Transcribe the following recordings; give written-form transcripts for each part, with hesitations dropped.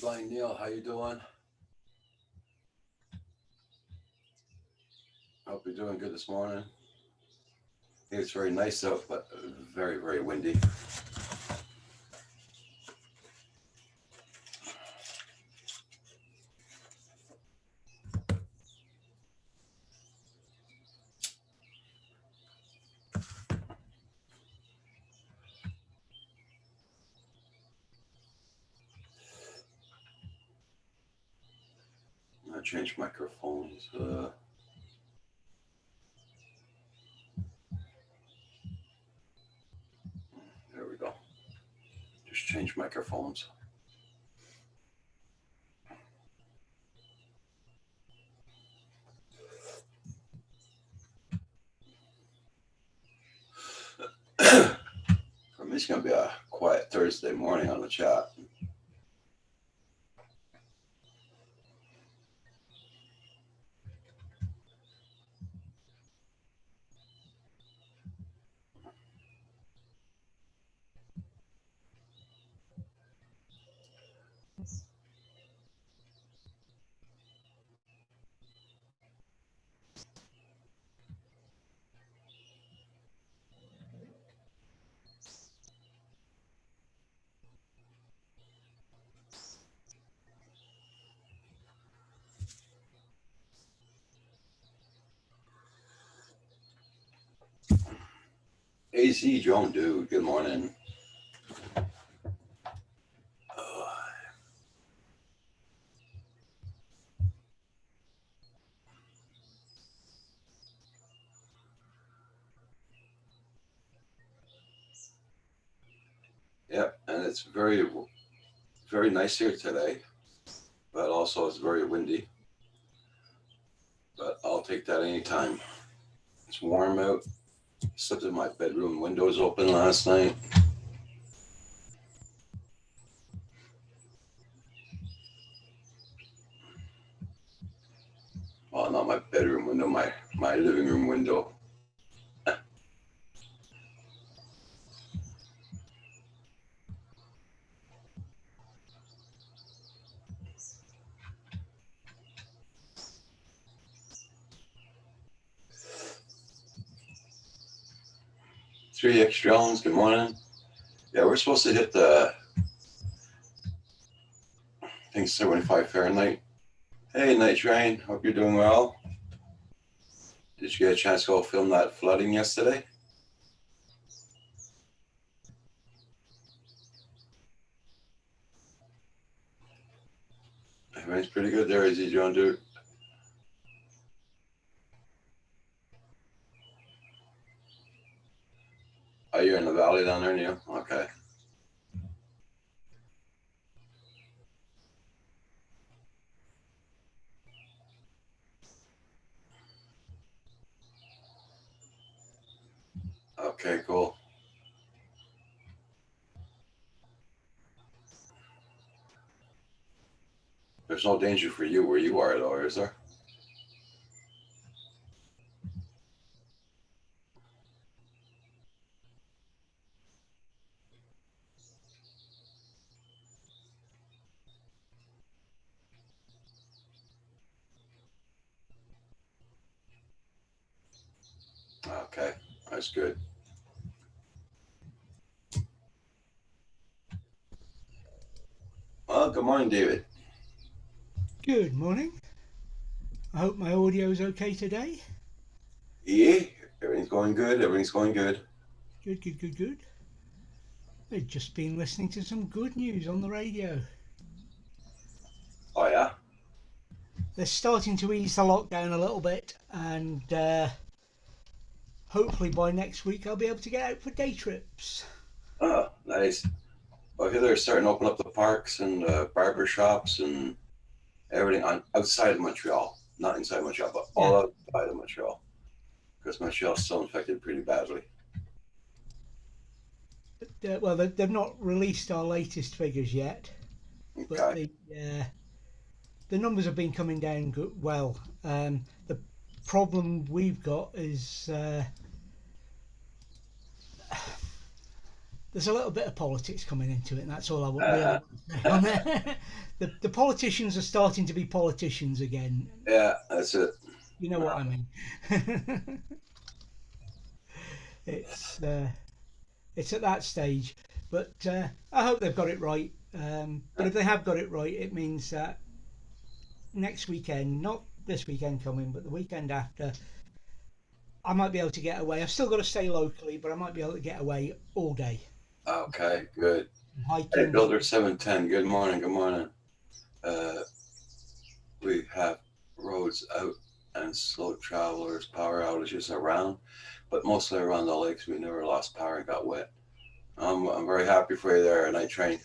Blind Neil, how you doing? Hope you're doing good this morning. I think it's very nice out, but very, very windy. I changed microphones. There we go. Just change microphones. For me, it's going to be a quiet Thursday morning on the chat. AZ Joan Dude, good morning. Yep, and it's very, very nice here today, but also it's very windy. But I'll take that anytime. It's warm out. Slept in my bedroom, windows open last night. Well, not my bedroom window, my living room window. 3X Jones, good morning. Yeah, we're supposed to hit the, I think 75 Fahrenheit. Hey, Night Train, hope you're doing well. Did you get a chance to go film that flooding yesterday? Everything's pretty good there, Easy John, dude. Oh, you're in the valley down there, Neil? Okay. Okay, cool. There's no danger for you where you are, though, is there? Okay, that's good. Well, good morning, David. Good morning. I hope my audio is okay today. Yeah, everything's going good. Everything's going good. Good. I've just been listening to some good news on the radio. Oh, yeah? They're starting to ease the lockdown a little bit, and hopefully by next week I'll be able to get out for day trips. Oh, nice. Well, here they're starting to open up the parks and barber shops and everything on outside of Montreal. Not inside Montreal, but all outside of Montreal. Because Montreal's still infected pretty badly. But, well, they've not released our latest figures yet, but Okay. the numbers have been coming down well. The problem we've got is there's a little bit of politics coming into it, and that's all I would Uh, really say on there. The politicians are starting to be politicians again. yeah, that's it. You know what I mean? it's it's at that stage, but I hope they've got it right. But if they have got it right, it means that next weekend, not this weekend coming, but the weekend after, I might be able to get away. I've still got to stay locally, but I might be able to get away all day. Okay, good. Hey, Hiking. Builder 710. Good morning. Good morning. We have roads out and slow travelers, power outages around, but mostly around the lakes. We never lost power and got wet. I'm very happy for you there, Night Train.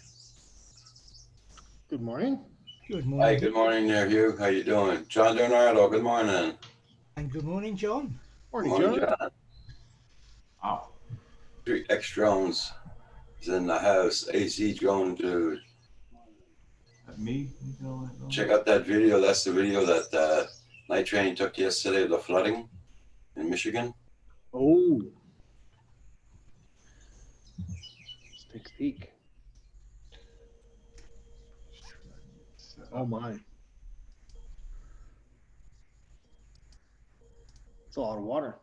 Good morning. Good Hey, morning. good morning there, Hugh. How you doing? John Donardo, good morning. And good morning, John. Morning, John. Wow. 3X Drones is in the house. AZ Drone dude. Me? Check out that video. That's the video that Night Train took yesterday of the flooding in Michigan. Oh. Let's take a peek. Oh my. It's a lot of water.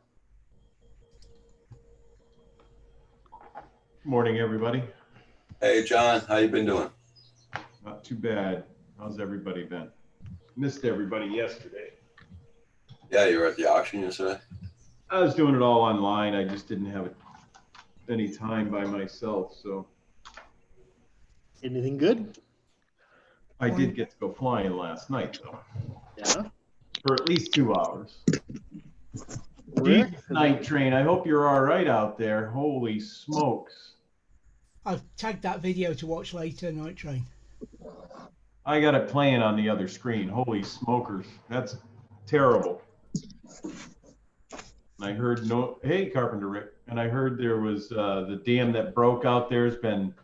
Morning, everybody. Hey, John, how you been doing? Not too bad. How's everybody been? Missed everybody yesterday. Yeah, you were at the auction yesterday. I was doing it all online. I just didn't have any time by myself, so Anything good? I did get to go flying last night, though, Yeah. for at least 2 hours. Rick? Jesus, Night Train, I hope you're all right out there. Holy smokes. I've tagged that video to watch later, Night Train. I got it playing on the other screen. Holy smokers. That's terrible. And I heard hey, Carpenter Rick. And I heard there was the dam that broke out there has been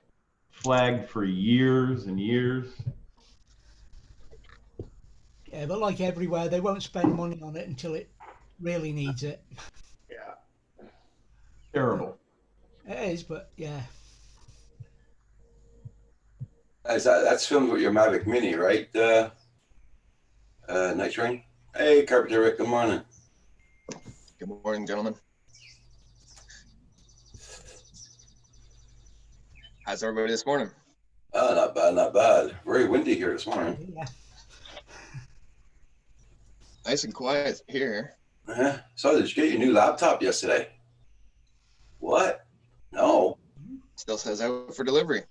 flagged for years and years. Yeah, but like everywhere, they won't spend money on it until it really needs it. Yeah. Terrible. It is, but yeah. That's filmed with your Mavic Mini, right? Night Train. Hey, Carpenter Rick. Good morning. Good morning, gentlemen. How's everybody this morning? Oh, not bad, not bad. Very windy here this morning. Yeah. Nice and quiet here. So, did you get your new laptop yesterday? What? No. Still says out for delivery.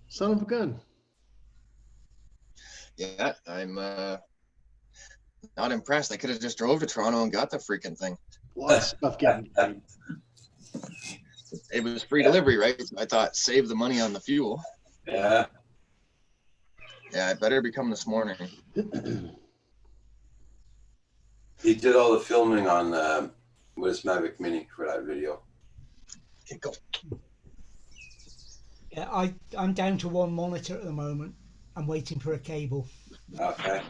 Son of a gun. Yeah, I'm not impressed. I could have just drove to Toronto and got the freaking thing. A lot of stuff getting paid. It was free delivery, right? I thought save the money on the fuel. Yeah. Yeah, it better be coming this morning. He did all the filming on with his Mavic Mini for that video. Okay, go. Yeah, I'm down to one monitor at the moment. I'm waiting for a cable. Okay.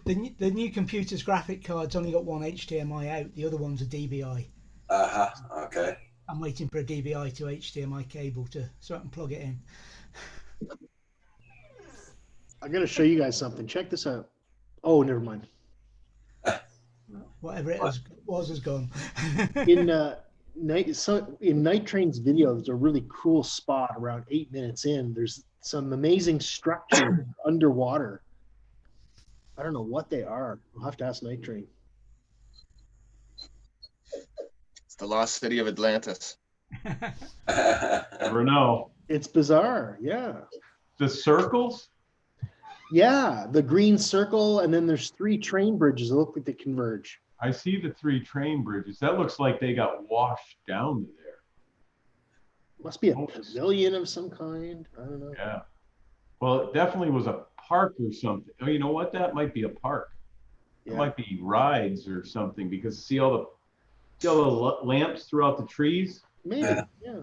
The new computer's graphic card's only got one HDMI out. The other one's a DVI. Okay. I'm waiting for a DVI to HDMI cable so I can plug it in. I gotta show you guys something. Check this out. Oh, never mind. Whatever it was has gone. In Night Train's video, there's a really cool spot around 8 minutes in. There's some amazing structure underwater. I don't know what they are. I'll have to ask Night Train. It's the lost city of Atlantis. Never know. It's bizarre. Yeah. The circles? Yeah. The green circle, and then there's 3 train bridges that look like they converge. I see the 3 train bridges. That looks like they got washed down to there. Must be a pavilion of some kind. I don't know. Yeah. Well, it definitely was a park or something. Oh, you know what? That might be a park. It Yeah. might be rides or something because see all the lamps throughout the trees? Maybe. Yeah. Yeah.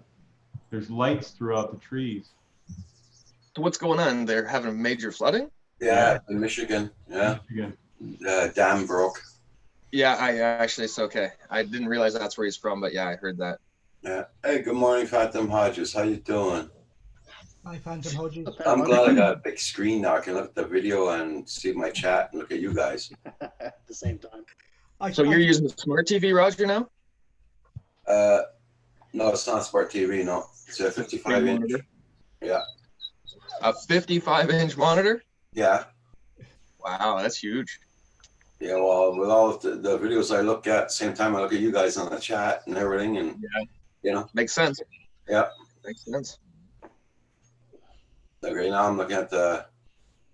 There's lights throughout the trees. So what's going on? They're having major flooding? Yeah, in Michigan. Yeah. Michigan. Dam broke. Yeah, I actually, it's okay. I didn't realize that's where he's from, but yeah, I heard that. Yeah. Hey, good morning, Phantom Hodges. How you doing? Hi, Phantom Hodges. I'm glad I got a big screen now. I can look at the video and see my chat and look at you guys. At the same time. So you're using the smart TV, Roger, now? No, it's not Smart TV. No, it's a 55 inch. Monitor. Yeah. A 55-inch monitor? Yeah. Wow, that's huge. Yeah. Well, with all of the videos I look at, same time I look at you guys on the chat and everything, and Yeah. you know. Makes sense. Yeah. Makes sense. Like right now, I'm looking at the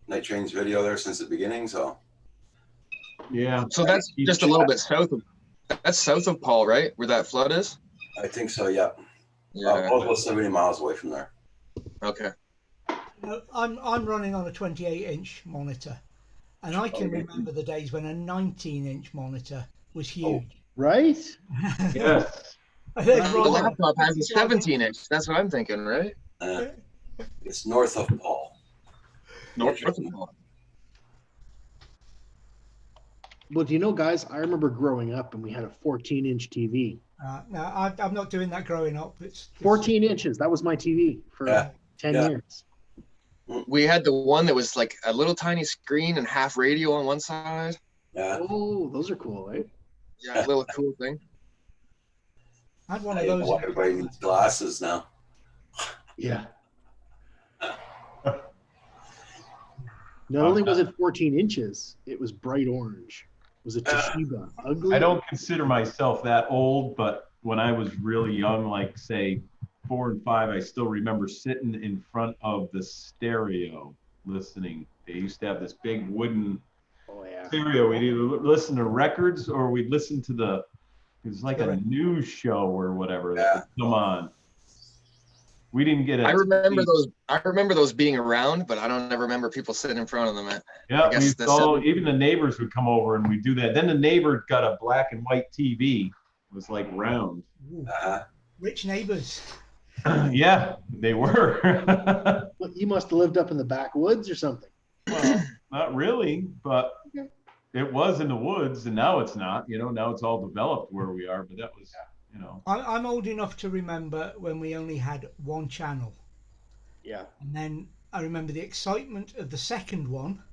Night Train's video there since the beginning. So. Yeah. So that's just a little bit south of. That's south of Paul, right? Where that flood is. I think so. Yeah. Yeah. Almost 70 miles away from there. Okay. I'm running on a 28-inch monitor, and I can remember the days when a 19-inch monitor was huge. Right? Yes. The laptop has a 17-inch. That's what I'm thinking, right? It's north of Paul. North of Paul. Well, do you know, guys, I remember growing up and we had a 14-inch TV. No, I'm not doing that growing up. It's 14 inches. That was my TV for 10 years. We had the one that was like a little tiny screen and half radio on one side. Yeah. Oh, those are cool, right? Yeah, a little cool thing. I had one I of know those. why everybody needs glasses now. Yeah. Not only was it 14 inches, it was bright orange. It was a Toshiba. Ugly. I don't consider myself that old, but when I was really young, like say 4 and 5, I still remember sitting in front of the stereo listening. They used to have this big wooden stereo. We'd either listen to records or we'd listen to it was like a news show or whatever that would come on. We didn't get it. I remember those being around, but I don't ever remember people sitting in front of them. Yeah, even the neighbors would come over and we'd do that. Then the neighbor got a black and white TV. It was like round. Rich neighbors. Yeah, they were. Well, you must have lived up in the backwoods or something. Well, not really, but it was in the woods, and now it's not. Now it's all developed where we are. But that was, I'm old enough to remember when we only had one channel. Yeah. And then I remember the excitement of the second one.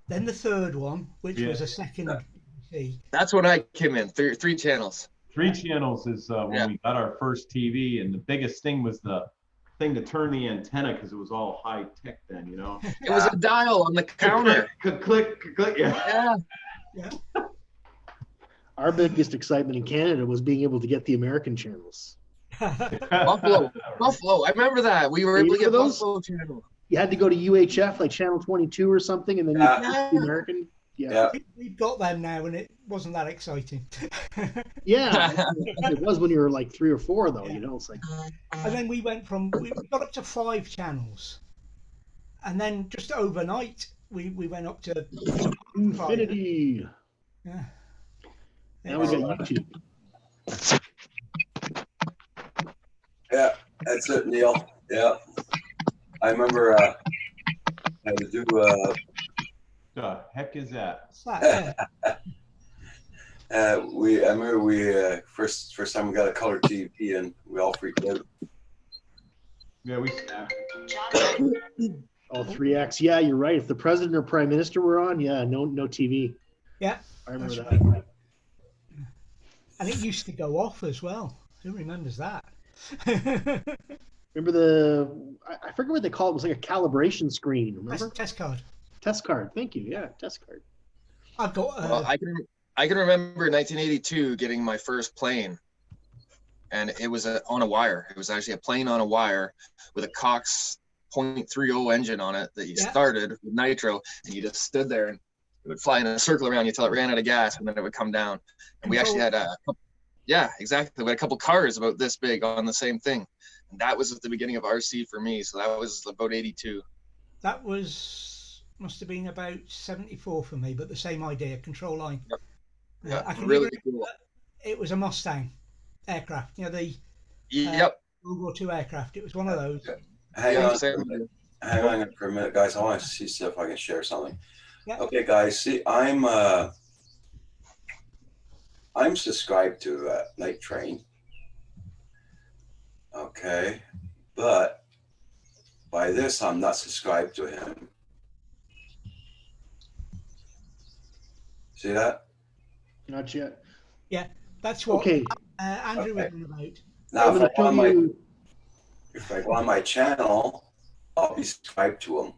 Then the third one, which was a second BBC. That's when I came in. Three channels. 3 channels is when we got our first TV, and the biggest thing was the thing to turn the antenna because it was all high tech then, It was a dial on the counter. Click. Yeah. Our biggest excitement in Canada was being able to get the American channels. Buffalo. I remember that. We were able to get those Buffalo channel. You had to go to UHF, like channel 22 or something, and then you get the American. Yeah. We've got them now, and it wasn't that exciting. Yeah, it was when you were like 3 or 4, though. It's like. And then we got up to 5 channels, and then just overnight we went up to Infinity. Yeah. Now we got YouTube. Yeah, that's it, Neil. Yeah, I remember I had to do. The heck is that? I remember we first time we got a color TV and we all freaked out. Yeah, we. Oh, 3X. Yeah, you're right. If the president or prime minister were on, no TV. Yeah, I remember that. Right. And it used to go off as well. Who remembers that? Remember I forget what they call it. It was like a calibration screen. Remember? Test card. Test card. Thank you. Yeah, test card. I've got. Well, I can remember 1982 getting my first plane, and it was on a wire. It was actually a plane on a wire with a Cox .30 engine on it that you started with nitro, and you just stood there and it would fly in a circle around you until it ran out of gas, and then it would come down. And we actually had exactly. We had a couple cars about this big on the same thing, and that was at the beginning of RC for me. So that was about 82. That must have been about 74 for me, but the same idea, control line. Yep. Yeah, I can really cool. It was a Mustang aircraft, the World War II aircraft. It was one of those. Hang on for a minute, guys. I want to see if I can share something. Yeah. Okay, guys. See, I'm subscribed to Night Train, Okay, but by this, I'm not subscribed to him. See that? Not yet. That's what Okay, Andrew was Okay. on about. Now, I'm going to show you. if I go on my channel, I'll be subscribed to him,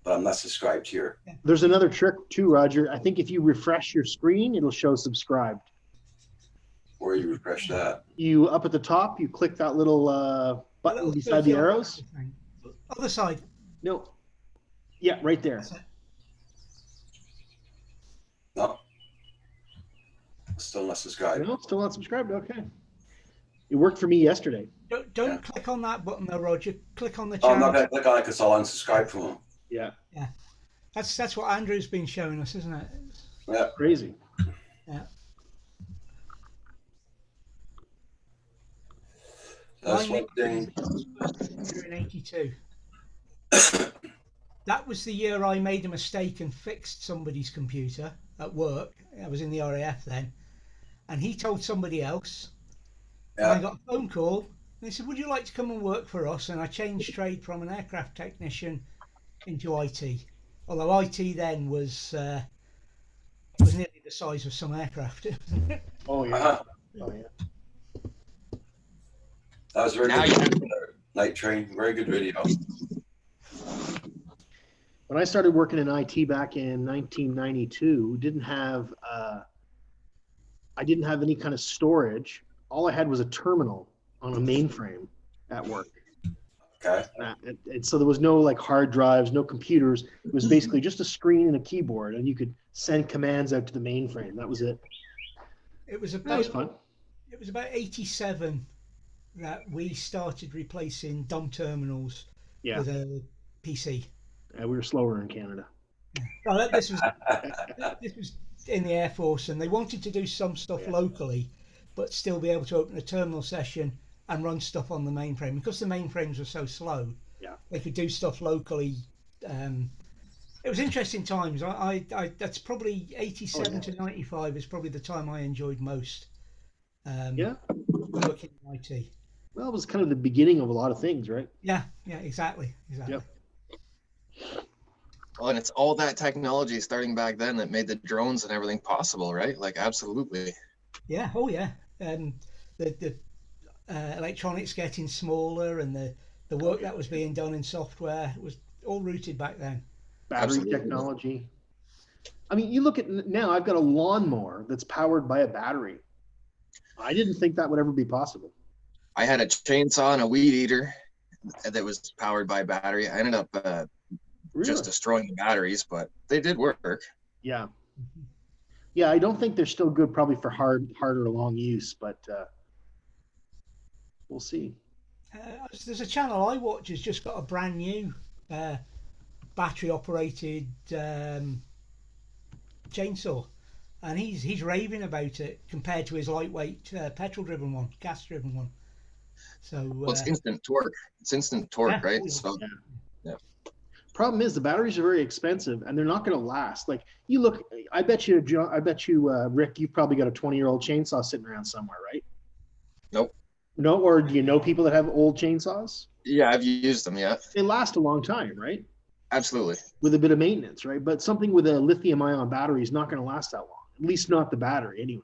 but I'm not subscribed here. There's another trick too, Roger. I think if you refresh your screen, it'll show subscribed. Where you refresh that? You up at the top, you click that little button Little beside the circular arrows. thing. Other side. No. Yeah, right there. That's it. No. Still not subscribed. No, still not subscribed. Okay. It worked for me yesterday. Don't Yeah. click on that button though, Roger. Click on the Oh, I'm channel. not going to click on it because I'll unsubscribe from him. Yeah. That's what Andrew's been showing us, isn't it? Yeah. Crazy. Yeah. That's Mine one thing. in '82. That was the year I made a mistake and fixed somebody's computer at work. I was in the RAF then, and he told somebody else. And I Yeah. got a phone call, and they said, "Would you like to come and work for us?" And I changed trade from an aircraft technician into IT. Although IT then was nearly the size of some aircraft. Oh yeah. Uh-huh. Oh yeah. That was a very Now good Night Train. Very good video. When I started working in IT back in 1992, I didn't have any kind of storage. All I had was a terminal on a mainframe at work. Okay. And so there was no like hard drives, no computers. It was basically just a screen and a keyboard, and you could send commands out to the mainframe. That was it. It was That was about fun. it was about '87 that we started replacing dumb terminals Yeah. with a PC. We were slower in Canada. Well, this was in the Air Force, and they wanted to do some stuff Yeah. locally, but still be able to open a terminal session and run stuff on the mainframe. Because the mainframes were so slow, Yeah. they could do stuff locally. It was interesting times. I that's probably '87 to '95 is probably the time I enjoyed most. Yeah. Working in IT. Well, it was kind of the beginning of a lot of things, right? Yeah, exactly. Yep. Well, and it's all that technology starting back then that made the drones and everything possible, right? Like, absolutely. Yeah. Oh, yeah. The electronics getting smaller, and the work that was being done in software was all rooted back then. Battery Absolutely. technology. I mean, you look at now, I've got a lawnmower that's powered by a battery. I didn't think that would ever be possible. I had a chainsaw and a weed eater that was powered by battery. I ended up Really? just destroying the batteries, but they did work. Yeah. Yeah, I don't think they're still good probably for harder long use, but we'll see. There's a channel I watch has just got a brand new battery operated chainsaw, and he's raving about it compared to his lightweight petrol driven one, gas driven one. So Well, it's instant torque. It's instant torque, yeah. right? Oh, yeah. So Problem is the batteries are very expensive and they're not going to last. Like you look, I bet you, Rick, you've probably got a 20-year-old chainsaw sitting around somewhere, right? Nope. No, or do you know people that have old chainsaws? yeah, I've used them. Yeah, They last a long time, right? absolutely. With a bit of maintenance, right? But something with a lithium-ion battery is not going to last that long. At least not the battery, anyway.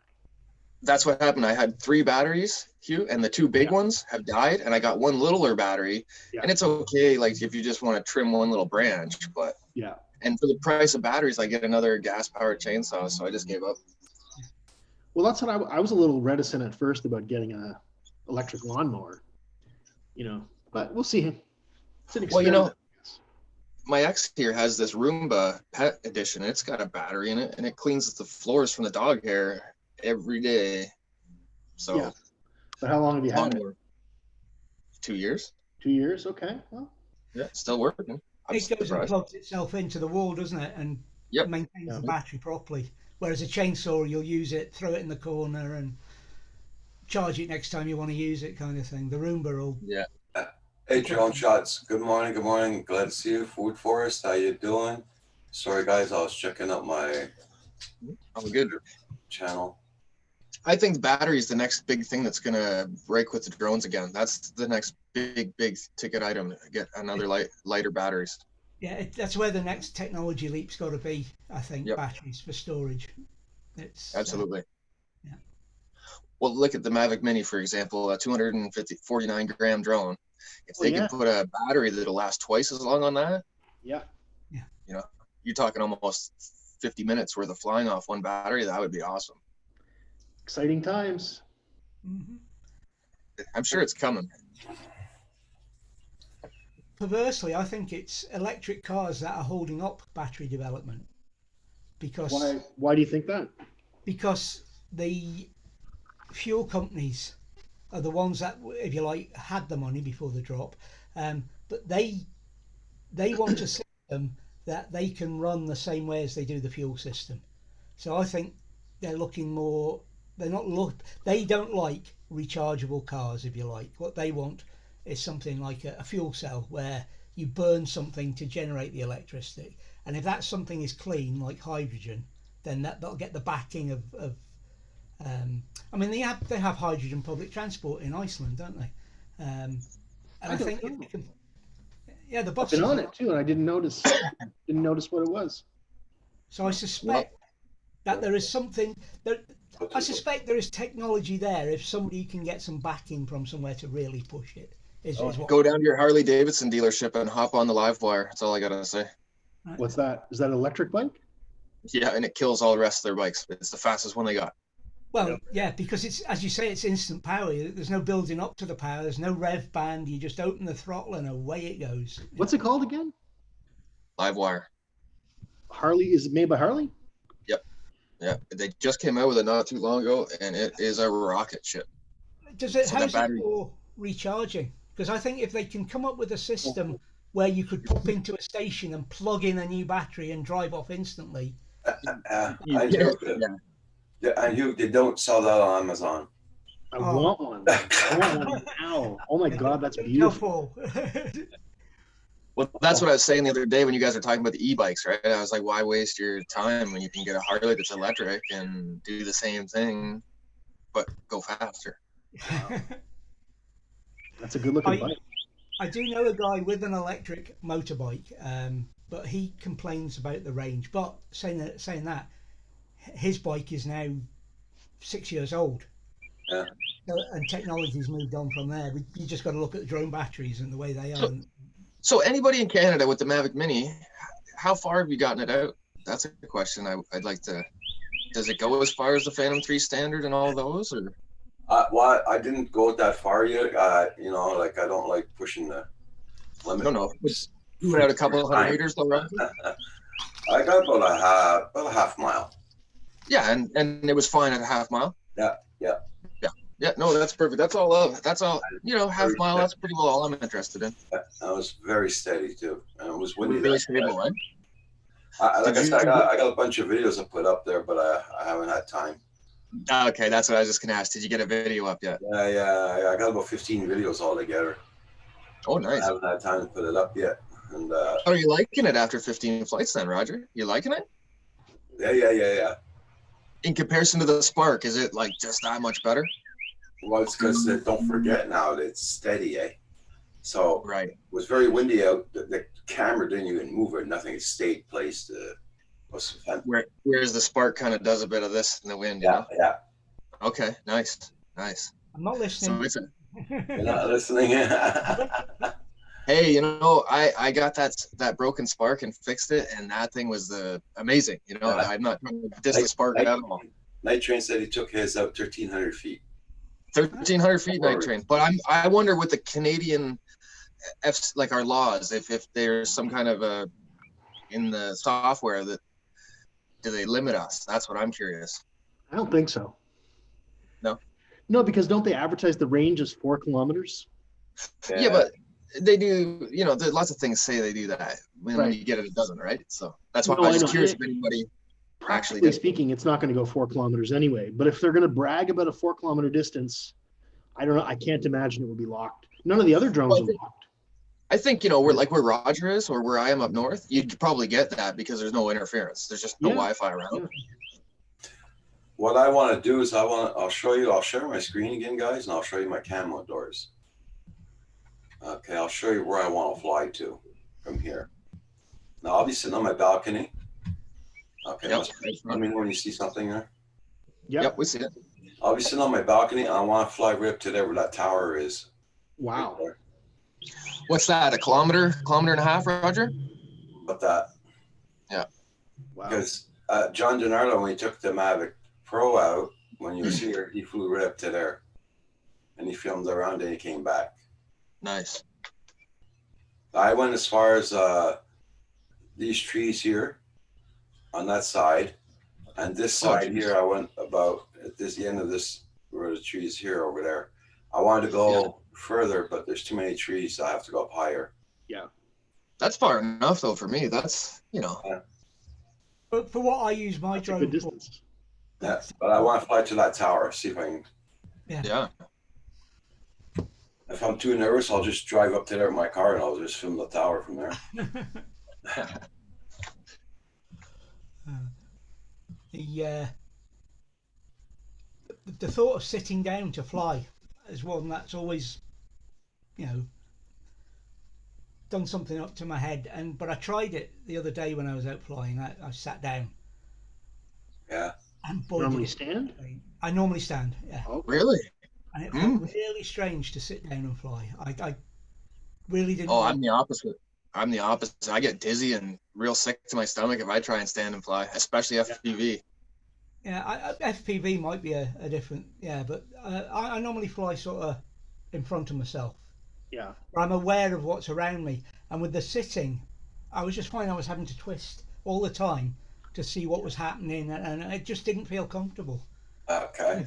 That's what happened. I had 3 batteries, Hugh, and the 2 big ones have died, and I got one littler battery. Yeah. And it's okay, like if you just want to trim one little branch, but Yeah. and for the price of batteries, I get another gas-powered chainsaw, so I just gave up. Well, that's what I was a little reticent at first about getting an electric lawnmower, but we'll see. It's an Well, you know, experiment. My ex here has this Roomba Pet Edition. It's got a battery in it, and it cleans the floors from the dog hair every day. So, Yeah. But how long have you had it? lawnmower. 2 years. 2 years? Okay. Well, Yeah, still working. I'm it goes and surprised. plugs itself into the wall, doesn't it, and Yep. maintains Yeah. the battery properly. Whereas a chainsaw, you'll use it, throw it in the corner, and charge it next time you want to use it, kind of thing. The Roomba will. Yeah. Hey, Drone Shots. Good morning. Good morning. Glad to see you. Food Forest. How you doing? Sorry, guys. I was checking out my I'm good. channel. I think the battery is the next big thing that's going to break with the drones again. That's the next big ticket item. Get another lighter batteries. Yeah, that's where the next technology leap's got to be. I think Yep. batteries for storage. It's Absolutely. yeah. Well, look at the Mavic Mini, for example, a 49 gram drone. If they yeah. can put a battery that'll last twice as long on that, Yeah. you know, you're talking almost 50 minutes worth of flying off one battery. That would be awesome. Exciting times. hmm I'm sure it's coming. Perversely, I think it's electric cars that are holding up battery development because Why do you think that? because the fuel companies are the ones that, if you like, had the money before the drop, but they want a system that they can run the same way as they do the fuel system. So I think they're looking more. They don't like rechargeable cars, if you like. What they want is something like a fuel cell where you burn something to generate the electricity, and if that something is clean, like hydrogen, then that'll get the backing of I mean, they have hydrogen public transport in Iceland, don't they? And I think if they can, yeah, the I've buses. been on it too, and I didn't notice what it was. So I suspect that there is something that I suspect there is technology there if somebody can get some backing from somewhere to really push it. Is what, Go down to your Harley Davidson dealership and hop on the Livewire. That's all I gotta say. What's that? Is that an electric bike? Yeah, and it kills all the rest of their bikes. It's the fastest one they got. Well, yeah, because it's, as you say, it's instant power. There's no building up to the power. There's no rev band. You just open the throttle and away it goes. What's it called again? Livewire. Harley. Is it made by Harley? Yep. Yeah, they just came out with it not too long ago, and it is a rocket ship. Does it? So How's that it battery- for recharging? Because I think if they can come up with a system where you could pop into a station and plug in a new battery and drive off instantly. And Hugh, they don't sell that on Amazon. I want one. I want one now. Oh my God, that's beautiful. Well, that's what I was saying the other day when you guys were talking about the e-bikes, right? I was like, why waste your time when you can get a Harley that's electric and do the same thing, but go faster? That's a good looking bike. I do know a guy with an electric motorbike, but he complains about the range. But saying that, his bike is now 6 years old. Yeah. And technology's moved on from there. You just got to look at the drone batteries and the way they are. So anybody in Canada with the Mavic Mini, how far have you gotten it out? That's a question I'd like to. Does it go as far as the Phantom 3 standard and all those, or? Well, I didn't go that far yet. You know, like I don't like pushing the limit. No. You went out a couple of 100 meters though, right? I got about a half mile. Yeah, and it was fine at a half mile. Yeah, no, that's perfect. That's all. You know, half mile. That's pretty well all I'm interested in. I was very steady too, and it was windy. Really stable, right? Like I said, I got a bunch of videos I put up there, but I haven't had time. Okay, that's what I was just gonna ask. Did you get a video up yet? Yeah. I got about 15 videos altogether. Oh, nice. I haven't had time to put it up yet. And How are you liking it after 15 flights then, Roger? You liking it? Yeah. In comparison to the Spark, is it like just that much better? Well, it's because don't forget now that it's steady, eh? So Right. it was very windy out. The camera didn't even move or nothing. It stayed placed. Whereas the Spark kind of does a bit of this in the wind. You know? Yeah. Okay, nice. I'm not listening. So You're not listening. hey, you know, I got that broken Spark and fixed it, and that thing was amazing. You know, I'm not trying to diss the Spark at all. Night Train said he took his out 1,300 feet. 1,300 feet, Night Train. But I wonder with the Canadian, like our laws, if there's some kind of in the software that do they limit us? That's what I'm curious. I don't think so. No, because don't they advertise the range as 4 kilometers? Yeah, but they do. You know, there's lots of things say they do that. When you get it, it doesn't, right? So that's why I was just curious if anybody actually did. Speaking, it's not going to go 4 kilometers anyway. But if they're going to brag about a 4 kilometer distance, I don't know. I can't imagine it would be locked. None of the other drones are locked. I think, you know, where Roger is or where I am up north, you'd probably get that because there's no interference. There's just no Wi-Fi around. what I want to do is I'll show you. I'll share my screen again, guys, and I'll show you my camo doors. Okay, I'll show you where I want to fly to from here. Now I'll be sitting on my balcony. Okay, Yep. let me know when you see something there. Yep, we see it. I'll be sitting on my balcony and I want to fly right up to there where that tower is. Wow. Right there. What's that? A kilometer and a half, Roger? But that, Wow. because John DiNardo, when he took the Mavic Pro out, when you was here, he flew right up to there. And he filmed around and he came back. Nice. I went as far as these trees here on that side. And this side here, I went about at the end of this, where the trees here over there. I wanted to go further, but there's too many trees, so I have to go up higher. That's far enough though for me. That's, But for what I use my That's a good drone for, distance. Yeah, but I want to fly to that tower, see if I can. yeah. If I'm too nervous, I'll just drive up to there in my car and I'll just film the tower from there. The thought of sitting down to fly is one that's always, done something up to my head. But I tried it the other day when I was out flying. I sat down. Yeah. And boy, Normally did it stand? I normally stand. Yeah. Oh, Really? And it felt really strange to sit down and fly. I really didn't. Oh, I'm the opposite. I get dizzy and real sick to my stomach if I try and stand and fly, especially FPV. Yeah, FPV might be a different. Yeah, but I normally fly sort of in front of myself. yeah. I'm aware of what's around me, and with the sitting, I was just finding I was having to twist all the time to see what was happening, and it just didn't feel comfortable. Okay.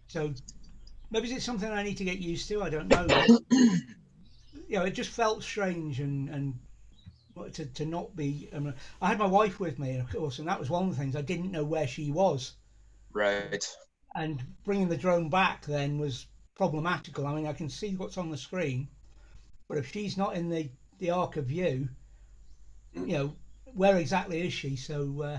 So maybe it's something I need to get used to. I don't know. It just felt strange and to not be. I had my wife with me, of course, and that was one of the things. I didn't know where she was, Right. and bringing the drone back then was problematical. I mean, I can see what's on the screen, but if she's not in the arc of view, where exactly is she? So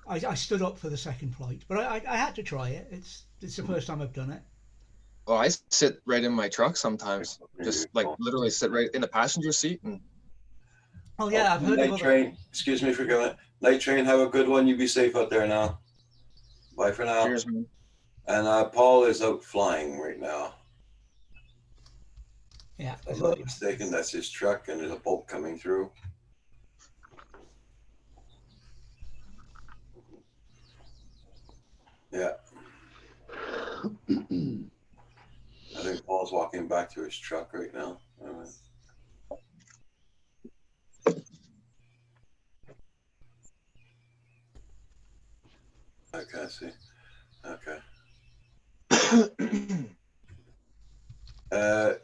I stood up for the second flight, but I had to try it. It's the first time I've done it. Well, I sit right in my truck sometimes, just like literally sit right in the passenger seat and. Oh yeah, I've heard of Night other. Train, excuse me for going. Night Train, have a good one. You be safe out there now. Bye for now. Cheers, man. And Paul is out flying right now. Yeah. If I'm not mistaken, that's his truck, and there's a bolt coming through. Yeah. I think Paul's walking back to his truck right now. Okay, I see. Okay.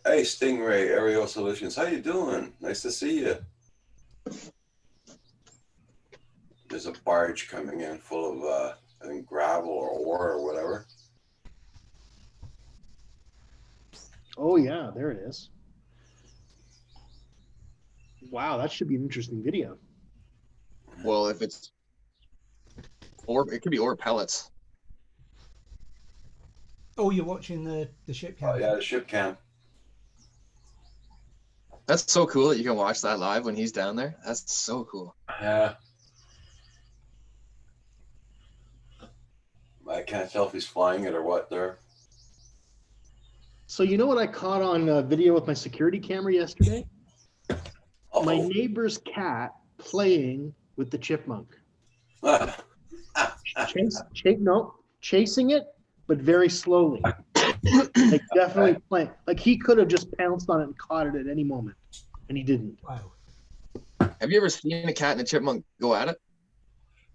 Hey, Stingray Aerial Solutions, how you doing? Nice to see you. There's a barge coming in full of, I think, gravel or ore or whatever. Oh yeah, there it is. Wow, that should be an interesting video. Well, if it's ore, it could be ore pellets. Oh, you're watching the ship cam. Oh yeah, the ship cam. That's so cool that you can watch that live when he's down there. That's so cool. Yeah. I can't tell if he's flying it or what there. So you know what I caught on video with my security camera yesterday? Uh-oh. My neighbor's cat playing with the chipmunk. Chasing it, but very slowly. Like definitely playing. Like he could have just pounced on it and caught it at any moment, and he didn't. Wow. Have you ever seen a cat and a chipmunk go at it?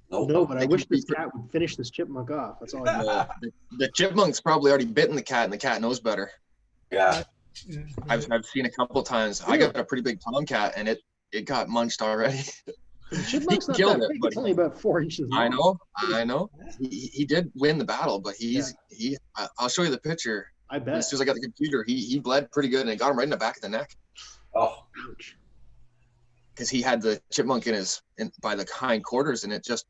Nope. No, but I They wish can this be- cat would finish this chipmunk off. That's all I know. The chipmunk's probably already bitten the cat, and the cat knows better. Yeah. I've seen a couple times. I got a pretty big tomcat, and it got munched already. The chipmunk's not killed that it, big. but- It's only about 4 inches long. I know. He did win the battle, but I'll show you the picture. I bet. As soon as I got the computer, he bled pretty good, and it got him right in the back of the neck Oh, Ouch. because he had the chipmunk by the hind quarters, and it just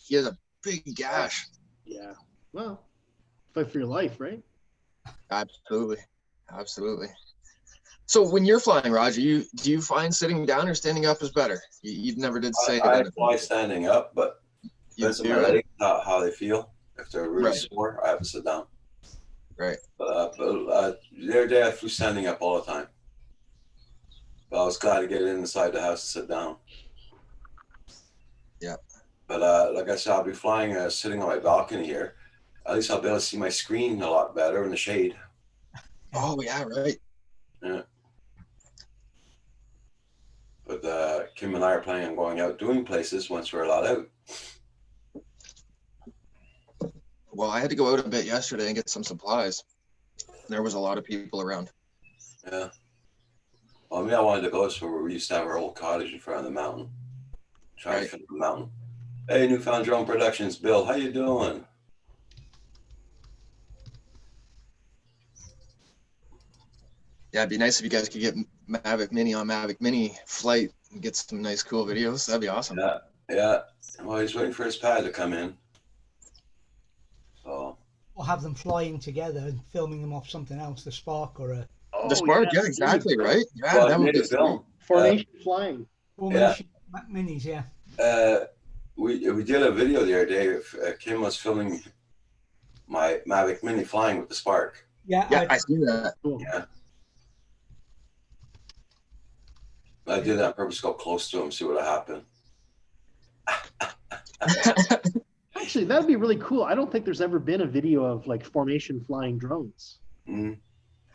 he has a big gash. Yeah. Well, fight for your life, right? Absolutely. Absolutely. So when you're flying, Roger, do you find sitting down or standing up is better? You never did say it. I fly standing up, but You depends on do, my right? legs, how they feel. If they're really Right. sore, I have to sit down. Right. But the other day I flew standing up all the time. But I was glad to get inside the house and sit down. Yeah. But like I said, I'll be flying sitting on my balcony here. At least I'll be able to see my screen a lot better in the shade. Oh yeah, right. Yeah. But Kim and I are planning on going out doing places once we're allowed out. Well, I had to go out a bit yesterday and get some supplies. There was a lot of people around. Yeah. Well, I mean, I wanted to go to where we used to have our old cottage in front of the mountain. Try to Right. film the mountain. Hey, Newfound Drone Productions, Bill, how you doing? Yeah, it'd be nice if you guys could get Mavic Mini on Mavic Mini flight and get some nice, cool videos. That'd be awesome. Yeah, yeah. Well, he's waiting for his pad to come in. So, Or have them flying together and filming them off something else, the Spark or a The Spark, yeah, yeah, exactly, right? Yeah, well, that would made be a film. Formation flying. Formation Mac Minis, yeah. We did a video the other day. Kim was filming my Mavic Mini flying with the Spark. Yeah, Yeah, I see that. Cool. Yeah. I did that on purpose to go close to him, see what would happen. Actually, that'd be really cool. I don't think there's ever been a video of like formation flying drones. Mm.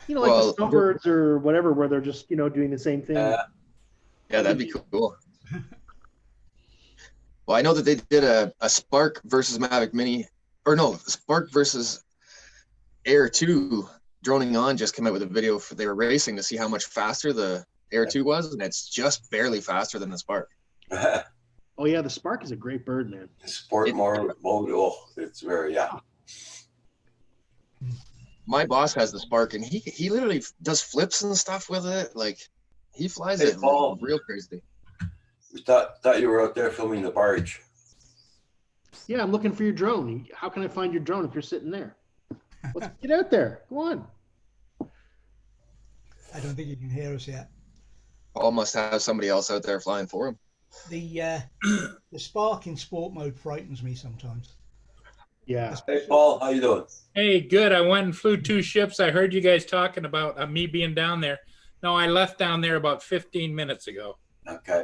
You know, like Well, the snowbirds or whatever, where they're just, doing the same thing. Yeah, that'd be cool. Well, I know that they did a Spark versus Mavic Mini, or no, Spark versus Air 2 droning on just came out with a video they were racing to see how much faster the Air 2 was, and it's just barely faster than the Spark. Oh yeah, the Spark is a great bird, man. Sport mode, oh, it's very, yeah. My boss has the Spark, and he literally does flips and stuff with it. Like, he flies Hey, it Paul. real crazy. We thought you were out there filming the barge. Yeah, I'm looking for your drone. How can I find your drone if you're sitting there? Let's get out there. Go on. I don't think you can hear us yet. Paul must have somebody else out there flying for him. The Spark in sport mode frightens me sometimes. Yeah. Hey, Paul, how you doing? Hey, good. I went and flew 2 ships. I heard you guys talking about me being down there. No, I left down there about 15 minutes ago. Okay,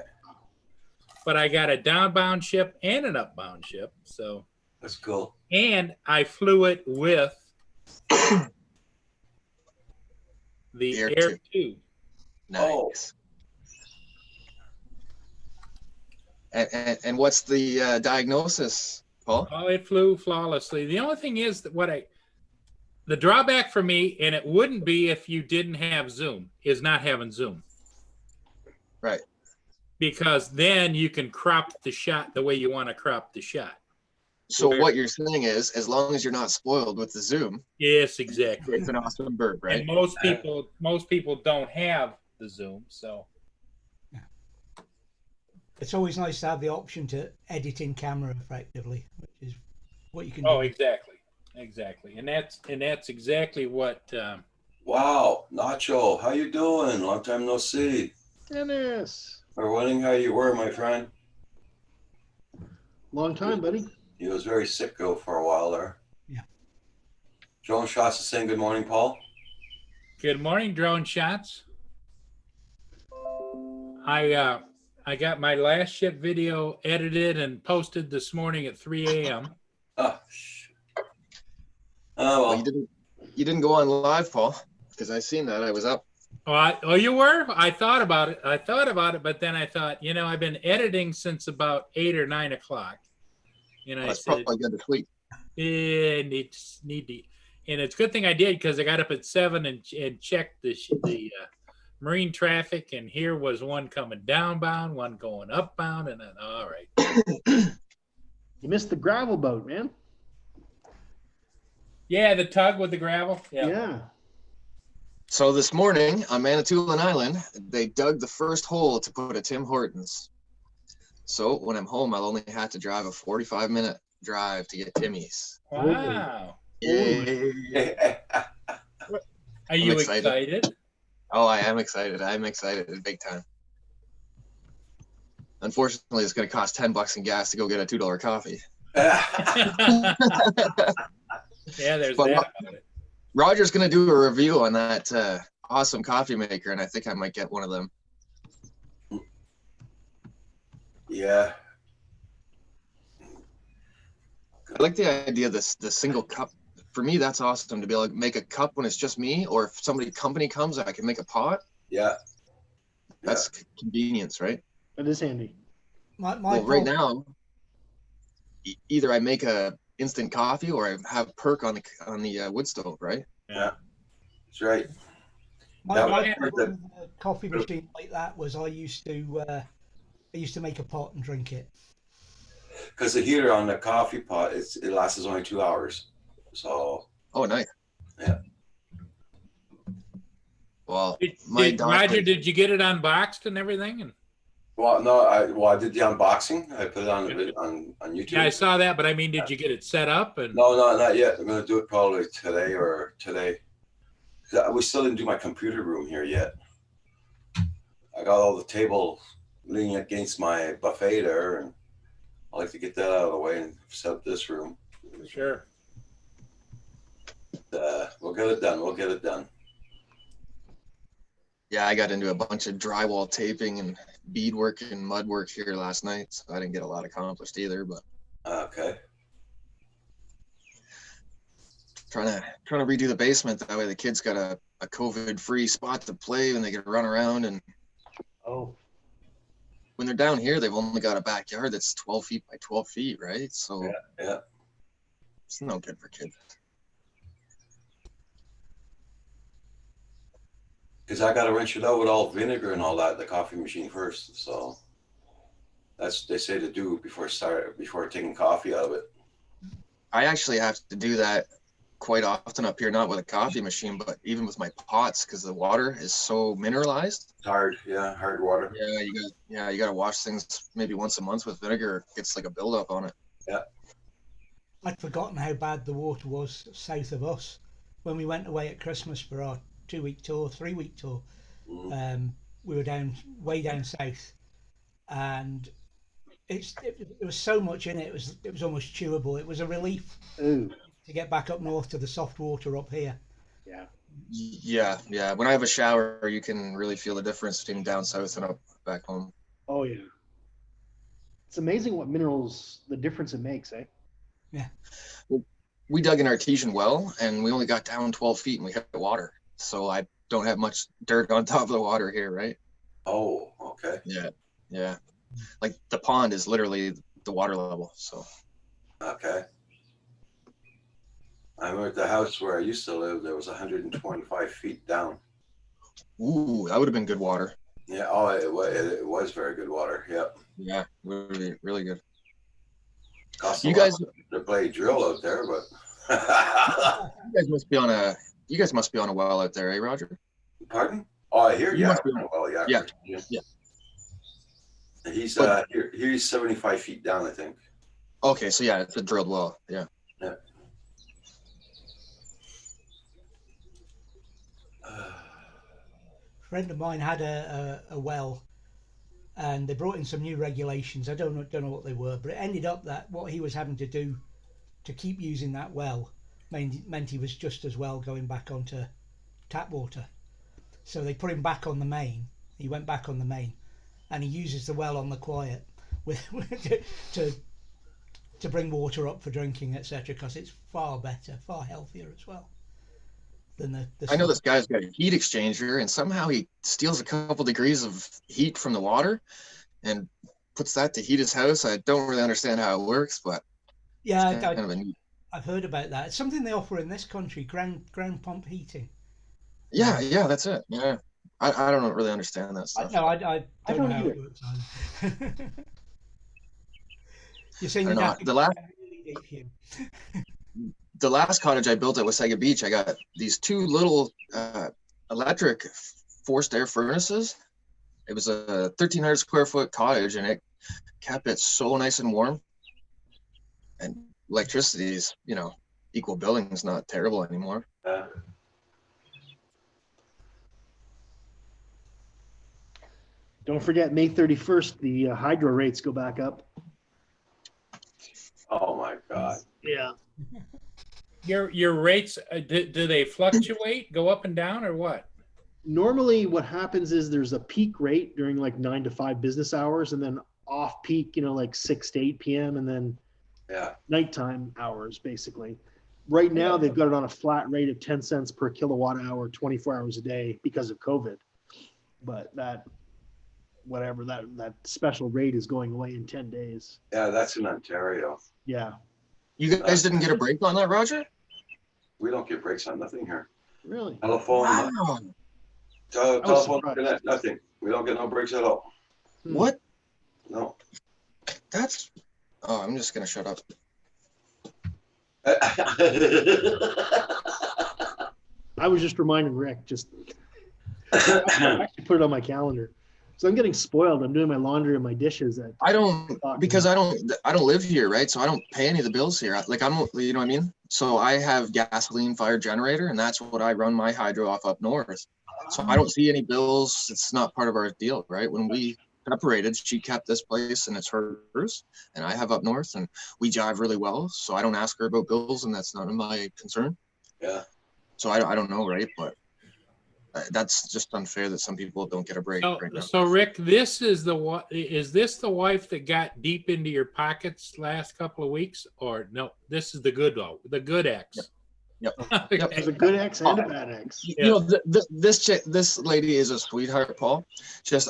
But I got a downbound ship and an upbound ship. So, that's cool. and I flew it with the Air Air 2. Nice. And what's the diagnosis, Paul? Oh, it flew flawlessly. The only thing is that the drawback for me, and it wouldn't be if you didn't have Zoom, is not having Zoom. Right. Because then you can crop the shot the way you want to crop the shot. So what you're saying is, as long as you're not spoiled with the Zoom, Yes, exactly. it's an awesome bird, right? And most people don't have the Zoom, so It's always nice to have the option to edit in camera effectively, which is what you can oh, do. exactly, and that's exactly what. Wow, Nacho, how you doing? Long time no see. Dennis. We're wondering how you were, my friend. Long time, buddy. He was very sick though for a while there. Yeah. Joan Schatz is saying good morning, Paul. Good morning, drone shots. I got my last ship video edited and posted this morning at 3 a.m. Oh, oh Well, well. you didn't go on live, Paul, because I seen that. I was up. Oh, you were? I thought about it, but then I thought, I've been editing since about 8 or 9 o'clock. I That's said, probably good to sleep. need to, and it's a good thing I did because I got up at 7 and checked the marine traffic, and here was one coming downbound, one going upbound, and then all right. You missed the gravel boat, man. Yeah, the tug with the gravel. Yeah. So this morning on Manitoulin Island, they dug the first hole to put a Tim Hortons. So when I'm home, I'll only have to drive a 45-minute drive to get Timmy's. Wow. Yay. Are you excited. excited? Oh, I am excited. I'm excited big time. Unfortunately, it's going to cost $10 in gas to go get a $2 coffee. Yeah, there's But that about it. Roger's going to do a review on that awesome coffee maker, and I think I might get one of them. Yeah. I like the idea of the single cup. For me, that's awesome to be able to make a cup when it's just me, or if somebody company comes, I can make a pot. Yeah. That's convenience, right? That is handy. Well, right now, either I make a instant coffee or I have perk on the wood stove, right? Yeah. That's right. My That was problem with a coffee machine like that was I used to make a pot and drink it. Because the heater on the coffee pot, it lasts only 2 hours. So. Oh, nice. Yeah. Well, Roger, did you get it unboxed and everything? And Well, no, I did the unboxing. I put it on YouTube. yeah, I saw that, but I mean, did you get it set up? And No, not yet. I'm gonna do it probably today or today. We still didn't do my computer room here yet. I got all the table leaning against my buffet there, and I like to get that out of the way and set up this room. sure. We'll get it done. We'll get it done. Yeah, I got into a bunch of drywall taping and beadwork and mud work here last night, so I didn't get a lot accomplished either. But Okay. trying to redo the basement, that way the kids got a COVID-free spot to play and they can run around. And Oh, when they're down here, they've only got a backyard that's 12 feet by 12 feet, right? So Yeah. it's no good for kids. Because I got to rinse it out with all vinegar and all that, the coffee machine first. So that's they say to do before taking coffee out of it. I actually have to do that quite often up here, not with a coffee machine, but even with my pots, because the water is so mineralized. It's hard, yeah, hard water. Yeah, you got to wash things maybe once a month with vinegar. It gets like a buildup on it. Yeah. I'd forgotten how bad the water was south of us when we went away at Christmas for our 2-week tour, 3-week tour. We were way down south, and it was so much in it. It was almost chewable. It was a relief ooh, to get back up north to the soft water up here. yeah. Yeah. When I have a shower, you can really feel the difference between down south and up back home. Oh, yeah. It's amazing what minerals, the difference it makes, eh? Yeah. We dug an artesian well, and we only got down 12 feet, and we hit the water. So I don't have much dirt on top of the water here, right? Oh, okay. Yeah. Like the pond is literally the water level. So. Okay. I remember at the house where I used to live, there was 125 feet down. Ooh, that would have been good water. Yeah. Oh, it was very good water. Yep. Yeah, would be really good. Cost You a lot guys- to play drill out there, but You guys must be on a well out there, eh, Roger? pardon? Oh, I hear You you. must be- Well, yeah. Yeah. He's But- he's 75 feet down, I think. Okay, so yeah, it's a drilled well. Yeah. Yeah. A friend of mine had a well, and they brought in some new regulations. I don't know what they were, but it ended up that what he was having to do to keep using that well meant he was just as well going back onto tap water. So they put him back on the main. He went back on the main, and he uses the well on the quiet to bring water up for drinking, etc. Because it's far better, far healthier as well than the I know this guy's got a heat exchanger, and somehow he steals a couple degrees of heat from the water and puts that to heat his house. I don't really understand how it works, but Yeah, it's kind of a neat. I've heard about that. It's something they offer in this country, ground pump heating. Yeah, that's it. Yeah, I don't really understand that stuff. I I don't don't know how it either. works either. You're saying I you'd know, have to the last- really deep here. The last cottage I built at Wasaga Beach, I got these two little electric forced air furnaces. It was a 1,300 square foot cottage, and it kept it so nice and warm. And electricity's, equal billing is not terrible anymore. Don't forget, May 31st, the hydro rates go back up. Oh my God. Yeah. Your rates, do they fluctuate, go up and down, or what? Normally what happens is there's a peak rate during like 9 to 5 business hours, and then off peak, like 6 to 8 p.m. and then Yeah. nighttime hours, basically. Right now, they've got it on a flat rate of 10 cents per kilowatt hour, 24 hours a day because of COVID. But that special rate is going away in 10 days. Yeah, that's in Ontario. Yeah. You guys didn't get a break on that, Roger? We don't get breaks on nothing here. Really? Telephone, Wow. telephone, surprised. internet, nothing. We don't get no breaks at all. What? No. That's. Oh, I'm just gonna shut up. I was just reminding Rick, I actually put it on my calendar. So I'm getting spoiled. I'm doing my laundry and my dishes at I don't live here, right? So I don't pay any of the bills here. Like you know what I mean? So I have gasoline fired generator, and that's what I run my hydro off up north. So I don't see any bills. It's not part of our deal, right? When we separated, she kept this place and it's hers, and I have up north, and we jive really well. So I don't ask her about bills, and that's none of my concern. Yeah. So I don't know, right? But that's just unfair that some people don't get a break right now. So Rick, is this the wife that got deep into your pockets last couple of weeks, or no? This is the good one, the good ex. Yep. Okay. There's a good ex and a bad ex. This lady is a sweetheart, Paul.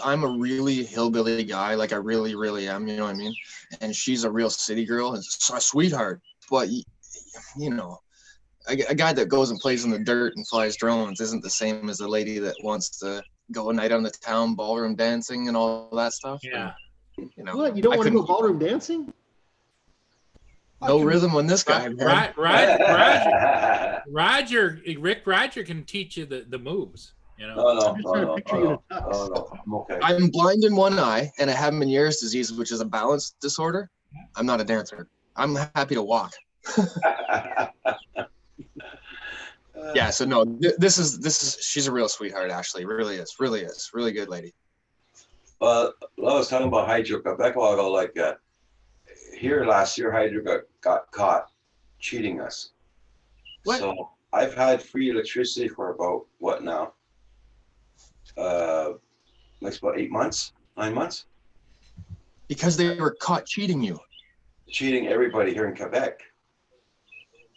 I'm a really hillbilly guy, like I really, really am. You know what I mean? And she's a real city girl, and a sweetheart. But a guy that goes and plays in the dirt and flies drones isn't the same as a lady that wants to go a night on the town ballroom dancing and all that stuff. Yeah. And, What? You don't want to go ballroom dancing? no rhythm on this guy, man. Rick Roger can teach you the moves. No, I'm just trying to picture you in a tux. no, I'm okay. I'm blind in one eye and I have Meniere's disease, which is a balance disorder. I'm not a dancer. I'm happy to walk. Yeah, so no, this is she's a real sweetheart, Ashley. Really is. Really good lady. Well, I was talking about hydro back a while ago, like here last year, hydro got caught cheating us. What? So I've had free electricity for about what now? Like about 8 months, 9 months. Because they were caught cheating you. Cheating everybody here in Quebec.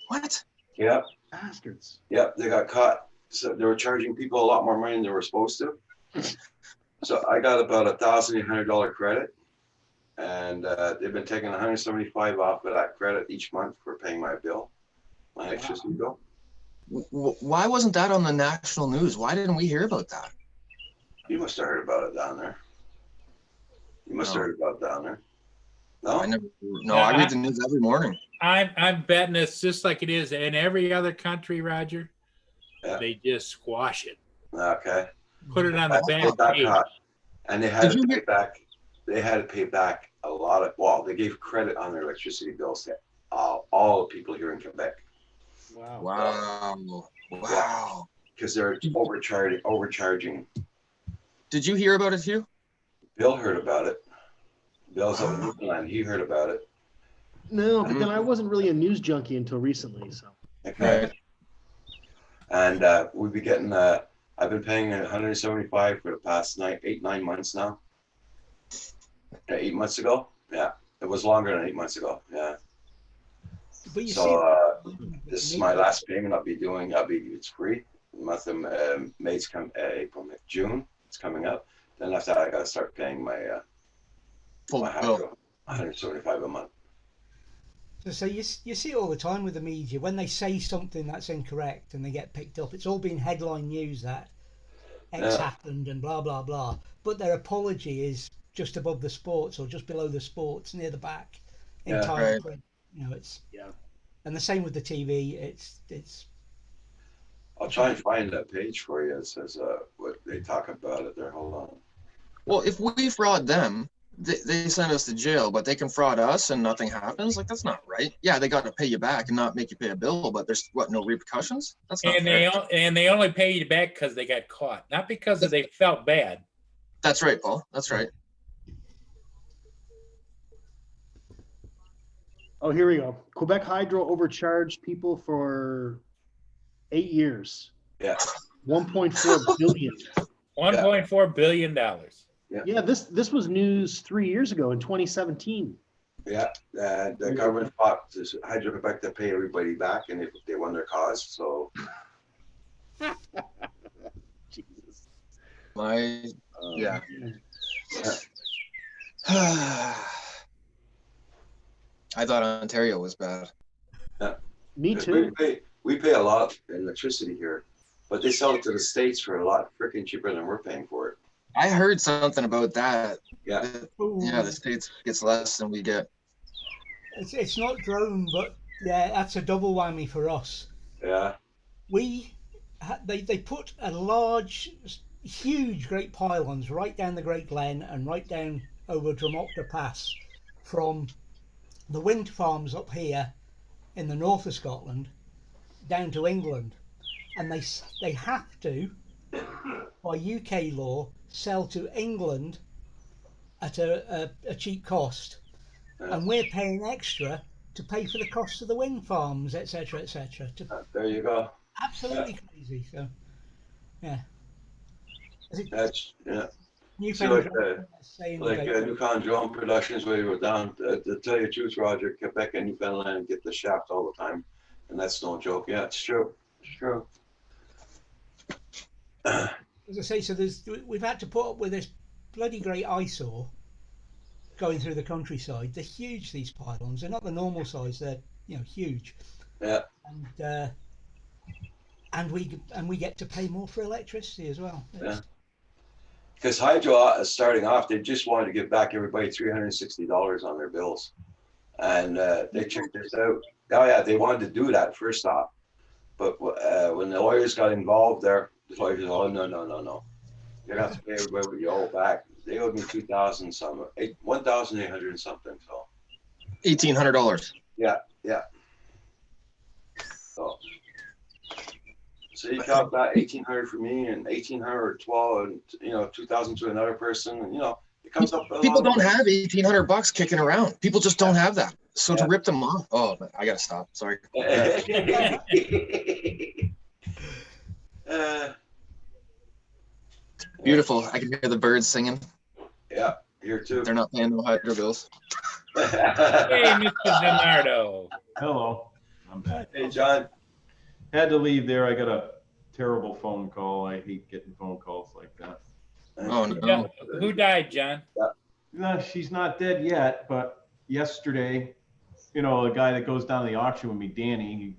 What? Yeah. Bastards. Yep, they got caught. So they were charging people a lot more money than they were supposed to. So I got about $1,800 credit, and they've been taking $175 off of that credit each month for paying my bill, my electricity bill. Why wasn't that on the national news? Why didn't we hear about that? You must have heard about it down there. You must have heard about it down there. No, I read the news every morning. I'm betting it's just like it is in every other country, Roger. Yeah. They just squash it. Okay. Put it on the They back got page. caught, and they had Did to you pay back. They had to pay back a lot of. Well, they gave credit on their electricity bills to all the people here in Quebec. Wow. Wow. Because they're overcharging. Did you hear about it too? Bill heard about it. Bill's up in Newfoundland. He heard about it. No, but then I wasn't really a news junkie until recently. So Okay. Right. And we'd be getting. I've been paying $175 for the past 9 months now. 8 months ago. Yeah, it was longer than 8 months ago. Yeah. But you So see, this is my last payment. It's free. The month of May's April, May, June. It's coming up. Then after that, I got to start paying my Full my bill. hydro, $175 a month. so you see it all the time with the media when they say something that's incorrect and they get picked up. It's all been headline news that X happened and blah blah blah. But their apology is just above the sports or just below the sports, near the back, in Yeah, tiny right. print. It's and the same with the TV. It's. I'll try and find that page for you. It says what they talk about it there. Hold on. Well, if we fraud them, they send us to jail, but they can fraud us and nothing happens. Like, that's not right. Yeah, they got to pay you back and not make you pay a bill, but there's no repercussions. That's not fair. And they only pay you back because they got caught, not because they felt bad. That's right, Paul. That's right. Oh, here we go. Quebec Hydro overcharged people for 8 years. Yeah. 1.4 billion. $1.4 billion. Yeah, this was news 3 years ago in 2017. Yeah, the government fought Hydro-Quebec to pay everybody back, and they won their cause. So, Jesus. Yeah. I thought Ontario was bad. Me too. We pay a lot in electricity here, but they sell it to the States for a lot freaking cheaper than we're paying for it. I heard something about that. Yeah. Yeah, the States gets less than we get. It's not drone, but yeah, that's a double whammy for us. Yeah. They put a large, huge Great Pylons right down the Great Glen and right down over Dromocta Pass from the wind farms up here in the north of Scotland down to England, and they have to, by UK law, sell to England at a cheap cost, and we're paying extra to pay for the cost of the wind farms, etc., etc. There you go. Absolutely crazy. So, yeah. That's Newfoundland Newfoundland Drone Productions, where we were down. To tell you the truth, Roger, Quebec and Newfoundland get the shaft all the time, and that's no joke. Yeah, it's true. It's true. As I say, so we've had to put up with this bloody great eyesore going through the countryside. They're huge, these pylons. They're not the normal size. They're huge. Yeah. And we get to pay more for electricity as well. Yeah. Because Hydro, starting off, they just wanted to give back everybody $360 on their bills, and they checked this out. Oh yeah, they wanted to do that first off, but when the lawyers got involved, the lawyers said, "Oh no, you have to pay everybody what you owe back." They owed me $1,800 and something. So $1,800. Yeah. So you count that $1,800 for me and $1,800 or $1,200 and $2,000 to another person, and it comes up. People don't have $1,800 kicking around. People just don't have that. So to rip them off, I gotta stop. Sorry. Beautiful. I can hear the birds singing. Yeah, here too. They're not paying no hydro bills. Hey, Mr. DiNardo. Hello. I'm back. Hey, John. Had to leave there. I got a terrible phone call. I hate getting phone calls like that. Oh no. Who died, John? No, she's not dead yet, but yesterday, a guy that goes down to the auction with me, Danny,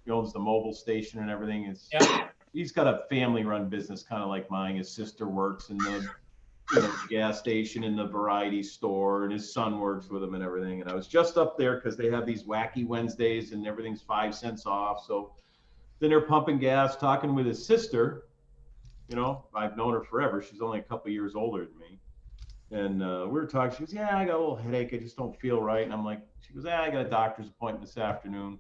he owns the mobile station and everything. He's got a family-run business, kind of like mine. His sister works in the gas station and the variety store, and his son works with him and everything. And I was just up there because they have these wacky Wednesdays and everything's 5 cents off. So then they're pumping gas, talking with his sister. I've known her forever. She's only a couple years older than me. And we were talking. She goes, "Yeah, I got a little headache. I just don't feel right." And I'm like, she goes, "I got a doctor's appointment this afternoon."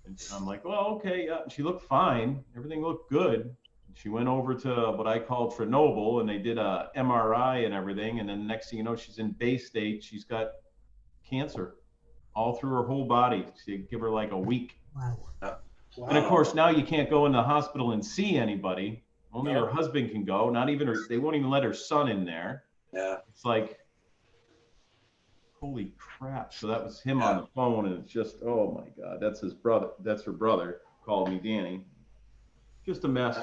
And I'm like, "Well, okay." Yeah. And she looked fine. Everything looked good. She went over to what I call Chernobyl, and they did a MRI and everything. And then next thing you know, she's in Bay State. She's got cancer all through her whole body. They give her like a week. Wow. And of course, now you can't go in the hospital and see anybody. Only her husband can go. Not even they won't even let her son in there. Yeah. It's like, holy crap. So that was him on the phone, and it's just, oh my God, that's his brother. That's her brother. Called me Danny. Just a mess.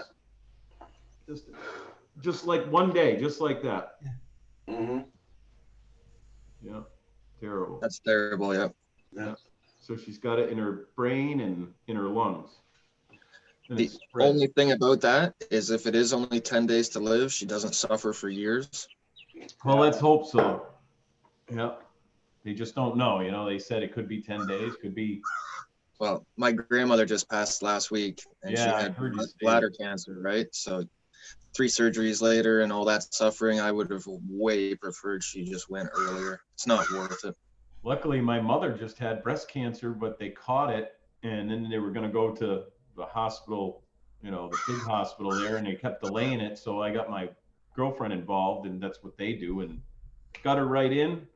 Just like one day, just like that. Yeah. Mm-hmm. Yeah. Terrible. That's terrible. Yeah. Yeah. So she's got it in her brain and in her lungs. And The only thing about that is if it is only 10 days to live, she doesn't suffer for years. Well, let's hope so. Yeah. They just don't know. They said it could be 10 days, could be. Well, my grandmother just passed last week, and she Yeah, I had heard you say bladder cancer, right? So 3 surgeries later and all that suffering, I would have way preferred she just went earlier. It's not worth it. Luckily, my mother just had breast cancer, but they caught it, and then they were going to go to the hospital, you know, the big hospital there, and they kept delaying it. So I got my girlfriend involved, and that's what they do, and got her right in,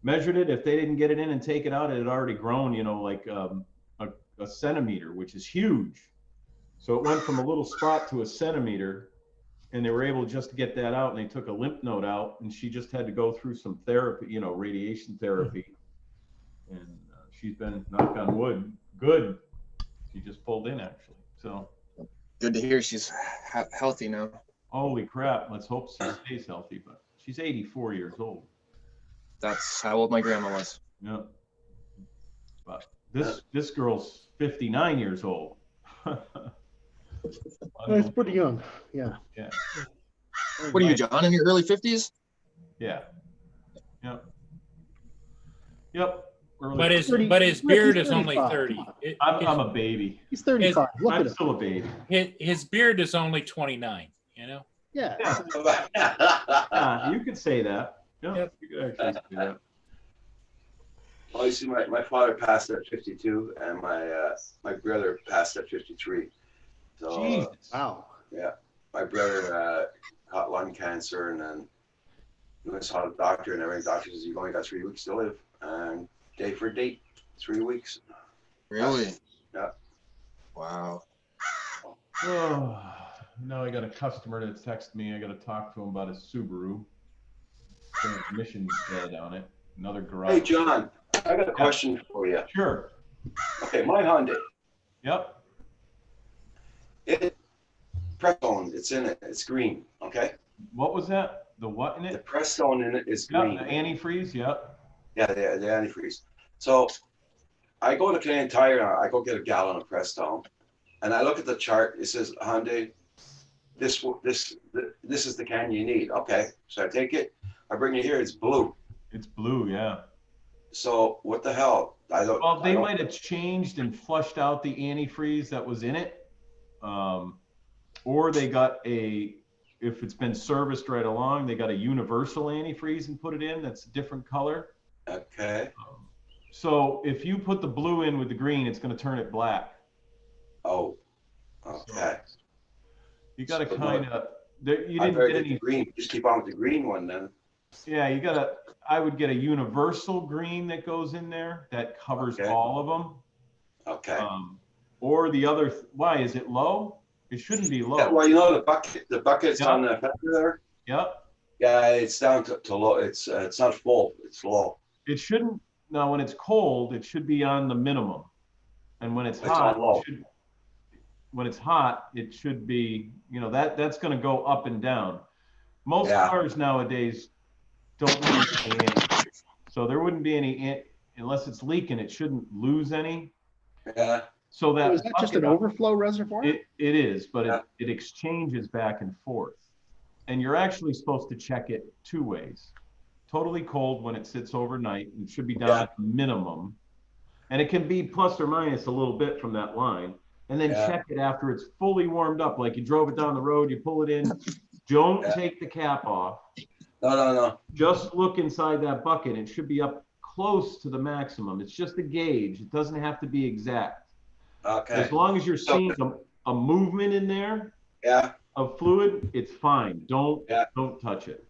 measured it. If they didn't get it in and take it out, it had already grown, you know, like a centimeter, which is huge. So it went from a little spot to a centimeter, and they were able just to get that out, and they took a lymph node out, and she just had to go through some therapy, you know, radiation therapy. And she's been, knock on wood, good. She just pulled in, actually. So Good to hear she's healthy now. holy crap, let's hope she stays healthy. But she's 84 years old. That's how old my grandma was. Yeah. But this girl's 59 years old. It's pretty young. Yeah. Yeah. What are you, John, in your early 50s? Yeah. Yep. Yep. Early- But his 30 but his Rick, beard he's is only 35. 30. Come on. I'm a baby. He's 35. Look at I'm him. still a baby. His beard is only 29. You know. Yeah. Yeah, you could say that. Yeah, Yep. you could actually say that. Well, you see, my father passed at 52, and my brother passed at 53. So Jesus. Wow. my brother caught lung cancer, and then I saw the doctor, and every doctor says you've only got 3 weeks to live, and day for date, 3 weeks. Really? Yeah. Wow. Oh, now I got a customer that texted me. I got to talk to him about his Subaru. Transmission's dead on it. Another garage. Hey, John, I got a question for you. Sure. Okay, my Hyundai, Yep. it press zone, it's in it, it's green. Okay, What was that? The what in the it? press zone in it is Yeah, green. the antifreeze. Yep. Yeah, the antifreeze. So I go to Canadian Tire, and I go get a gallon of Prestone, and I look at the chart. It says Hyundai, this is the can you need. Okay, so I take it. I bring it here. It's blue. It's blue. Yeah. So what the hell? Well, they might have changed and flushed out the antifreeze that was in it, or they got if it's been serviced right along, they got a universal antifreeze and put it in. That's a different color. Okay. So if you put the blue in with the green, it's going to turn it black. Oh. Okay. You got to So kind of. You I didn't better get get the any. green. Just keep on with the green one then. Yeah, you got to. I would get a universal green that goes in there that covers Okay. all of them. Okay. Or the other. Why is it low? It shouldn't be low. Yeah, well, you know the bucket's Yeah. on the fender there. Yep. Yeah, it's down to low. It's not full. It's low. It shouldn't. Now, when it's cold, it should be on the minimum, and when it's It's hot, on low. when it's hot, it should be. You know that's going to go up and down. Most Yeah. cars nowadays don't need any antifreeze. So there wouldn't be any unless it's leaking. It shouldn't lose any. Yeah. So that Is that just an bucket- overflow reservoir? It is, but Yeah. it exchanges back and forth. And you're actually supposed to check it 2 ways. Totally cold when it sits overnight, and it should be down Yeah. at the minimum. And it can be plus or minus a little bit from that line. And then Yeah. check it after it's fully warmed up, like you drove it down the road, you pull it in. Don't Yeah. take the cap off. No. Just look inside that bucket. It should be up close to the maximum. It's just a gauge. It doesn't have to be exact. Okay. As long as you're seeing a movement in there Yeah. of fluid, it's fine. Don't touch it.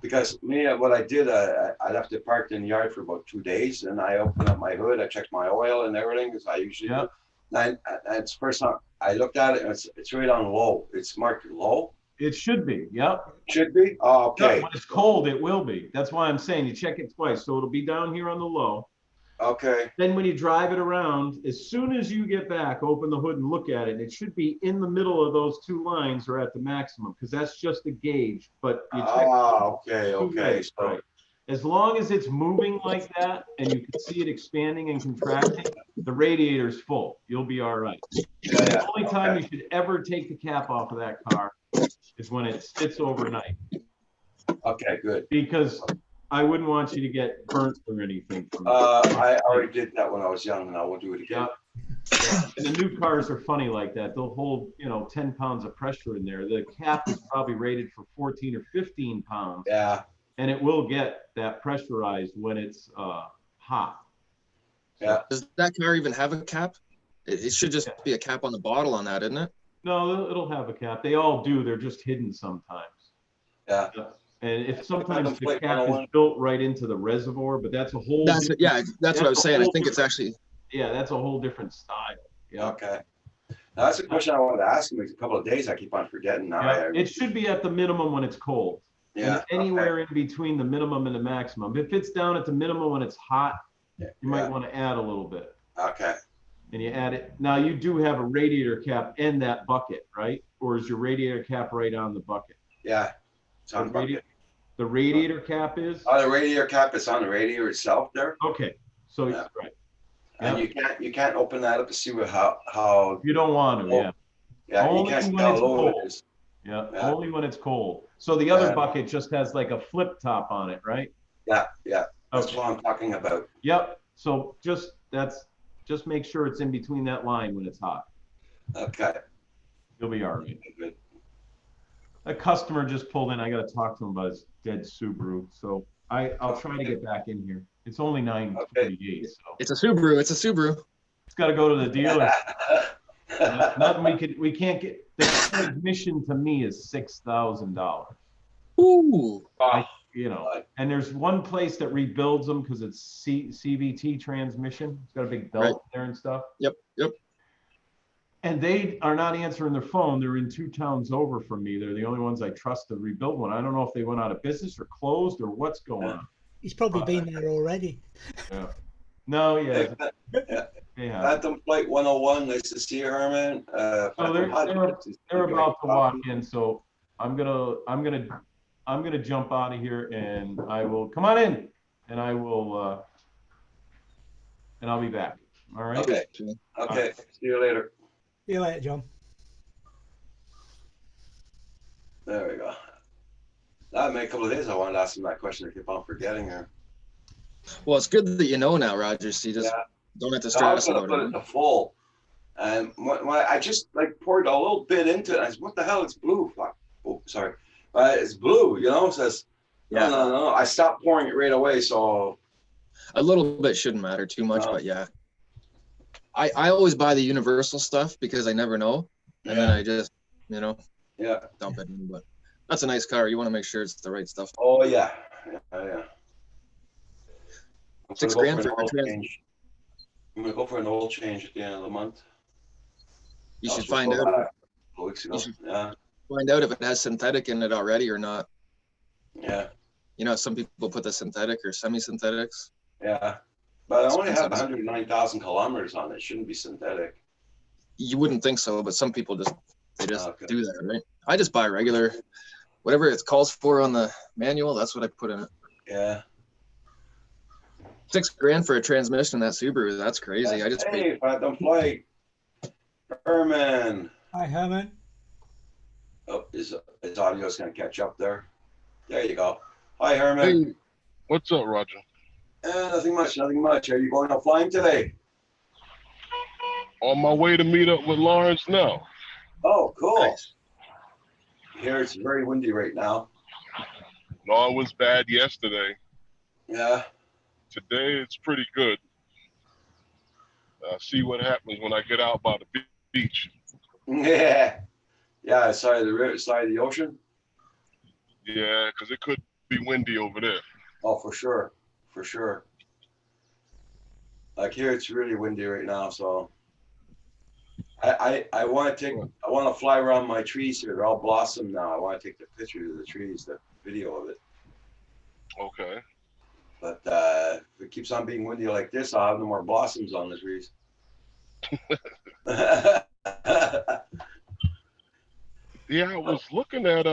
Because what I did, I left it parked in the yard for about 2 days, and I opened up my hood. I checked my oil and everything, as I usually Yeah. do. And it's the first time I looked at it, and it's right on low. It's marked low. It should be. Yep. Should be. Oh, okay. Yep, when it's cold, it will be. That's why I'm saying you check it twice. So it'll be down here on the low. Okay. Then when you drive it around, as soon as you get back, open the hood and look at it. It should be in the middle of those 2 lines or at the maximum, because that's just a gauge. But you check Okay. 2 Okay. ways, So, right. As long as it's moving like that and you can see it expanding and contracting, the radiator's full. You'll be all right. yeah. The only time Okay. you should ever take the cap off of that car is when it sits overnight, Okay. Good. because I wouldn't want you to get burnt or anything. I already did that when I was young, and I won't do it again. Yeah. And the new cars are funny like that. They'll hold, 10 pounds of pressure in there. The cap is probably rated for 14 or 15 pounds. Yeah. And it will get that pressurized when it's hot. Yeah. Does that car even have a cap? It should just be a cap on the bottle on that, isn't it? No, it'll have a cap. They all do. They're just hidden sometimes. Yeah. And if sometimes the cap is built right into the reservoir, but that's a whole. That's what I was saying. I think it's actually. Yeah, that's a whole different style. Yeah. Okay. Now, that's a question I wanted to ask him. A couple of days, I keep on forgetting. Now, Yeah, it should be at the minimum when it's cold. yeah. And anywhere in between the minimum and the maximum. If it's down at the minimum when it's hot, you might want to add a little bit. Okay. And you add it. Now you do have a radiator cap in that bucket, right? Or is your radiator cap right on the bucket? Yeah. It's on the bucket. The radiator cap is? Oh, the radiator cap is on the radiator itself there. Okay. So Yeah. right. And Yeah. you can't open that up to see how You don't want to, yeah. yeah, you Only can't see when how it's low cold. it is. Yeah. Yeah. Only when it's cold. So the other Yeah. bucket just has like a flip top on it, right? Yeah, yeah. That's Okay. what I'm talking about. Yep. So just make sure it's in between that line when it's hot. Okay. You'll be all right. Good. A customer just pulled in. I got to talk to him about his dead Subaru. So I'll try to get back in here. It's only 9:28, so It's a Subaru. It's a Subaru. it's got to go to the dealer. Nothing we can't get. The transmission to me is $6,000. Ooh. And there's one place that rebuilds them because it's CVT transmission. It's got a big belt there and stuff. Yep. And they are not answering their phone. They're in 2 towns over from me. They're the only ones I trust to rebuild one. I don't know if they went out of business or closed or what's going on. He's probably been there already. Yeah. No, yeah. Yeah. Phantom Flight 101. Nice to see you, Herman. So they're about to walk in, so I'm gonna jump out of here and I will come on in and I will and I'll be back. All right. Okay. Okay. See you later. See you later, John. There we go. That made a couple of days I wanted to ask him that question. I keep on forgetting her. Well, it's good that you know now, Roger. So you just don't have to stress I was about gonna put it to full, and when I just poured a little bit into it, I said, "What the hell? It's blue." Fuck. Oh, sorry. It's blue. It says. No. I stopped pouring it right away. So a little bit shouldn't matter too much, but yeah. I always buy the universal stuff because I never know, and then I just dump it in. But that's a nice car. You want to make sure it's the right stuff. Oh yeah. $6,000 for a change. I'm gonna go for an oil change at the end of the month. You should find out. A couple weeks ago. Find out if it has synthetic in it already or not. Yeah. Some people put the synthetic or semi-synthetics. Yeah. But I only have 109,000 kilometers on it. It shouldn't be synthetic. You wouldn't think so, but some people do that, right? I just buy regular, whatever it calls for on the manual. That's what I put in it. Yeah. $6,000 for a transmission in that Subaru. That's crazy. Hey, Phantom Flight. Herman. Hi, Herman. Oh, his audio's gonna catch up there. There you go. Hi, Herman. Hey, what's up, Roger? Nothing much. Are you going out flying today? On my way to meet up with Lawrence now. Oh, cool. Nice. Here it's very windy right now. No, it was bad yesterday. Yeah. Today it's pretty good. See what happens when I get out by the beach. Yeah. Yeah, side of the river, side of the ocean. Yeah, because it could be windy over there. Oh, for sure. For sure. Like here, it's really windy right now, so I want to fly around my trees here. They're all blossom now. I want to take the pictures of the trees, the video of it. Okay. But if it keeps on being windy like this, I'll have no more blossoms on the trees. Yeah, I was looking at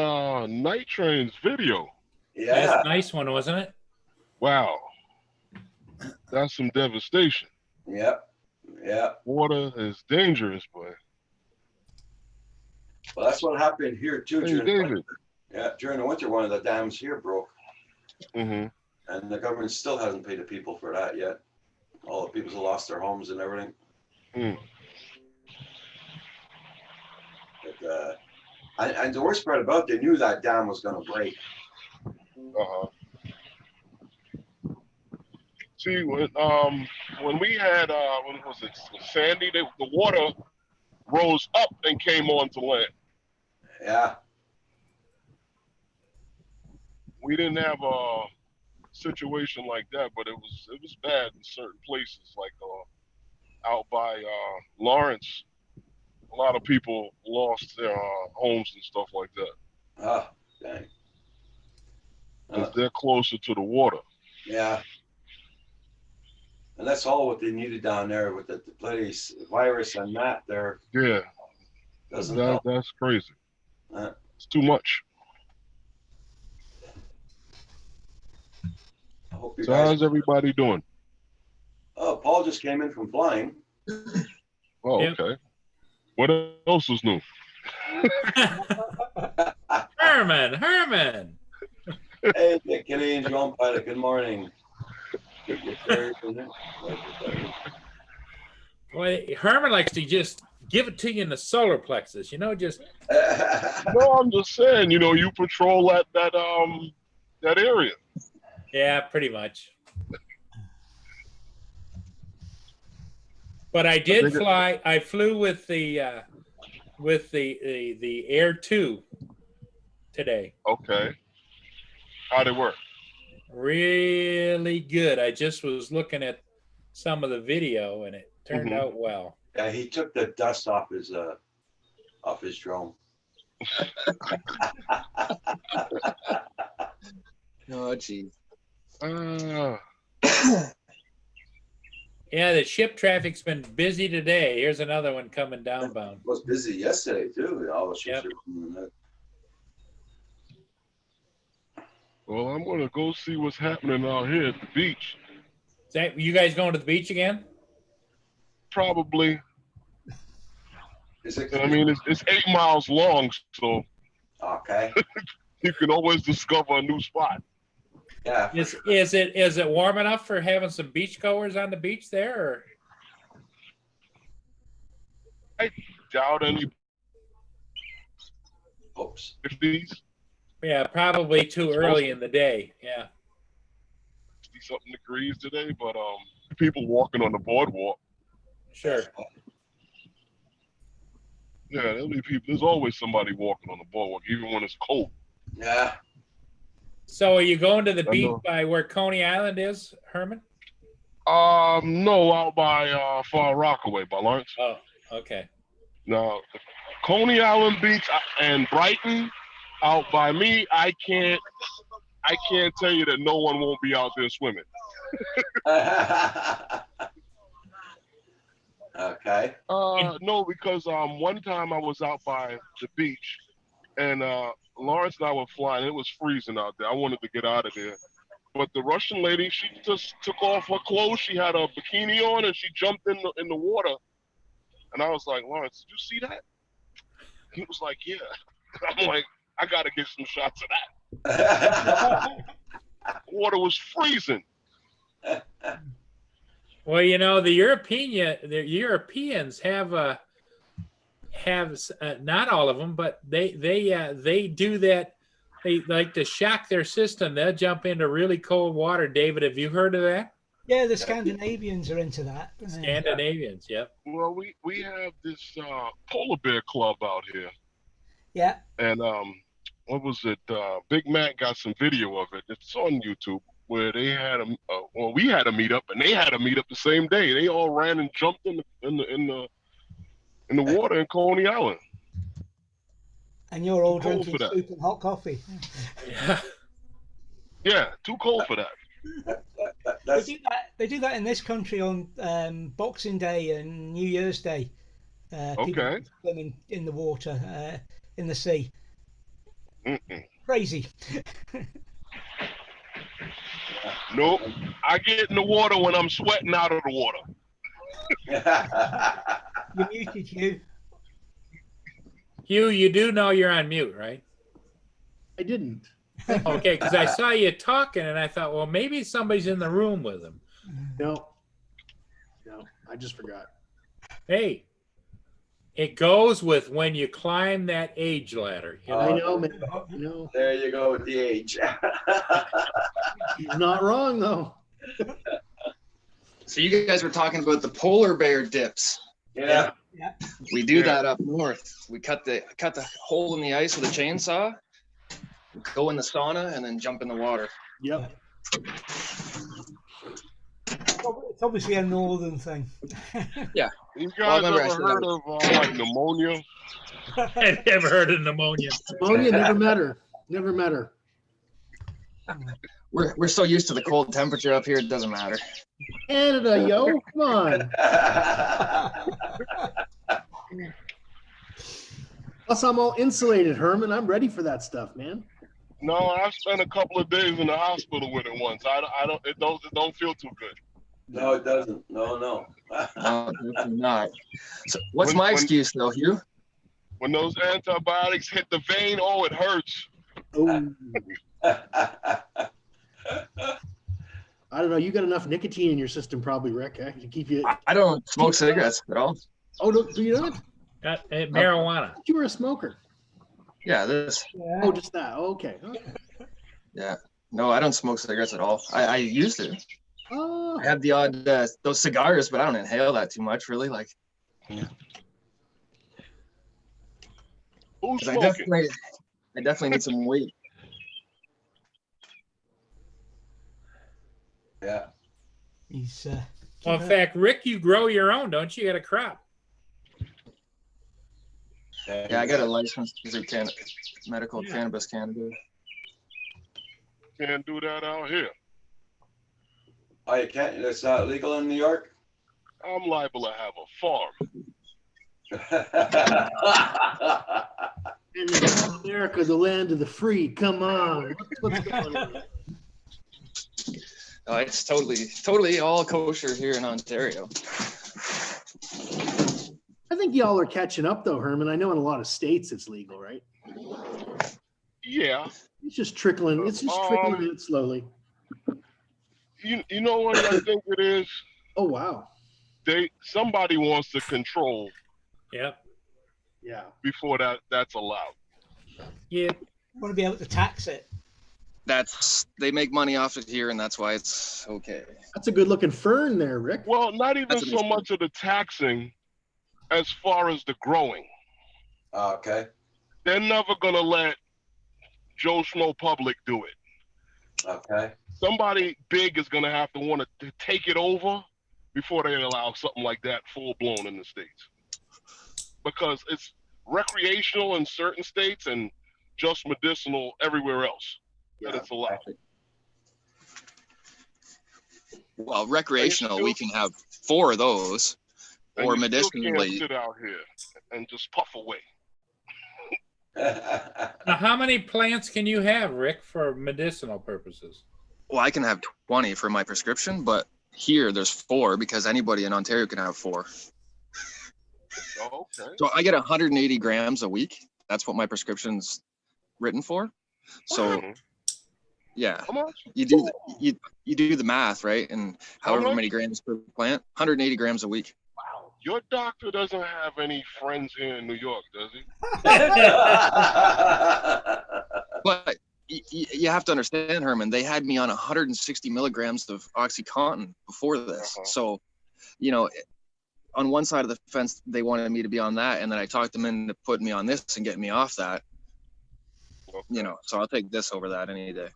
Night Train's video. Yeah. That's a nice one, wasn't it? Wow. That's some devastation. Yep. Yeah. Water is dangerous, boy. Well, that's what happened here too. Hey, During the David. winter. Yeah, during the winter, one of the dams here broke. Mm-hmm. And the government still hasn't paid the people for that yet. All the people who lost their homes and everything. Mm. But, and the worst part about it, they knew that dam was going to break. Uh-huh. See, when we had when was it Sandy, the water rose up and came onto land. Yeah. We didn't have a situation like that, but it was bad in certain places, like out by Lawrence. A lot of people lost their homes and stuff like that. Ah, dang. 'Cause they're closer to the water. Yeah. And that's all what they needed down there with the place virus and that there Yeah, doesn't help. that's crazy. Uh, It's too much. I hope you So guys. how's everybody doing? Oh, Paul just came in from flying. Oh, Yep. okay. What else is new? Herman. Hey, the Canadian drone pilot. Good morning. Boy, Herman likes to just give it to you in the solar plexus, you know, just No, I'm just saying, you patrol that area. yeah, pretty much. But I did fly. I flew with the Air 2 today. Okay. How'd it work? Really good. I just was looking at some of the video and it turned out well. Yeah, he took the dust off his drone. Oh, geez. Yeah, the ship traffic's been busy today. Here's another one coming downbound. It was busy yesterday too. All the ships Yep. are Well, I'm gonna go see what's happening out here at the beach. Is that you guys going to the beach again? Probably. Is it? I mean, it's 8 miles long, so Okay. you can always discover a new spot. Yeah. Is it warm enough for having some beachgoers on the beach there? Or? I doubt any Oops. 50s, Yeah, probably too early in the day. Yeah. 60-something degrees today, but people walking on the boardwalk. Sure. Yeah, there'll be people. There's always somebody walking on the boardwalk, even when it's cold. Yeah. So are you going to the I beach know. by where Coney Island is, Herman? No, out by Far Rockaway, by Lawrence. Oh, okay. Now, Coney Island Beach and Brighton, out by me, I can't tell you that no one won't be out there swimming. Okay. No, because one time I was out by the beach, and Lawrence and I were flying. It was freezing out there. I wanted to get out of there, but the Russian lady, she just took off her clothes. She had a bikini on, and she jumped in the water. And I was like, Lawrence, did you see that? He was like, yeah. I'm like, I gotta get some shots of that. Water was freezing. Well, you know, the Europeans have not all of them, but they do that. They like to shock their system. They'll jump into really cold water. David, have you heard of that? Yeah, the Scandinavians are into that. Scandinavians, yep. Well, we have this polar bear club out here, Yeah. and what was it? Big Mac got some video of it. It's on YouTube where they had we had a meetup, and they had a meetup the same day. They all ran and jumped in the water in Coney Island. And you're all Cold drinking for that. soup and hot coffee. Yeah. Yeah, too cold for that. They do that in this country on Boxing Day and New Year's Day. People Okay. swimming in the water, in the sea. Mm-mm. Crazy. Nope. I get in the water when I'm sweating out of the water. You're muted, Hugh. Hugh, you do know you're on mute, right? I didn't. Okay, because I saw you talking, and I thought, well, maybe somebody's in the room with him. No, I just forgot. Hey, it goes with when you climb that age ladder. You I know? know, man. No, There you go with the age. he's not wrong though. So you guys were talking about the polar bear dips. Yeah. We do that up north. We cut the hole in the ice with a chainsaw, go in the sauna, and then jump in the water. Yep. It's obviously a northern thing. Yeah. You Well, I guys remember I ever said heard that. of like pneumonia? I've never heard of pneumonia. Pneumonia never met her. Never met her. We're so used to the cold temperature up here, it doesn't matter. Canada, yo, come on. Plus, I'm all insulated, Herman. I'm ready for that stuff, man. No, I've spent a couple of days in the hospital with it once. I don't. It don't feel too good. No, it doesn't. No. No, definitely not. So what's When- my when- excuse though, Hugh? When those antibiotics hit the vein, oh, it hurts. Oh, I don't know. You got enough nicotine in your system, probably, Rick, eh? To keep you. I don't smoke cigarettes at all. Oh, no, do you not? Marijuana. You were a smoker. Yeah, this. Oh, just that. Oh, okay. Yeah. No, I don't smoke cigarettes at all. I used to. Oh, I have the odd those cigars, but I don't inhale that too much, really. Like, Who's 'cause I smoking? definitely need some weight. Yeah. He's Well, in fact, Rick, you grow your own, don't you? You got a crop. Yeah, I got a license through Medical Cannabis Canada. Can't do that out here. Oh, you can't. It's not legal in New York. I'm liable to have a farm. and America, the land of the free. Come on. What's going on? Oh, it's totally all kosher here in Ontario. I think y'all are catching up, though, Herman. I know in a lot of states it's legal, right? Yeah. It's just trickling. It's just trickling in slowly. You know what I think it is? Oh, wow. Somebody wants to control Yep. Yeah. before that's allowed. Yeah. want to be able to tax it. They make money off it here, and that's why it's okay. That's a good looking fern there, Rick. Well, not even That's what so it's much of the taxing as far as the growing. Okay. They're never gonna let Joe Schmo public do it. Okay. Somebody big is gonna have to want to take it over before they allow something like that full blown in the States. Because it's recreational in certain states and just medicinal everywhere else that it's allowed. Well, recreational, we can have 4 of those, And or you still medicinally. can't sit out here and just puff away. Now, how many plants can you have, Rick, for medicinal purposes? Well, I can have 20 for my prescription, but here there's 4 because anybody in Ontario can have 4. Oh, okay. So I get 180 grams a week. That's what my prescription's written for. So Mhm. yeah, How much? you do the math, right? And How however much? many grams per plant, 180 grams a week. Wow. Your doctor doesn't have any friends here in New York, does he? But you have to understand, Herman, they had me on 160 milligrams of OxyContin before this. Uh-huh. So, on one side of the fence, they wanted me to be on that. And then I talked them into putting me on this and getting me off that, Okay. so I'll take this over that any day.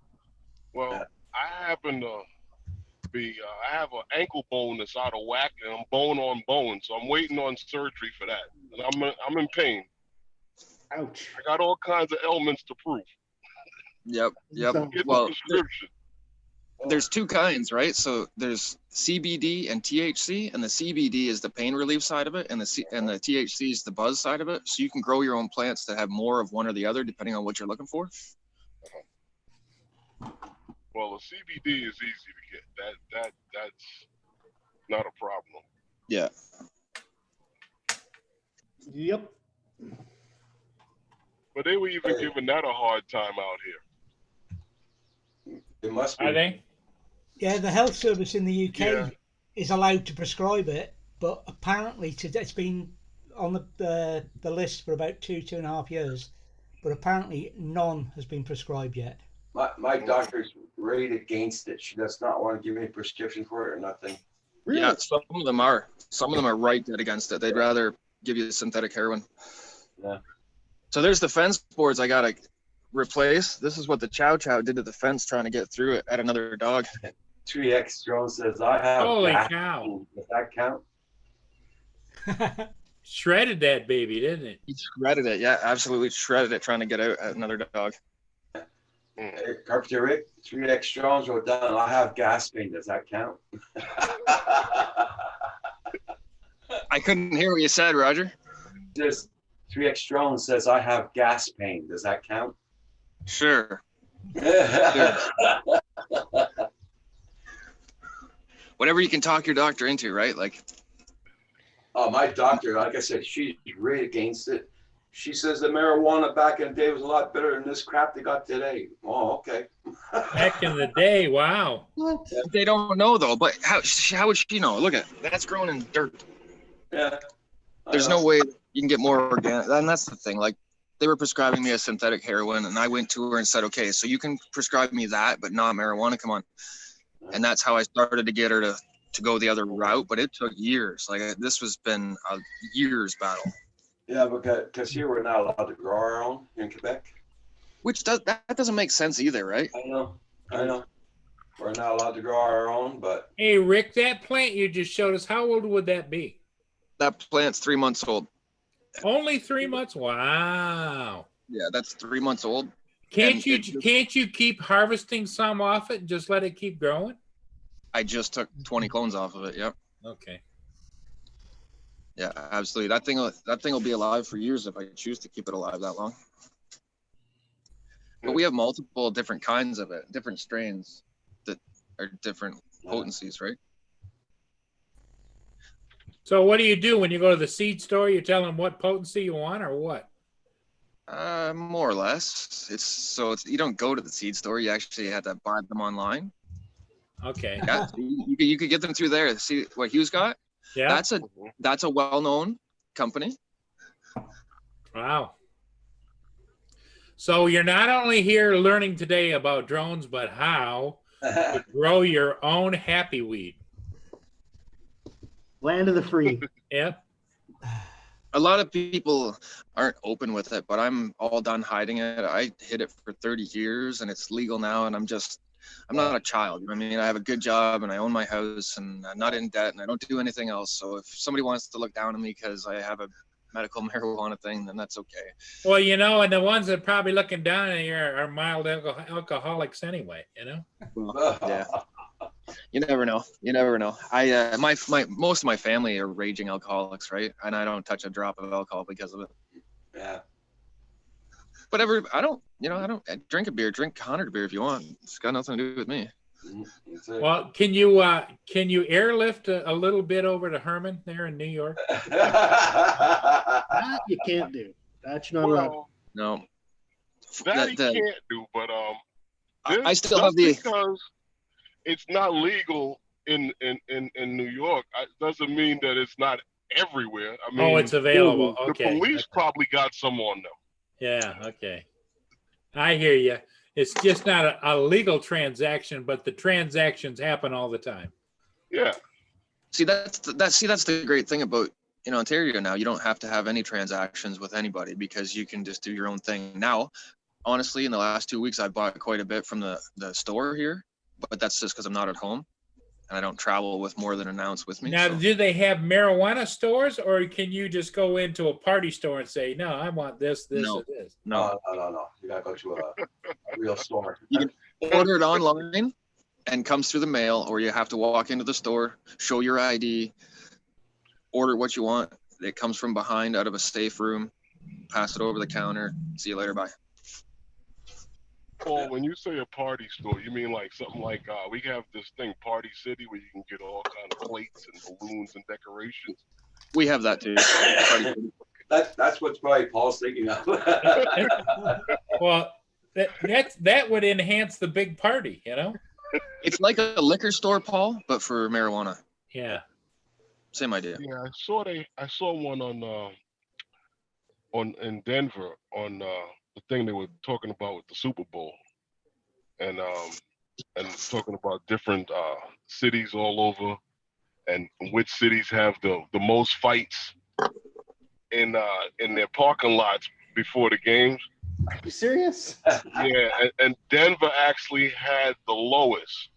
Well, I happen to be, I have an ankle bone that's out of whack and I'm bone on bone. So I'm waiting on surgery for that. And I'm in pain. Ouch. I got all kinds of ailments to prove. Yep. So- Get Well, the prescription. there's 2 kinds, right? So there's CBD and THC, and the CBD is the pain relief side of it, and the THC is the buzz side of it. So you can grow your own plants that have more of one or the other, depending on what you're looking for. Well, the CBD is easy to get. That's not a problem. Yeah. Yep. But they were even giving that a hard time out here. It must be. Are they? Yeah, the health service in the UK Yeah. is allowed to prescribe it, but apparently today it's been on the list for about 2.5 years, but apparently none has been prescribed yet. My doctor's right against it. She does not want to give me a prescription for it or nothing. Really? Yeah, some of them are. Some of them are right dead against it. They'd rather give you the synthetic heroin. Yeah. So there's the fence boards I gotta replace. This is what the Chow Chow did to the fence trying to get through it at another dog. 3X Drone says I have. Holy gas cow. pain. Does that count? Shredded that baby, didn't it? He shredded it. Yeah, absolutely shredded it trying to get out at another dog. Hey, Carpenter Rick, 3X Drones wrote down I have gas pain. Does that count? I couldn't hear what you said, Roger. Just 3X Drone says I have gas pain. Does that count? Sure. Whatever you can talk your doctor into, right? Like, Oh, my doctor, like I said, she's right against it. She says the marijuana back in the day was a lot better than this crap they got today. Oh, okay. Back in the day, wow. What? they don't know though. But how would she know? Look at that's grown in dirt. Yeah. There's no way you can get more organic. And that's the thing. Like, they were prescribing me a synthetic heroin, and I went to her and said, okay, so you can prescribe me that, but not marijuana. Come on. And that's how I started to get her to go the other route. But it took years. Like, this has been a years battle. Yeah, because here we're not allowed to grow our own in Quebec. Which that doesn't make sense either, right? I know. We're not allowed to grow our own, but Hey, Rick, that plant you just showed us, how old would that be? That plant's 3 months old. Only 3 months? Wow. Yeah, that's 3 months old. Can't And you keep harvesting some off it and just let it keep growing? I just took 20 clones off of it. Yep. Okay. Yeah, absolutely. That thing will be alive for years if I choose to keep it alive that long. But we have multiple different kinds of it, different strains that are different potencies, right? So what do you do when you go to the seed store? You tell them what potency you want or what? More or less. It's you don't go to the seed store. You actually have to buy them online. Okay. Yeah, so you could get them through there. See what Hugh's got? Yeah. That's a well-known company. Wow. So you're not only here learning today about drones, but how to grow your own happy weed. Land of the free. Yep. A lot of people aren't open with it, but I'm all done hiding it. I hid it for 30 years and it's legal now, and I'm not a child. You know what I mean? I have a good job and I own my house and I'm not in debt and I don't do anything else. So if somebody wants to look down on me because I have a medical marijuana thing, then that's okay. Well, and the ones that are probably looking down at you are mild alcoholics anyway, you know? Yeah. You never know. I most of my family are raging alcoholics, right? And I don't touch a drop of alcohol because of it. Yeah. But I drink a beer, drink 100 beer if you want. It's got nothing to do with me. That's it. Well, can you airlift a little bit over to Herman there in New York? That you can't do. That's not allowed. Well, No. that he can't do, but I still just have the because it's not legal in New York doesn't mean that it's not everywhere. I mean, It's available. the Okay. police probably got some on them. Yeah. Okay. I hear you. It's just not a legal transaction, but the transactions happen all the time. Yeah. See, that's the great thing about in Ontario now. You don't have to have any transactions with anybody because you can just do your own thing. Now, honestly, in the last 2 weeks, I bought quite a bit from the store here, but that's just because I'm not at home and I don't travel with more than an ounce with me. Now, so. do they have marijuana stores, or can you just go into a party store and say, "No, I want this, No. and this"? No, No. You gotta go to a real store. You can order it online and comes through the mail, or you have to walk into the store, show your ID, order what you want. It comes from behind out of a safe room, pass it over the counter. See you later, bye. Paul, when you say a party store, you mean like something like we have this thing, Party City, where you can get all kind of plates and balloons and decorations. We have that too. That's what's probably Paul's thinking of. Well, that would enhance the big party, you know? It's like a liquor store, Paul, but for marijuana. Yeah. Same idea. Yeah, I saw one in Denver on the thing they were talking about with the Super Bowl, and talking about different cities all over, and which cities have the most fights in their parking lots before the games. Are you serious? Yeah, and Denver actually had the lowest.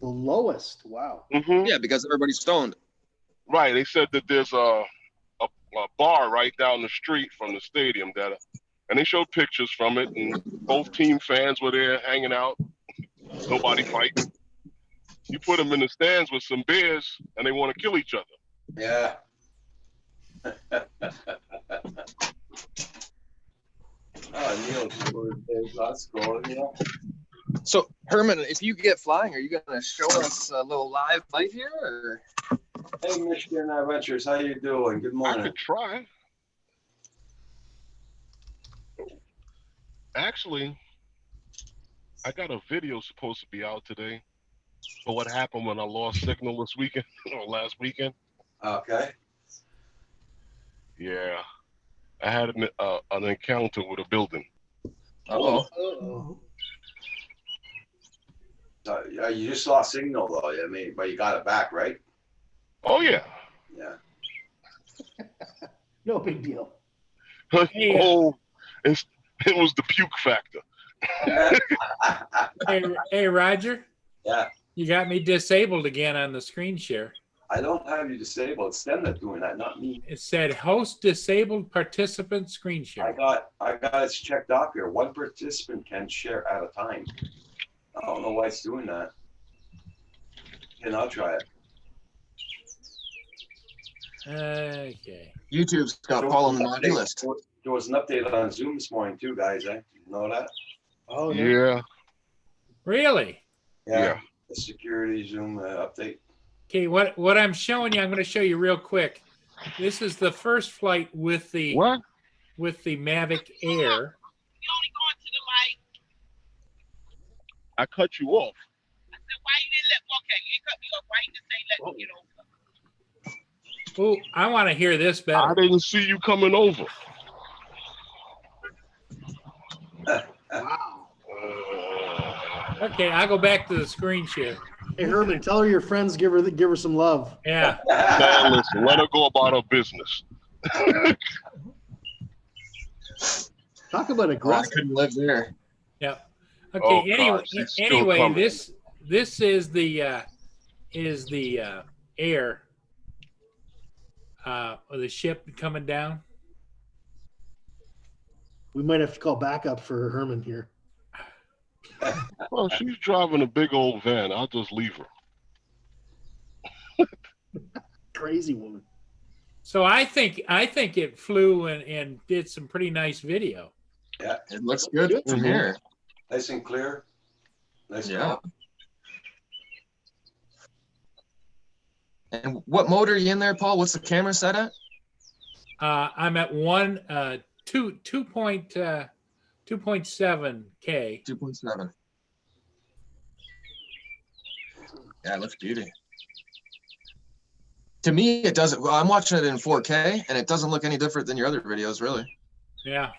The lowest. Wow. Mm-hmm. Yeah, because everybody's stoned. Right. They said that there's a bar right down the street from the stadium and they showed pictures from it, and both team fans were there hanging out. Nobody fighting. You put them in the stands with some beers, and they want to kill each other. Yeah. Oh, Neil, that's cool, Neil. So, Herman, if you get flying, are you going to show us a little live fight here? Or? Hey, Michigan Adventures, how you doing? Good I morning. could try. Actually, I got a video supposed to be out today for what happened when I lost signal this weekend or last weekend. Okay. Yeah, I had an encounter with a building. Uh-oh. Uh-oh. Yeah, you just lost signal though. I mean, but you got it back, right? Oh yeah. Yeah. No big deal. Hey, Oh, it was the puke factor. hey, Roger, Yeah. you got me disabled again on the screen share. I don't have you disabled. It's them that's doing that, not me. It said host disabled participant screen I share. got it checked off here. One participant can share at a time. I don't know why it's doing that. And I'll try it. Okay. YouTube's got Paul on the naughty list. There was an update on Zoom this morning too, guys. Eh? You know that? Oh, no. Yeah. Really? Yeah. The security Zoom update. Okay, what I'm showing you, I'm going to show you real quick. This is the first flight with the What? Mavic Air. I cut you off. Oh, I want to hear this I better. didn't see you coming over. Wow. Okay, I'll go back to the screen share. Hey, Herman, tell her your friends give her some love. Yeah. Man, listen, let her go about her business. Talk about Oh, I aggressive. couldn't live there. Yeah. Okay. Oh, anyway, God, she's still anyway, coming. this is the air of the ship coming down. We might have to call backup for Herman here. Well, she's driving a big old van. I'll just leave her. Crazy woman. So I think it flew and did some pretty nice video. It looks good from Mhm. here. Nice and clear. Nice. Yeah. And what mode are you in there, Paul? What's the camera set at? I'm at 2.7K. 2.7. Yeah, it looks beauty. To me, it doesn't. Well, I'm watching it in 4K, and it doesn't look any different than your other videos, really. Yeah.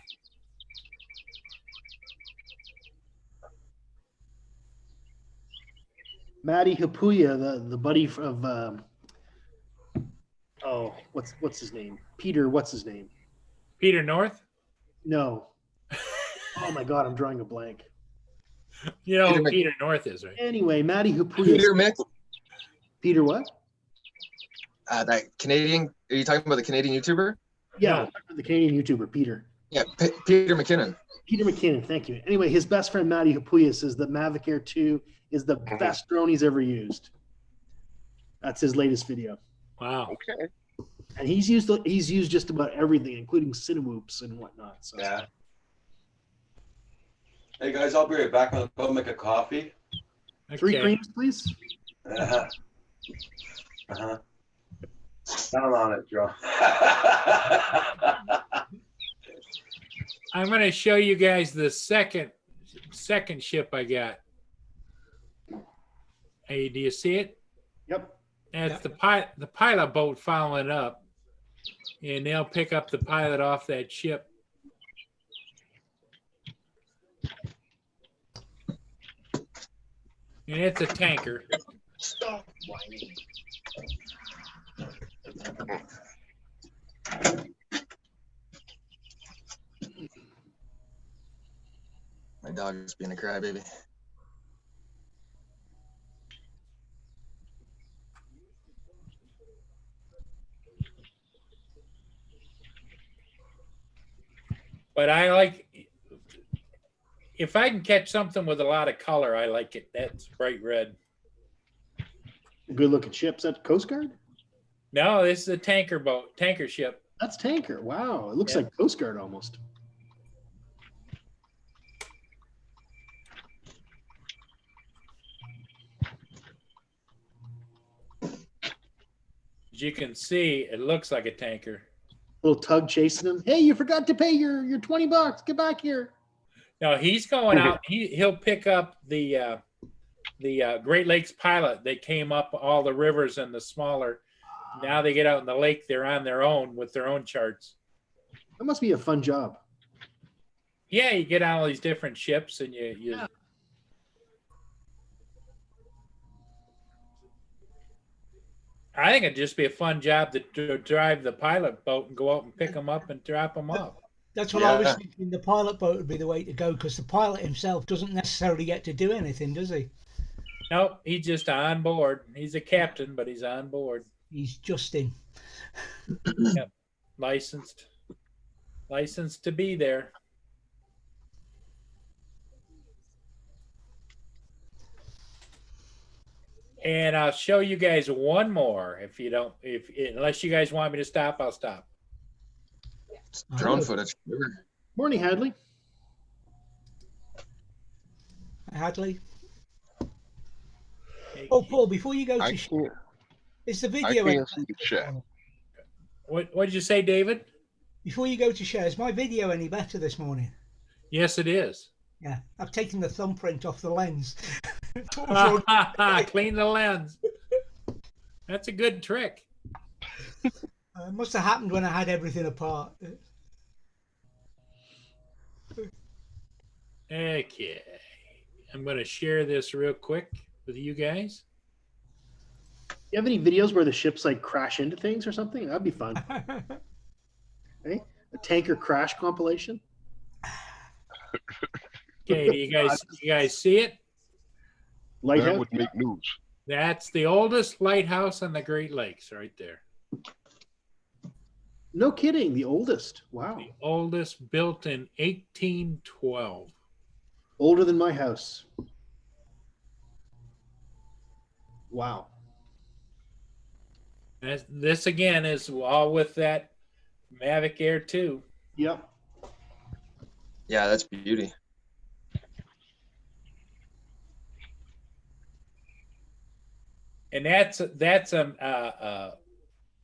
Matty Hapuya, the buddy of what's his name? Peter, what's his name? Peter North. No. Oh my God, I'm drawing a blank. You know Peter who Mc- Peter North is, right? Anyway, Matty Hapuya. Peter Mick, Peter what? that Canadian. Are you talking about the Canadian YouTuber? Yeah, the Canadian YouTuber, Peter. Yeah, Peter McKinnon. Peter McKinnon, thank you. Anyway, his best friend Matty Hapuya says that Mavic Air 2 is the best drone he's ever used. That's his latest video. Wow. Okay. And he's used just about everything, including Cinewhoops and whatnot. So Yeah. Hey guys, I'll be right back. I'll go make a coffee. 3 Okay. creams, please. Uh-huh. Uh-huh. Down on it, Joe. I'm going to show you guys the second ship I got. Hey, do you see it? Yep. That's the pilot boat following up, and they'll pick up the pilot off that ship. And it's a tanker. Stop whining. My dog is being a crybaby. But I like, if I can catch something with a lot of color, I like it. That's bright red. Good looking ships at Coast Guard. No, this is a tanker ship. That's tanker. Wow, it looks Yeah. like Coast Guard almost. As you can see, it looks like a tanker. Little tug chasing him. Hey, you forgot to pay your $20. Get back here. No, he's going out. He'll pick up the Great Lakes pilot. They came up all the rivers and the smaller. Now they get out in the lake. They're on their own with their own charts. That must be a fun job. Yeah, you get on all these different ships and you Yeah. I think it'd just be a fun job to drive the pilot boat and go out and pick them up and drop them off. That's what I was Yeah. thinking. The pilot boat would be the way to go because the pilot himself doesn't necessarily get to do anything, does he? Nope, he's just on board. He's a captain, but he's on board. He's just in. Yep. Licensed to be there. And I'll show you guys one more. If you don't, unless you guys want me to stop, I'll stop. It's drone footage. Morning, Hadley. Hadley. Oh, Paul, before you go I to can't. is the I video can't see the chat. What did you say, David? before you go to share, is my video any better this morning? Yes, it is. Yeah, I've taken the thumbprint off the lens. Clean the lens. That's a good trick. It must have happened when I had everything apart. Okay. I'm going to share this real quick with you guys. You have any videos where the ships like crash into things or something? That'd be fun. Hey, a tanker crash compilation. Okay, do you guys see it? That Lighthouse. would make news. That's the oldest lighthouse on the Great Lakes right there. No kidding. The oldest. Wow. The oldest, built in 1812. Older than my house. Wow. This again is all with that Mavic Air 2. Yep. Yeah, that's beauty. And that's a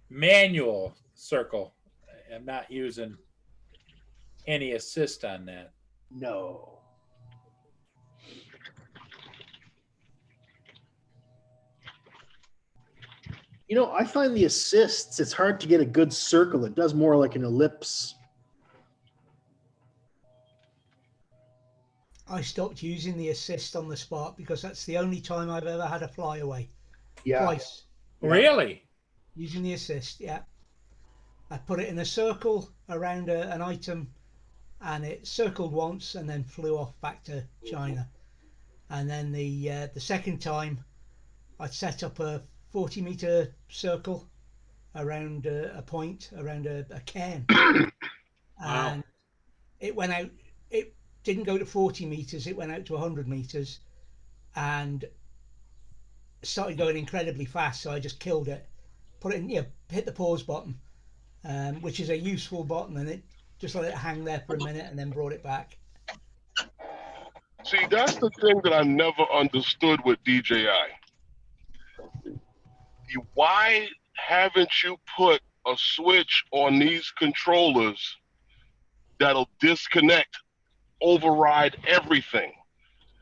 manual circle. I'm not using any assist on that. No. You know, I find the assists, it's hard to get a good circle. It does more like an ellipse. I stopped using the assist on the Spark because that's the only time I've ever had a flyaway. Yeah. Twice. Really? Using the assist, yeah. I put it in a circle around an item and it circled once and then flew off back to China. And then the second time I'd set up a 40-meter circle around a point, around a cairn. And it went out, it didn't go to 40 meters, it went out to 100 meters and started going incredibly fast. So I just killed it, put it in, hit the pause button, which is a useful button, and it just let it hang there for a minute and then brought it back. See, that's the thing that I never understood with DJI. Why haven't you put a switch on these controllers that'll disconnect, override everything.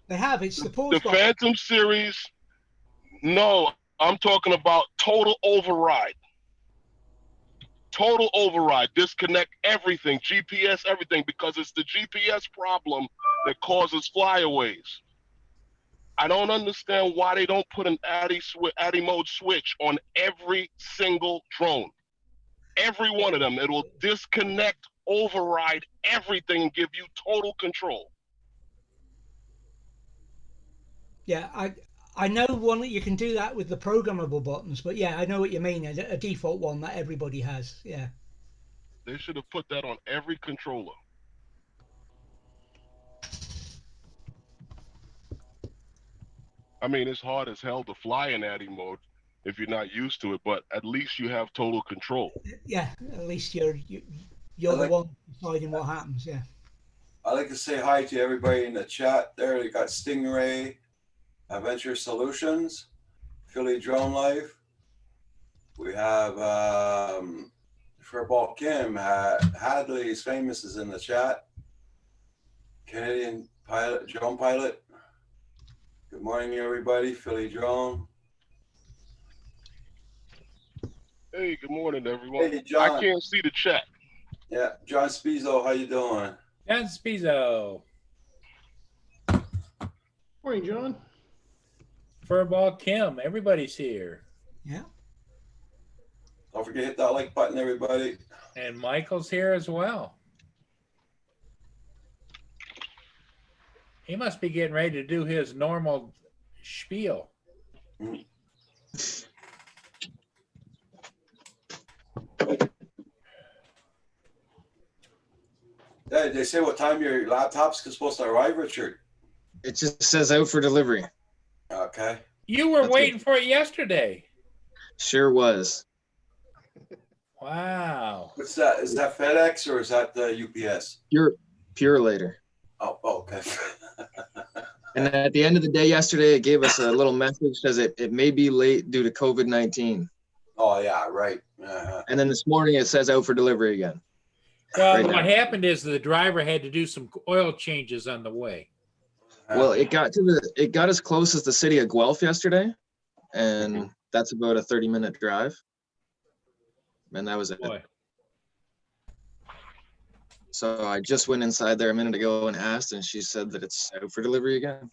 They have. It's the The pause button. Phantom series, no, I'm talking about total override. Total override, disconnect everything, GPS, everything, because it's the GPS problem that causes flyaways. I don't understand why they don't put an ADI mode switch on every single drone. Every one of them, it will disconnect, override everything, and give you total control. Yeah, I know one that you can do that with the programmable buttons, but yeah, I know what you mean. A default one that everybody has. Yeah. They should have put that on every controller. I mean, it's hard as hell to fly in ADI mode if you're not used to it, but at least you have total control. Yeah, at least you're I the like- one deciding what happens. Yeah. I'd like to say hi to everybody in the chat there. We got Stingray, Adventure Solutions, Philly Drone Life. We have Furball Kim, Hadley's Famous is in the chat. Canadian pilot, drone pilot. Good morning, everybody. Philly Drone. Hey, good morning, everyone. Hey, John. I can't see the chat. Yeah, John Spizzo, how you doing? John Spizzo, Morning, John. Furball Kim, everybody's here. Yeah. Don't forget to hit that like button, everybody. And Michael's here as well. He must be getting ready to do his normal spiel. Hey, they say what time your laptop's supposed to arrive, Richard? It just says out for delivery. Okay. You were That's waiting for it yesterday. Sure was. Wow. What's that? Is that FedEx or is that the UPS? Pure later. Oh, okay. And at the end of the day yesterday, it gave us a little message, says it may be late due to COVID-19. Oh, yeah, right. Uh-huh. And then this morning it says out for delivery again. Well, Right what now. happened is the driver had to do some oil changes on the way. Well, it got as close as the city of Guelph yesterday, and that's about a 30-minute drive. And that was it. Boy. So I just went inside there a minute ago and asked, and she said that it's out for delivery again.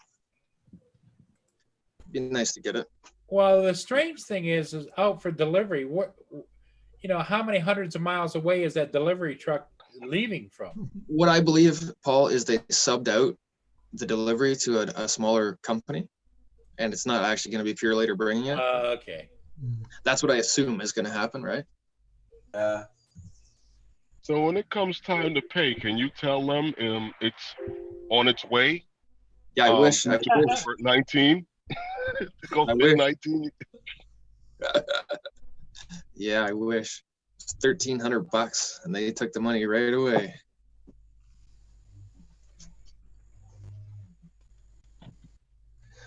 Be nice to get it. Well, the strange thing is out for delivery. What, how many hundreds of miles away is that delivery truck leaving from? What I believe, Paul, is they subbed out the delivery to a smaller company, and it's not actually going to be Pure Later bringing it. Okay. That's what I assume is going to happen, right? So when it comes time to pay, can you tell them it's on its way? Yeah, I wish. I to wish. for 19. Go I for wish. 19. Yeah, I wish. It's $1,300, and they took the money right away.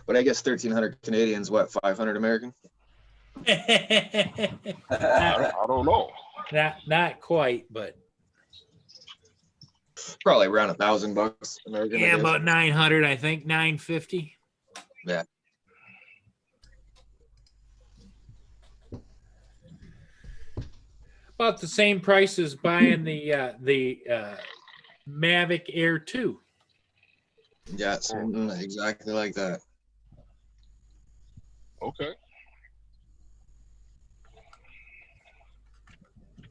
But I guess 1,300 Canadians, what, 500 American? I don't know. Not quite, but Probably around $1,000 American. I yeah, guess. about 900, I think, 950. Yeah. About the same price as buying the Mavic Air 2. Yeah, something exactly like that. Okay.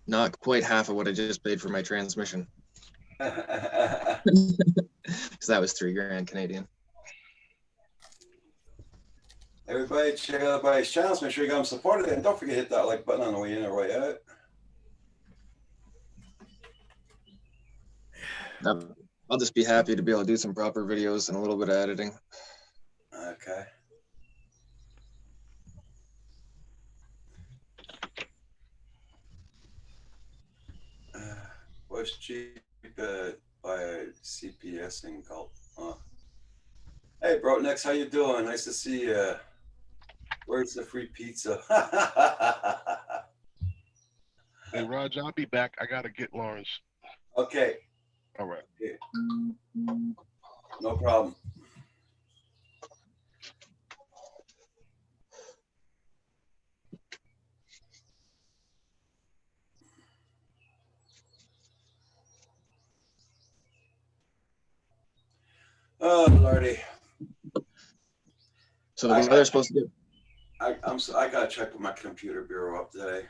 Not quite half of what I just paid for my transmission. So that was $3,000 Canadian. Everybody, check out everybody's channels. Make sure you got them supported. And don't forget to hit that like button on the way in or way out. I'll just be happy to be able to do some proper videos and a little bit of editing. Okay. What's cheap by CPS in Gulf? Hey, bro, next, how you doing? Nice to see you. Where's the free pizza? Hey, Raj, I'll be back. I got to get Lawrence. Okay. All right. No problem. Oh, Lordy. So the weather's supposed to get. I gotta check with my computer bureau up today.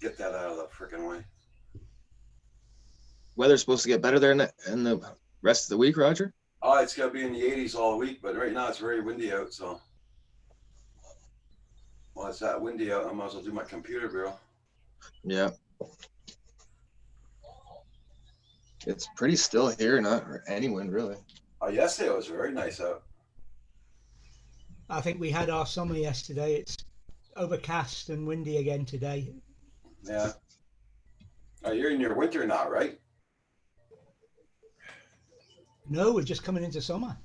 Get that out of the freaking way. Weather's supposed to get better there in the rest of the week, Roger. Oh, it's gonna be in the 80s all week, but right now it's very windy out, so. Well, it's that windy out. I might as well do my computer bureau. Yeah. It's pretty still here, not any wind really. Oh, yesterday it was very nice out. I think we had our summer yesterday. It's overcast and windy again today. Yeah. Oh, you're in your winter now, right? No, we're just coming into summer.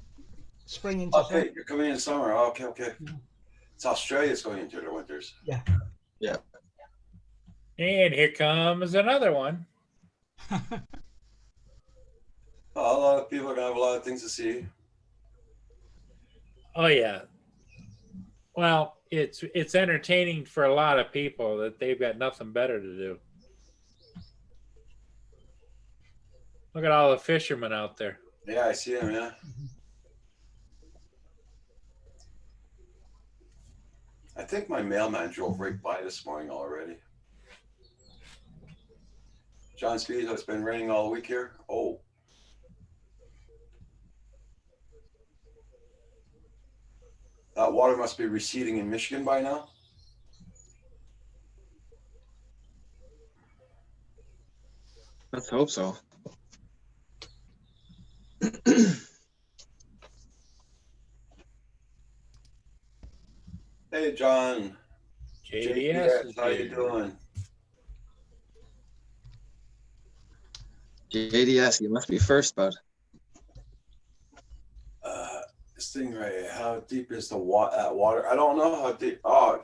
Spring into Okay, summer. you're coming in summer. Oh, okay, okay. Yeah. It's Australia's going into their winters. Yeah. Yeah. And here comes another one. Oh, a lot of people are gonna have a lot of things to see. Oh yeah. Well, it's entertaining for a lot of people that they've got nothing better to do. Look at all the fishermen out there. Yeah, I see them. Yeah. I think my mailman drove right by this morning already. John Speed, it's been raining all week here. Oh. That water must be receding in Michigan by now. Let's hope so. Hey, John. JDS is how you here. doing? JDS, you must be first, bud. Stingray, how deep is the water? I don't know how deep. Oh,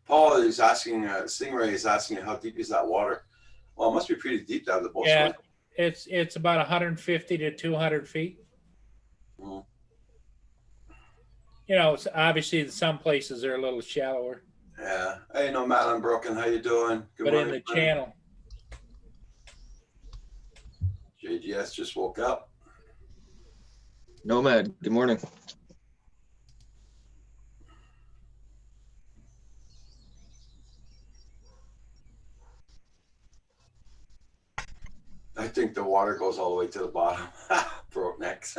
Paul is asking. Stingray is asking how deep is that water? Well, it must be pretty deep down the boat. Yeah, it's about 150 to 200 feet. Mhm. You know, obviously some places are a little shallower, Yeah. Hey, no, Matt Unbroken, how you doing? Good but in morning, the friend. channel, JGS just woke up. Nomad, good morning. I think the water goes all the way to the bottom. Broke necks.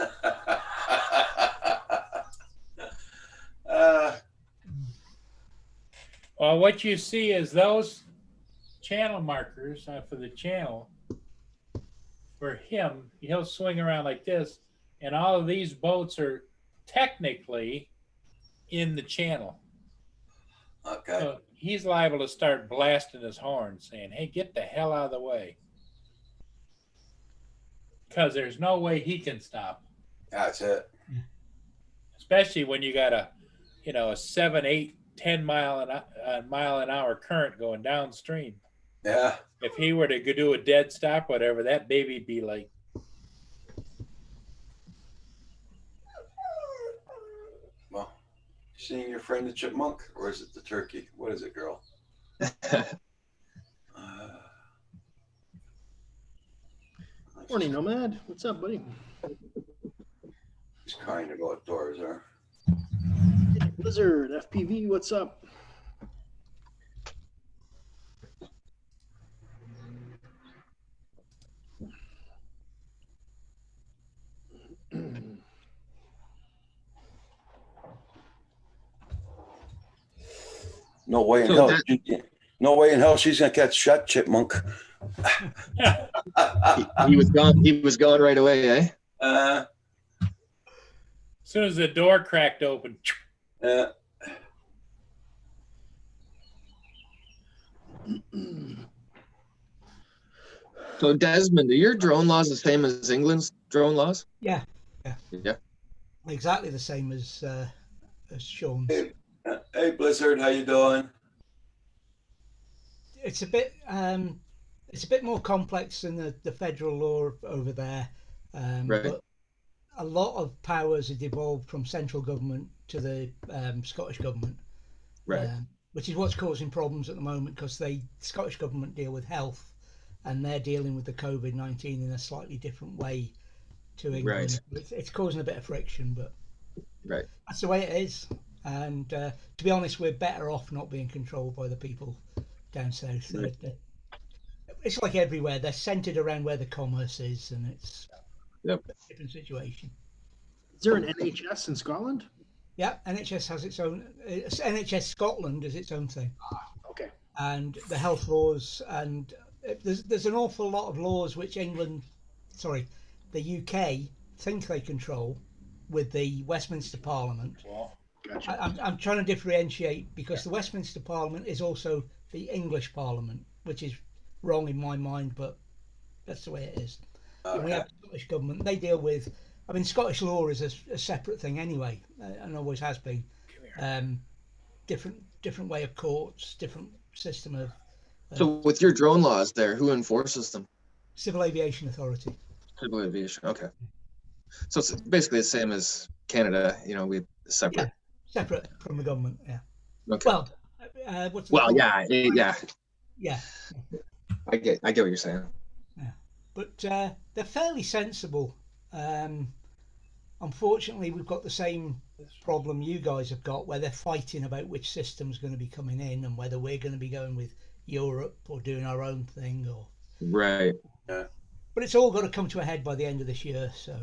well, what you see is those channel markers for the channel. For him, he'll swing around like this, and all of these boats are technically in the channel. Okay. So he's liable to start blasting his horn, saying, "Hey, get the hell out of the way," because there's no way he can stop. That's it. Especially when you got a 7, 8, 10 mile an hour current going downstream. Yeah. If he were to do a dead stop, whatever, that baby'd be like. Well, seeing your friend the chipmunk, or is it the turkey? What is it, girl? Morning, Nomad. What's up, buddy? He's crying to go outdoors, huh? Blizzard, FPV, what's up? No way in So hell. that- No way in hell she's gonna catch that chipmunk. He was gone. He was gone right away, eh? Uh, As soon as the door cracked open, uh, So Desmond, are your drone laws the same as England's drone laws? Yeah. Yeah. Exactly the same as Sean's. hey, Blizzard, how you doing? It's a bit it's a bit more complex than the federal law over there, Right. but a lot of powers have devolved from central government to the Scottish government, Right. which is what's causing problems at the moment because the Scottish government deal with health, and they're dealing with the COVID-19 in a slightly different way to England. It's causing a bit of friction, but Right. that's the way it is. And to be honest, we're better off not being controlled by the people down south. Right. It's like everywhere; they're centered around where the commerce is, and it's Yep. a different situation. Is there an NHS in Scotland? Yeah, NHS has its own. NHS Scotland is its own thing, Okay. and the health laws, and there's an awful lot of laws which the UK think they control with the Westminster Parliament. Gotcha. I'm trying to differentiate because the Westminster Parliament is also the English Parliament, which is wrong in my mind, but that's the way it is. And we have the Scottish government. They deal with. I mean, Scottish law is a separate thing anyway, and always has been. Different way of courts, different system of So with your drone laws there, who enforces them? Civil Aviation Authority. Civil aviation. Okay. So it's basically the same as Canada. You know, we separate. Yeah, separate from the government. Yeah. Okay. Well, what's the Well, call? yeah, yeah. Yeah. I get what you're saying. But they're fairly sensible. Unfortunately, we've got the same problem you guys have got, where they're fighting about which system's going to be coming in and whether we're going to be going with Europe or doing our own thing. Or Right. but it's all got to come to a head by the end of this year. So,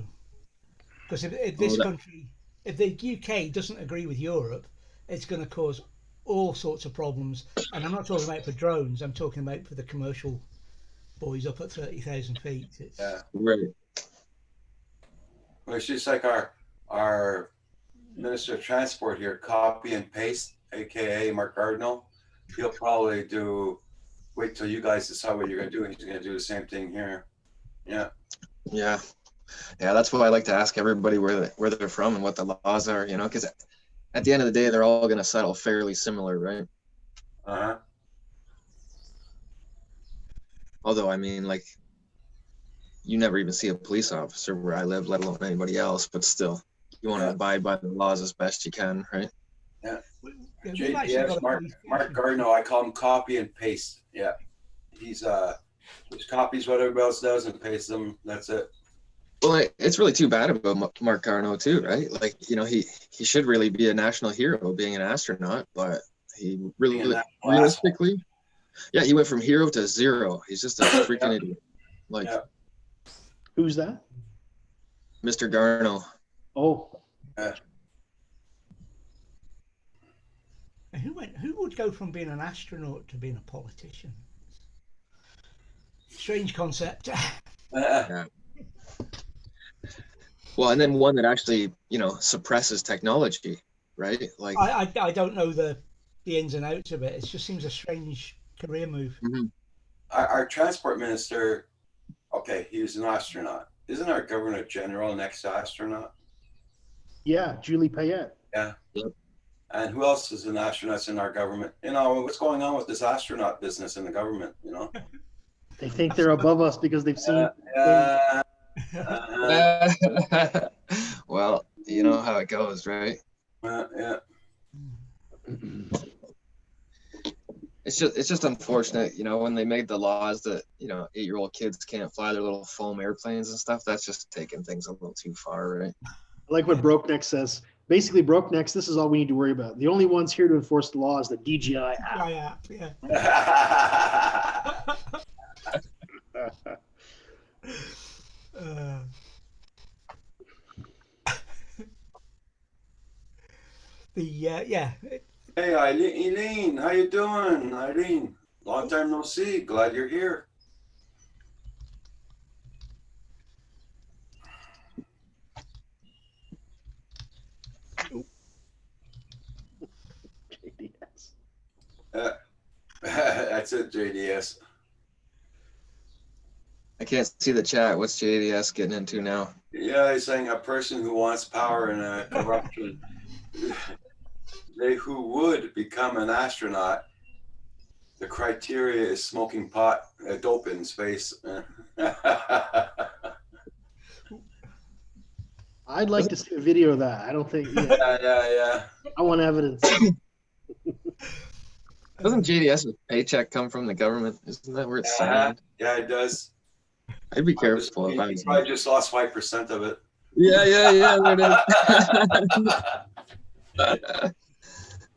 because if this country, if the UK doesn't agree with Europe, it's going to cause all sorts of problems. And I'm not talking about for drones. I'm talking about for the commercial boys up at 30,000 feet. It's, Right. Well, it's just like our Minister of Transport here, copy and paste, aka Mark Cardinal. He'll probably wait till you guys decide what you're gonna do, and he's gonna do the same thing here. Yeah. Yeah. Yeah, that's why I like to ask everybody where they're from and what the laws are, you know, because at the end of the day, they're all going to settle fairly similar, right? Uh-huh. Although, I mean, like, you never even see a police officer where I live, let alone anybody else, but still, you want to abide by the laws as best you can, right? yeah, we've actually JPS, got a Mark police Cardinal, I call him copy and paste. Yeah. He's just copies what everybody else does and pastes them. That's it. Well, it's really too bad about Mark Garneau too, right? Like, you know, he should really be a national hero being an astronaut, but he really, Being an asshole. realistically, yeah, he went from hero to zero. He's just a freaking idiot. Like, Yeah. Who's that? Mr. Garneau. Oh, And who would go from being an astronaut to being a politician? Strange concept. Well, and then one that actually, you know, suppresses technology, right? Like, I don't know the ins and outs of it. It just seems a strange career move. Our transport minister, okay, he was an astronaut. Isn't our governor general an ex-astronaut? yeah, Julie Payette. Yeah. Yep. And who else is an astronaut in our government? You know, what's going on with this astronaut business in the government, you know? They think they're above us because they've seen. well, you know how it goes, right? Yeah. It's just unfortunate, you know, when they made the laws that, you know, 8-year-old kids can't fly their little foam airplanes and stuff. That's just taking things a little too far, right? I like what Brokeneck says. Basically, Brokenecks, this is all we need to worry about. The only ones here to enforce the law is the DJI app. Yeah. Yeah. Hey, Eileen, how you doing? Eileen, long time no see. Glad you're here. JDS. That's it, JDS. I can't see the chat. What's JDS getting into now? Yeah, he's saying a person who wants power and corruption, they who would become an astronaut The criteria is smoking pot, dope in space. I'd like to see a video of that. I don't think. Yeah, yeah. I want evidence. Doesn't JDS's paycheck come from the government? Isn't that where it's signed? Yeah, it does. I'd be careful if I He was. probably just lost 5% of it. Yeah. There it is.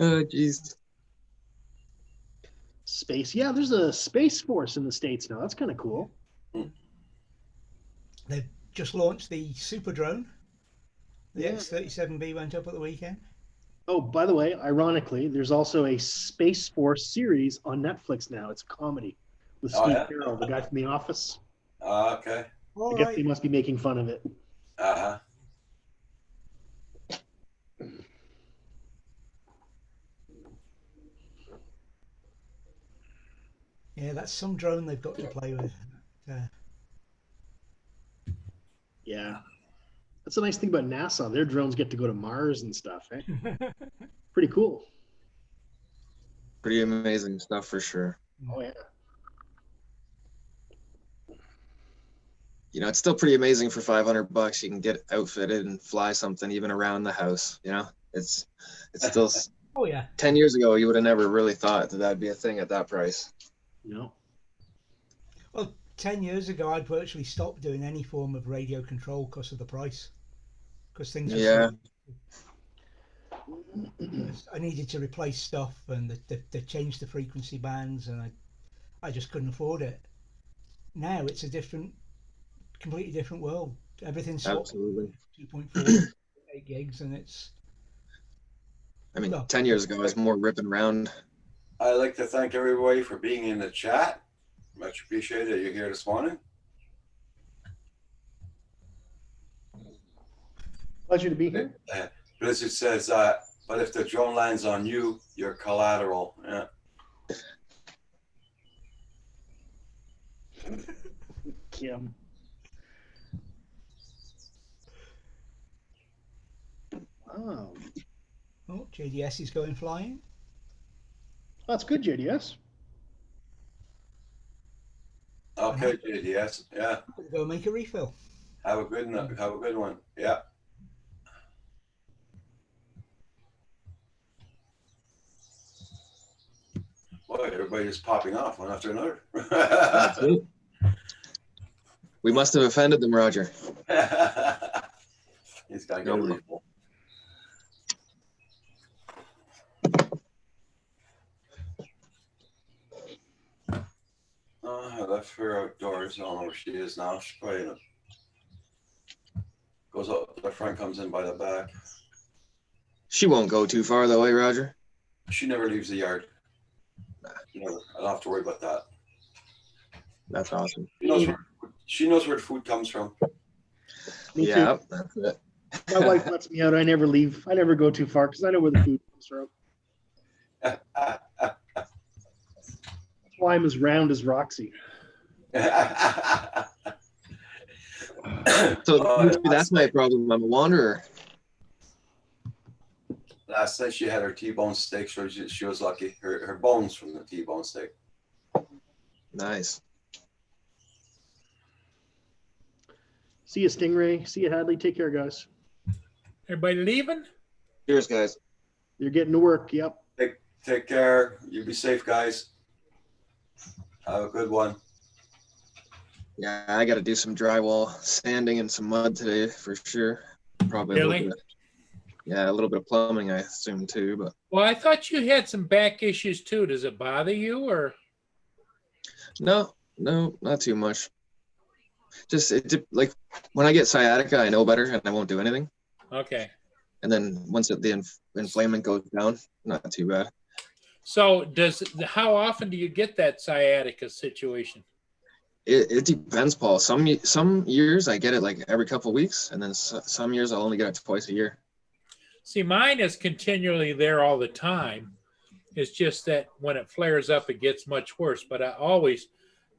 Oh, jeez. Space. Yeah, there's a space force in the States now. That's kind of cool. They've just launched the Super Drone. The Yeah. X-37B went up at the weekend. Oh, by the way, ironically, there's also a Space Force series on Netflix now. It's a comedy with Oh, Steve yeah? Carell, the guy from The Office. Okay. All I guess right. they must be making fun of it. Uh-huh. Yeah, that's some drone they've got to play with. Yeah. That's the nice thing about NASA. Their drones get to go to Mars and stuff. Eh? Pretty cool. Pretty amazing stuff for sure. Oh, yeah. You know, it's still pretty amazing for $500. You can get outfitted and fly something even around the house. You know, it's still Oh yeah. 10 years ago, you would have never really thought that that'd be a thing at that price. No. Well, 10 years ago, I'd virtually stopped doing any form of radio control because of the price. Because things were Yeah. I needed to replace stuff, and they changed the frequency bands, and I just couldn't afford it. Now it's a completely different world. Everything's Absolutely. 2.4, 8 gigs, and it's. I mean, No. 10 years ago, I was more ripping around. I'd like to thank everybody for being in the chat. Much appreciated that you're here this morning. Pleasure to be here. Blizzard says, but if the drone lands on you, you're collateral. Yeah. Kim. Wow. Oh, JDS is going flying. That's good, JDS. Okay, JDS. Yeah. Go make a refill. Have a good one. Yeah. Boy, everybody just popping off one after another. That's it. We must have offended them, Roger. He's got to No get a worries. refill. I left her outdoors. I don't know where she is now. She's probably in goes out the front, comes in by the back. She won't go too far, though, eh, Roger? She never leaves the yard. Never. I don't have to worry about that. That's awesome. She knows where the food comes from. Me Yeah, that's it. too. My wife lets me out. I never leave. I never go too far because I know where the food comes from. That's why I'm as round as Roxy. So maybe that's my problem. I'm a wanderer. Last night she had her T-bone steak, so she was lucky. Her bones from the T-bone steak. Nice. See you, Stingray. See you, Hadley. Take care, guys. Everybody leaving? Cheers, guys. You're getting to work. Yep. Take care. You be safe, guys. Have a good one. Yeah, I got to do some drywall sanding and some mud today for sure. Probably Really? A little bit of plumbing, I assume too. But Well, I thought you had some back issues too. Does it bother you or? no, not too much. Just like when I get sciatica, I know better and I won't do anything. Okay. And then once the inflammation goes down, not too bad. So how often do you get that sciatica situation? It depends, Paul. Some years I get it like every couple of weeks, and then some years I'll only get it twice a year. See, mine is continually there all the time. It's just that when it flares up, it gets much worse. But I always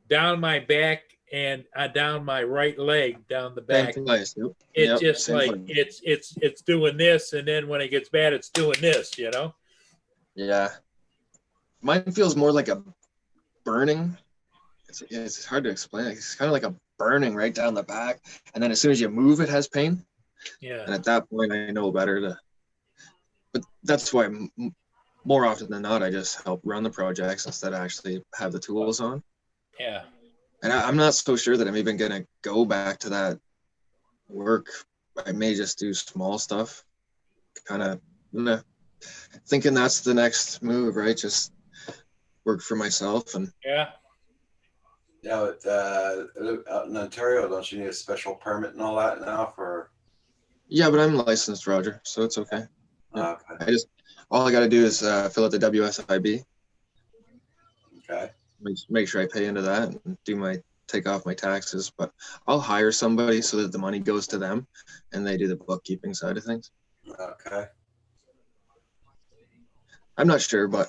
down my back and down my right leg, down the back. Same place. Yep. It's Yep, just same like place. it's doing this, and then when it gets bad, it's doing this. You know. Yeah. Mine feels more like burning. It's hard to explain. It's kind of like a burning right down the back, and then as soon as you move, it has pain. Yeah. And at that point, I know better to. But that's why more often than not, I just help run the projects instead of actually have the tools on. Yeah. And I'm not so sure that I'm even gonna go back to that work. I may just do small stuff, kind of thinking that's the next move, right? Just work for myself and. Yeah. Yeah, but, out in Ontario, don't you need a special permit and all that now for? Yeah, but I'm licensed, Roger, so it's okay. Yeah. Okay. All I got to do is fill out the WSIB. Okay. Make sure I pay into that and take off my taxes. But I'll hire somebody so that the money goes to them, and they do the bookkeeping side of things. Okay. I'm not sure, but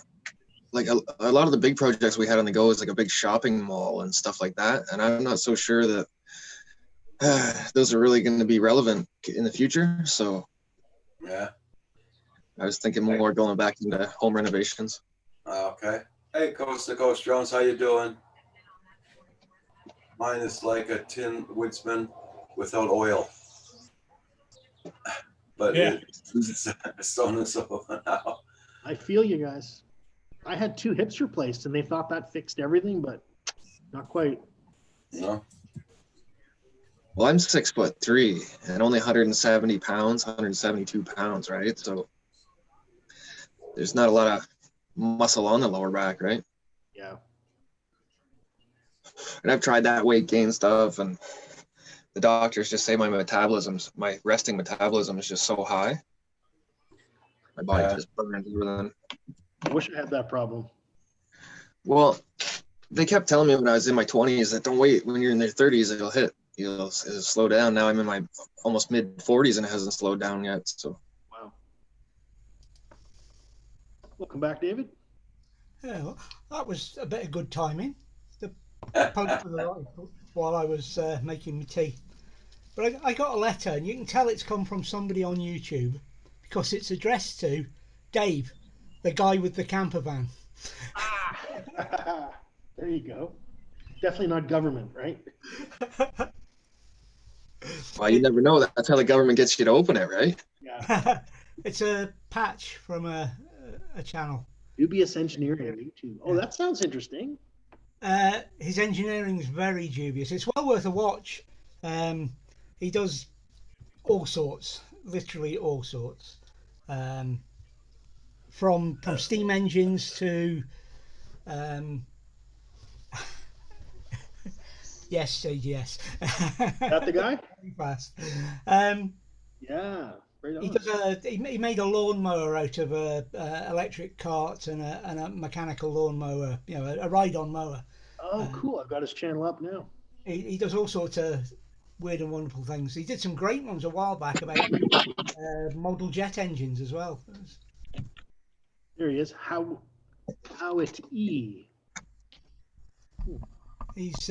like a lot of the big projects we had on the go is like a big shopping mall and stuff like that, and I'm not so sure that those are really going to be relevant in the future. So Yeah. I was thinking more going back into home renovations. Okay. Hey, Coast to Coast Jones, how you doing? Mine is like a tin woodsman without oil. But Yeah. it's so and so now. I feel you guys. I had 2 hips replaced, and they thought that fixed everything, but not quite. No. Well, I'm 6'3" and only 170 pounds, 172 pounds, right? So there's not a lot of muscle on the lower back, right? Yeah. And I've tried that weight gain stuff, and the doctors just say my resting metabolism is just so high. My body Yeah. just burns everything. I wish I had that problem. Well, they kept telling me when I was in my 20s that don't wait, when you're in your 30s, it'll slow down. Now I'm in my almost mid 40s and it hasn't slowed down yet. So Wow. Welcome back, David. Yeah, well, that was a bit of good timing. The poke for the light while I was making my tea. But I got a letter, and you can tell it's come from somebody on YouTube because it's addressed to Dave, the guy with the camper van. There you go. Definitely not government, right? well, you never know. That's how the government gets you to open it, right? Yeah. It's a patch from a channel. Dubious engineering on YouTube. Oh, that sounds interesting. His engineering is very dubious. It's well worth a watch. He does all sorts, literally all sorts, from steam engines to yes, Sage, yes. That the guy? Very fast. Yeah. Right on. He does he made a lawnmower out of a electric cart and a mechanical lawnmower, a ride-on mower. Oh, cool. I've got his channel up now. He does all sorts of weird and wonderful things. He did some great ones a while back about model jet engines as well. There he is. How it E. He's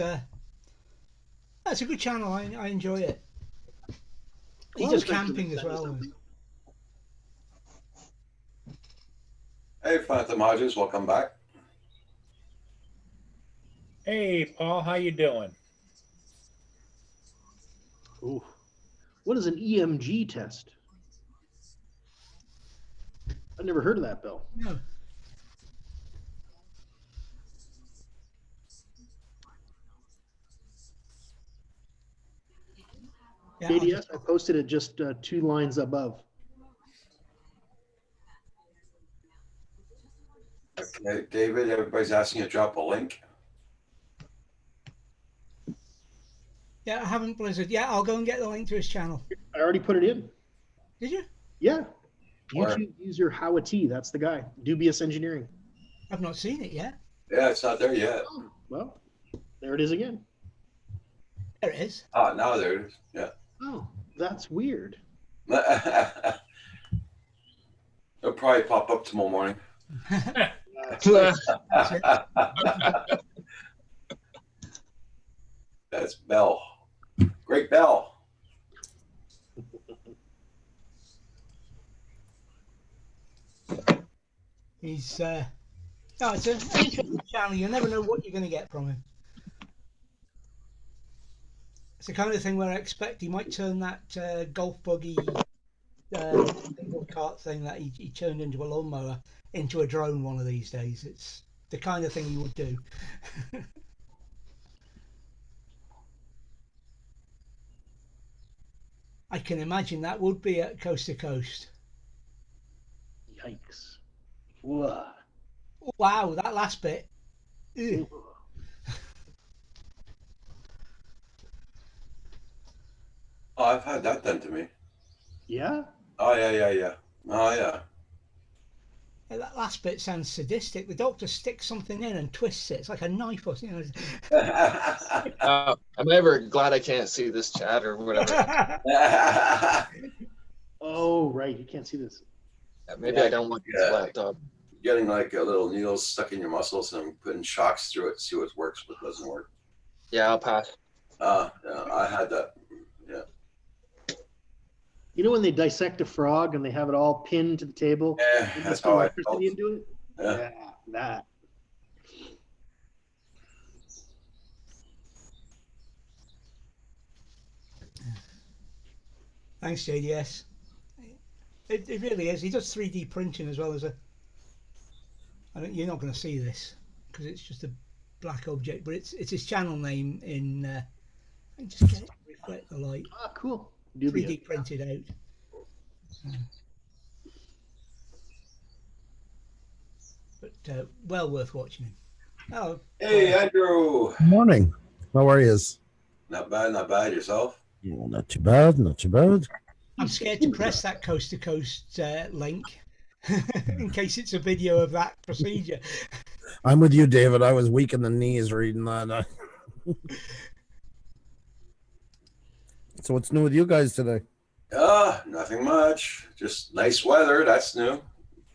that's a good channel. I enjoy it. He Well, does thanks for camping as sending well. something. Hey, Phantom Hodges, welcome back. Hey, Paul, how you doing? Ooh. What is an EMG test? I've never heard of that, Bill. No. Yeah, KDS, I posted it just 2 lines above. Okay, David, everybody's asking you to drop a link. I haven't Blizzard. Yeah, I'll go and get the link to his channel. I already put it in. Did you? Yeah. Where? YouTube user Howat. That's the guy. Dubious engineering. I've not seen it yet. Yeah, it's not there yet. Well, there it is again. There it is. Ah, now there it is. Yeah. Oh, that's weird. It'll probably pop up tomorrow morning. That's Bell. Great Bell. He's No, it's an interesting channel. You never know what you're going to get from him. It's the kind of thing where I expect he might turn that golf buggy single cart thing that he turned into a lawnmower into a drone one of these days. It's the kind of thing he would do. I can imagine that would be at Coast to Coast. Yikes. Whoa. Wow, that last bit. Ew. Oh, I've had that done to me. Yeah? Oh yeah. Oh yeah. That last bit sounds sadistic. The doctor sticks something in and twists it. It's like a knife or something. I'm ever glad I can't see this chat or whatever. Oh, right. You can't see this. Maybe I don't want this laptop. Getting like a little needles stuck in your muscles and putting shocks through it to see what works, what doesn't work. Yeah, I'll pass. Yeah, I had that. Yeah. You know when they dissect a frog and they have it all pinned to the table? Yeah, They that's put how I electricity felt. into it? Yeah. That. Thanks, JDS. It really is. He does 3D printing as well as a. You're not going to see this because it's just a black object, but it's his channel name in. I can just get it to reflect the light. Ah, cool. 3D printed out. But well worth watching him. Oh, Hey, Andrew. Morning. How are you? Not bad, not bad. Yourself? Well, not too bad, not too bad. I'm scared to press that coast to coast link in case it's a video of that procedure. I'm with you, David. I was weak in the knees reading that. So what's new with you guys today? Nothing much. Just nice weather. That's new.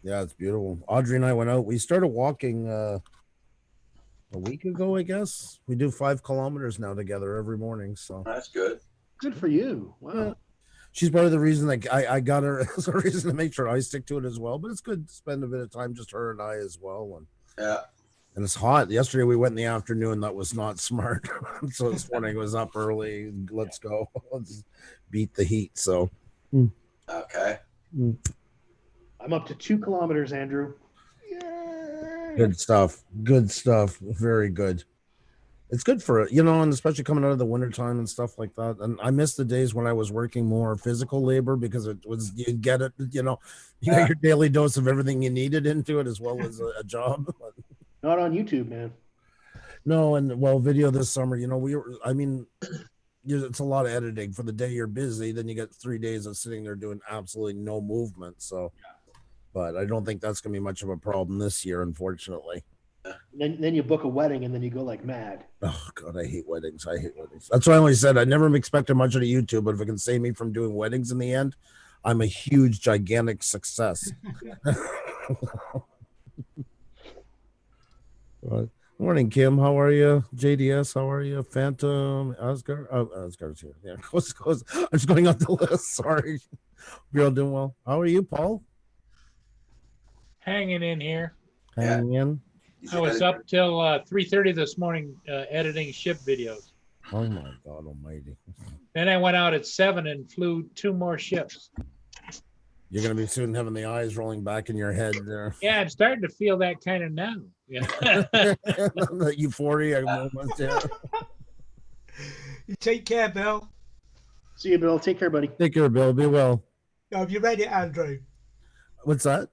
Yeah, it's beautiful. Audrey and I went out. We started walking a week ago, I guess. We do 5 kilometers now together every morning. So That's good. Good for you. Wow. Yeah. She's part of the reason like I got her as a reason to make sure I stick to it as well. But it's good to spend a bit of time, just her and I as well. Yeah. And it's hot. Yesterday we went in the afternoon. That was not smart. So this morning was up early. Let's go. Let's beat the heat. So Okay. I'm up to 2 kilometers, Andrew. good stuff. Good stuff. Very good. It's good for it, and especially coming out of the wintertime and stuff like that. And I miss the days when I was working more physical labor because it was, you get it, you got your daily dose of everything you needed into it as well as a job. Not on YouTube, man. No, and video this summer, it's a lot of editing for the day you're busy. Then you get 3 days of sitting there doing absolutely no movement. So, but I don't think that's going to be much of a problem this year, unfortunately. Then you book a wedding and then you go like mad. Oh God, I hate weddings. That's why I always said I never expected much out of YouTube, but if it can save me from doing weddings in the end, I'm a huge, gigantic success. Morning, Kim. How are you? JDS, how are you? Phantom, Asgard. Oh, Asgard's here. Yeah, goes. I'm just going on the list. Sorry. You're all doing well. How are you, Paul? Hanging in here. Hanging in. I was up till 3:30 this morning editing ship videos. Oh my God Almighty! Then I went out at 7 and flew 2 more ships. You're gonna be soon having the eyes rolling back in your head there. Yeah, I'm starting to feel that kind of now. Yeah. The euphoria moment. Yeah. You take care, Bill. See you, Bill. Take care, buddy. Take care, Bill. Be well. Oh, have you read it, Andrew? What's that?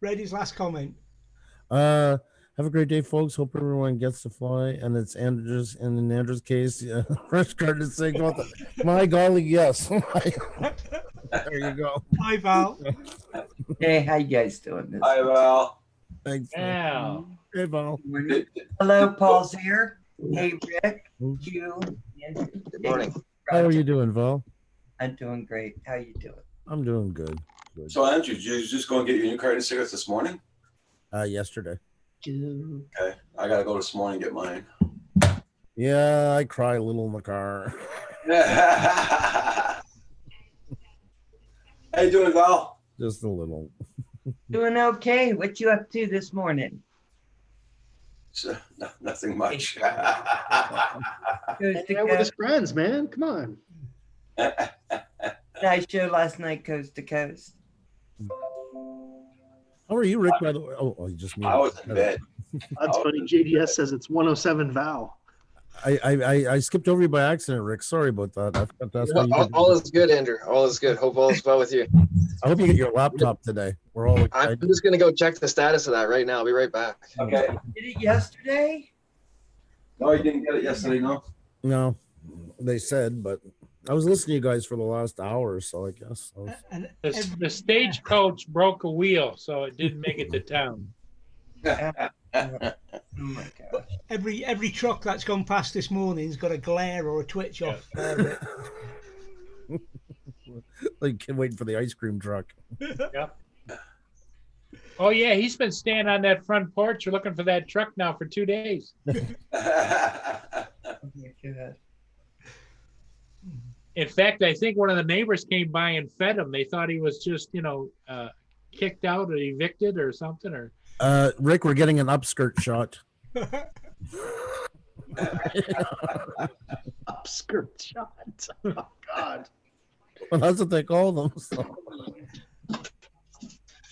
Read his last comment. Have a great day, folks. Hope everyone gets to fly. And it's Andrew's, and in Andrew's case, fresh card to say, my golly, yes. There you go. Hi, Val. Hey, how you guys doing? Hi, Val. Thanks. Yeah. Hey, Val. Hello, Paul's here. Hey, Rick, Hugh. Good morning. How are you doing, Val? I'm doing great. How you doing? I'm doing good. So, Andrew, did you just go and get your new carton of cigarettes this morning? Yesterday. Okay. I got to go this morning and get mine. Yeah, I cry a little in the car. How you doing, Val? Just a little. Doing okay. What you up to this morning? So, nothing much. Coast Hanging to out with his coast. friends, man. Come on. Nice show last night, coast to coast. How are you, Rick? By the way, oh, you just I was in bed. That's funny. JDS says it's 107 Val. I skipped over you by accident, Rick. Sorry about that. I forgot that's how you All is good, Andrew. All is good. Hope all is well with you. I hope you get your laptop today. We're all I'm excited. just gonna go check the status of that right now. I'll be right back. Okay. Did it yesterday? No, you didn't get it yesterday, no? No, they said, but I was listening to you guys for the last hour or so, I guess. I was- And The stagecoach broke a wheel, so it didn't make it to town. Oh my gosh. every truck that's gone past this morning's got a glare or a twitch off. like kid waiting for the ice cream truck. Yep. Oh yeah, he's been standing on that front porch looking for that truck now for 2 days. Oh my God. In fact, I think one of the neighbors came by and fed him. They thought he was just, kicked out or evicted or something. Or Rick, we're getting an upskirt shot. Upskirt shot. Oh, God. Well, that's what they call them. So.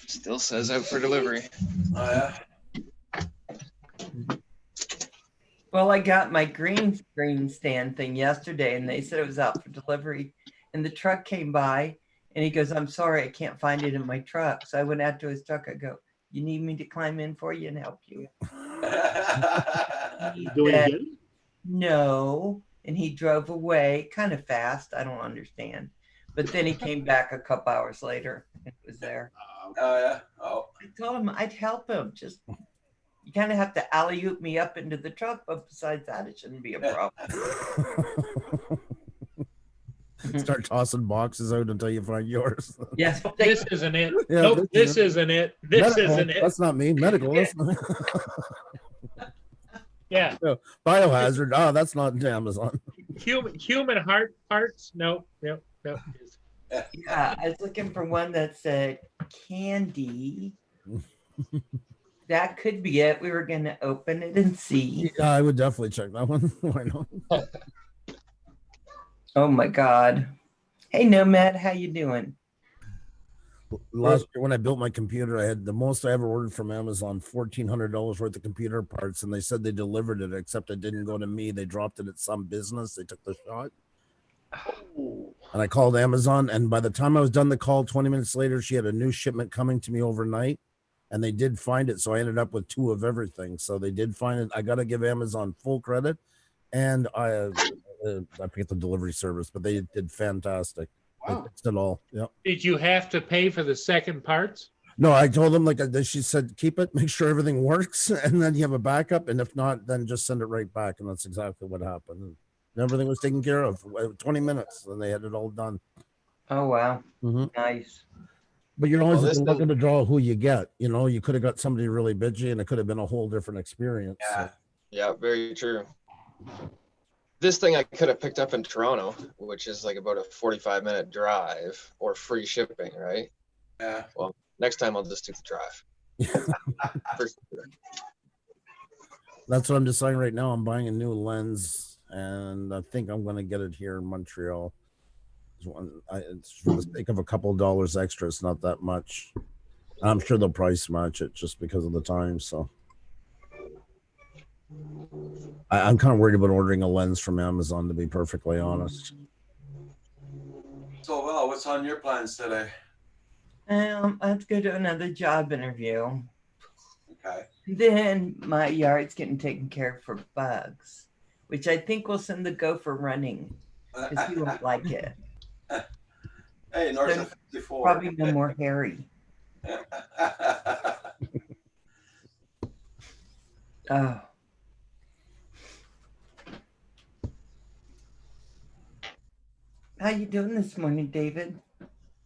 Still says out for delivery. Oh, yeah. Well, I got my green screen stand thing yesterday and they said it was out for delivery. And the truck came by and he goes, I'm sorry, I can't find it in my truck. So I went out to his truck. I go, you need me to climb in for you and help you? He Do it said, again? no. And he drove away kind of fast. I don't understand. But then he came back a couple hours later and it was there. Oh, yeah. Oh. I told him I'd help him. Just you kind of have to alley-oop me up into the truck, but besides that, it shouldn't be a problem. Start tossing boxes out until you find yours. Yes, this isn't it. Yeah, Nope, this isn't it. This Medical, isn't it. That's not me. Medical. That's not... Yeah. Biohazard. Oh, that's not Amazon. Human heart parts. Nope. Nope. Nope. yeah. I was looking for one that said candy. That could be it. We were going to open it and see. Yeah, I would definitely check that one. Why not? Oh my God. Hey Nomad, how you doing? Last year when I built my computer, I had the most I ever ordered from Amazon, $1,400 worth of computer parts, and they said they delivered it, except it didn't go to me. They dropped it at some business. They took the shot. And I called Amazon, and by the time I was done the call, 20 minutes later, she had a new shipment coming to me overnight, and they did find it. So I ended up with 2 of everything. So they did find it. I got to give Amazon full credit, and I forget the delivery service, but they did fantastic. Wow. It's it all. Yeah. Did you have to pay for the second parts? No, I told them she said, keep it, make sure everything works, and then you have a backup. And if not, then just send it right back. And that's exactly what happened. And everything was taken care of. 20 minutes, and they had it all done. Oh wow. Mhm. Nice. But you're always Well, this looking to draw who you get. You know, you could have got somebody really bitchy, and it could have been a whole different experience. Yeah. Yeah, very true. This thing I could have picked up in Toronto, which is like about a 45-minute drive or free shipping, right? Yeah. Well, next time I'll just do the drive. For sure. That's what I'm deciding right now. I'm buying a new lens, and I think I'm going to get it here in Montreal. It's for the sake of a couple of dollars extra. It's not that much. I'm sure they'll price match it just because of the time. So I'm kind of worried about ordering a lens from Amazon, to be perfectly honest. So, well, what's on your plans today? Let's go to another job interview. Okay. Then my yard's getting taken care of for bugs, which I think will send the gopher running because he won't like it. Hey, North So, of 54. Probably no more Harry. Oh. How you doing this morning, David?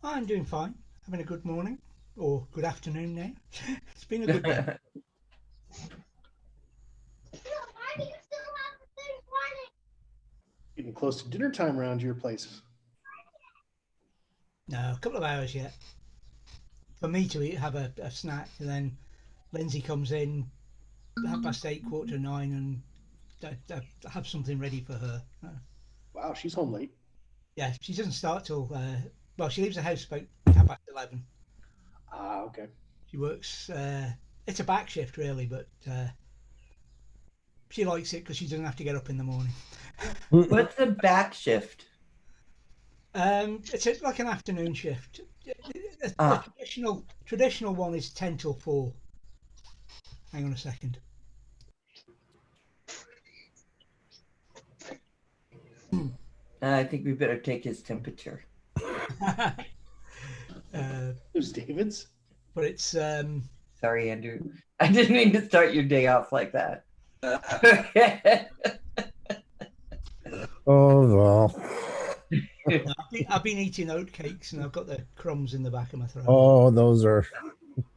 I'm doing fine. Having a good morning or good afternoon now. It's been a good day. Getting close to dinner time around your place. No, a couple of hours yet. For me to eat, have a snack, and then Lindsay comes in, 8:30, 8:45, and have something ready for her. Wow, she's home late. Yeah, she doesn't start till well, she leaves the house about 11:30. Ah, okay. She works. It's a back shift really, but she likes it because she doesn't have to get up in the morning. What's the back shift? It's like an afternoon shift. The Ah. traditional one is 10 till 4. Hang on a second. I think we better take his temperature. Who's David's? But it's Sorry, Andrew. I didn't mean to start your day off like that. Oh well. I've been eating oatcakes and I've got the crumbs in the back of my throat. Oh, those are.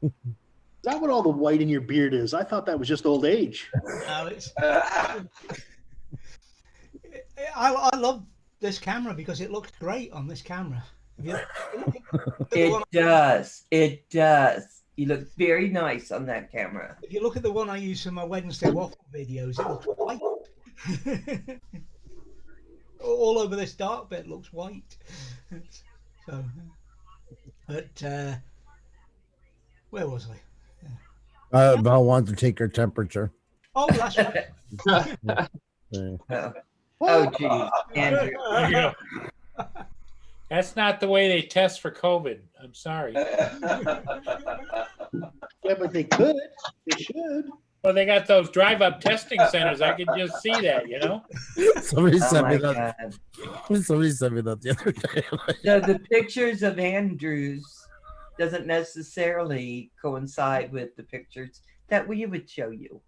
Is that what all the white in your beard is? I thought that was just old age. No, it's. I love this camera because it looks great on this camera. It does. It does. You look very nice on that camera. If you look at the one I use for my Wednesday waffle videos, it looks white. All over this dark bit looks white. So, but where was I? I want to take your temperature. Oh, that's right. Yeah. Oh, geez, Andrew. There you go. That's not the way they test for COVID. I'm sorry. Yeah, but they could. They should. Well, they got those drive-up testing centers. I could just see that, you know. Somebody Oh sent my me that. God. Somebody sent me that the other day. So the pictures of Andrews doesn't necessarily coincide with the pictures that we would show you.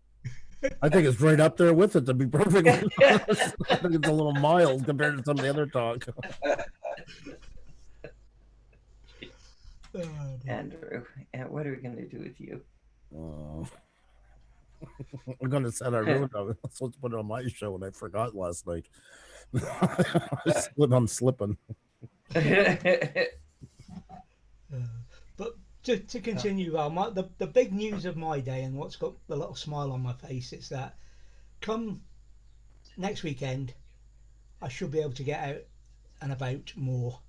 I think it's right up there with it, to be perfectly honest. I think it's a little mild compared to some of the other talk. Andrew, and what are we going to do with you? I'm going to set our road up. I was supposed to put it on my show and I forgot last night. I'm slipping. But to continue, Val, the big news of my day and what's got the little smile on my face is that come next weekend, I should be able to get out and about more,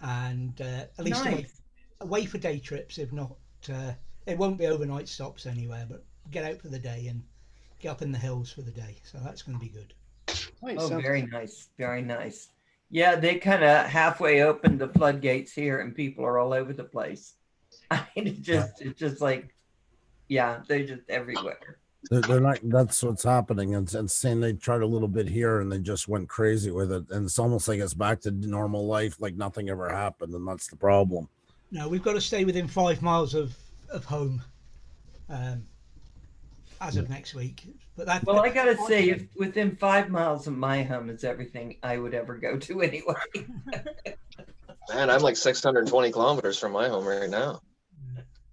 and at least away for day trips. If not, it won't be overnight stops anywhere, but get out for the day and get up in the hills for the day. So that's going to be good. Nice. Oh, Sounds very nice. Very nice. Yeah, they kind of halfway opened the floodgates here and people are all over the place. I mean, it's just like, yeah, they're just everywhere. They're not. That's what's happening. And saying they tried a little bit here and they just went crazy with it. And it's almost like it's back to normal life, like nothing ever happened. And that's the problem. No, we've got to stay within 5 miles of home as of next week. But that, Well, I gotta say, if within 5 miles of my home is everything I would ever go to anyway. Man, I'm like 620 kilometers from my home right now.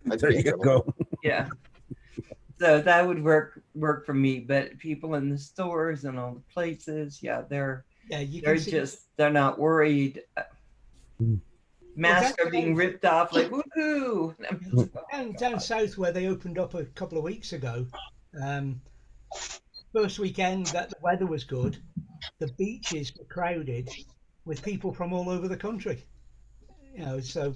There you go. Yeah. So that would work for me. But people in the stores and all the places, yeah, they're not worried. Masks are being ripped off like woohoo. Down south where they opened up a couple of weeks ago, first weekend that the weather was good, the beaches were crowded with people from all over the country. You know, so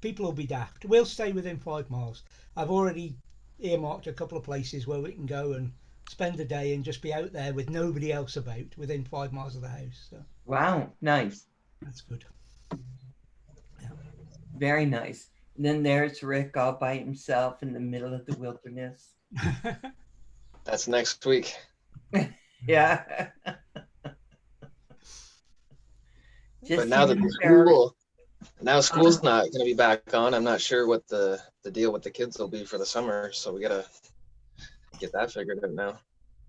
people will be daft. We'll stay within 5 miles. I've already earmarked a couple of places where we can go and spend the day and just be out there with nobody else about within 5 miles of the house. So Wow, nice. that's good. Very nice. And then there's Rick all by himself in the middle of the wilderness. That's next week. Yeah. But now that school's not going to be back on, I'm not sure what the deal with the kids will be for the summer. So we got to get that figured out now.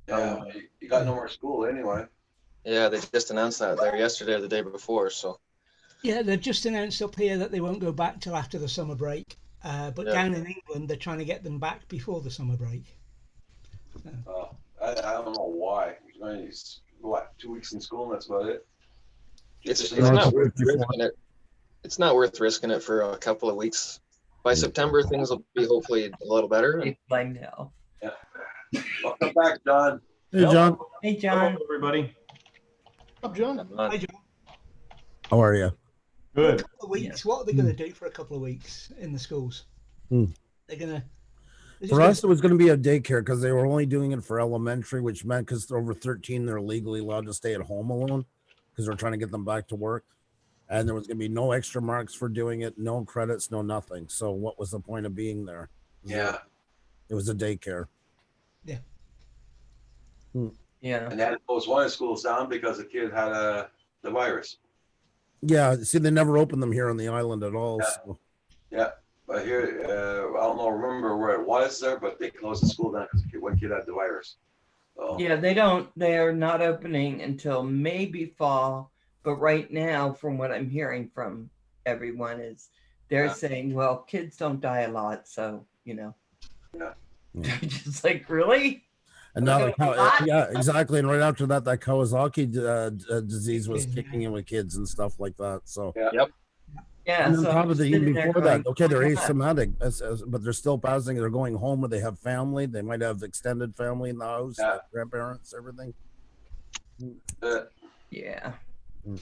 Yeah, you got no more school anyway. Yeah, they just announced that there yesterday or the day before. So Yeah, they've just announced up here that they won't go back till after the summer break. But down in England, they're trying to get them back before the summer break. So. I don't know why. He's what, 2 weeks in school and that's about it. it's not worth risking it. It's not worth risking it for a couple of weeks by September, things will be hopefully a little better. And I know. Welcome back, John. Hey, John. Hey, Hello, John. everybody. Up, John. Hi, John. How are you? Good. A couple of weeks. What are they going to do for a couple of weeks in the schools? They're going to. For us, it was going to be a daycare because they were only doing it for elementary, which meant because they're over 13, they're legally allowed to stay at home alone because they're trying to get them back to work. And there was going to be no extra marks for doing it, no credits, no nothing. So what was the point of being there? Yeah. It was a daycare. Yeah. And they had to close one of the schools down because the kid had the virus. Yeah. See, they never opened them here on the island at all. Yeah. So. Yeah. But here, I don't know, remember where it was there, but they closed the school down because one kid had the virus. So, Yeah, they are not opening until maybe fall. But right now, from what I'm hearing from everyone, is they're Yeah. saying, well, kids don't die a lot. So, Yeah. They're just like, really? And now, Okay, what? yeah, exactly. And right after that, that Kawasaki disease was Yeah. kicking in with kids and stuff like that. So, Yeah. and on So top I'm of the, sitting even there before going, that, okay, they're "Oh my God." asymptomatic, but they're still passing. They're going home where they have family. They might have extended family in the house, Yeah. like grandparents, everything. Yeah. Mm.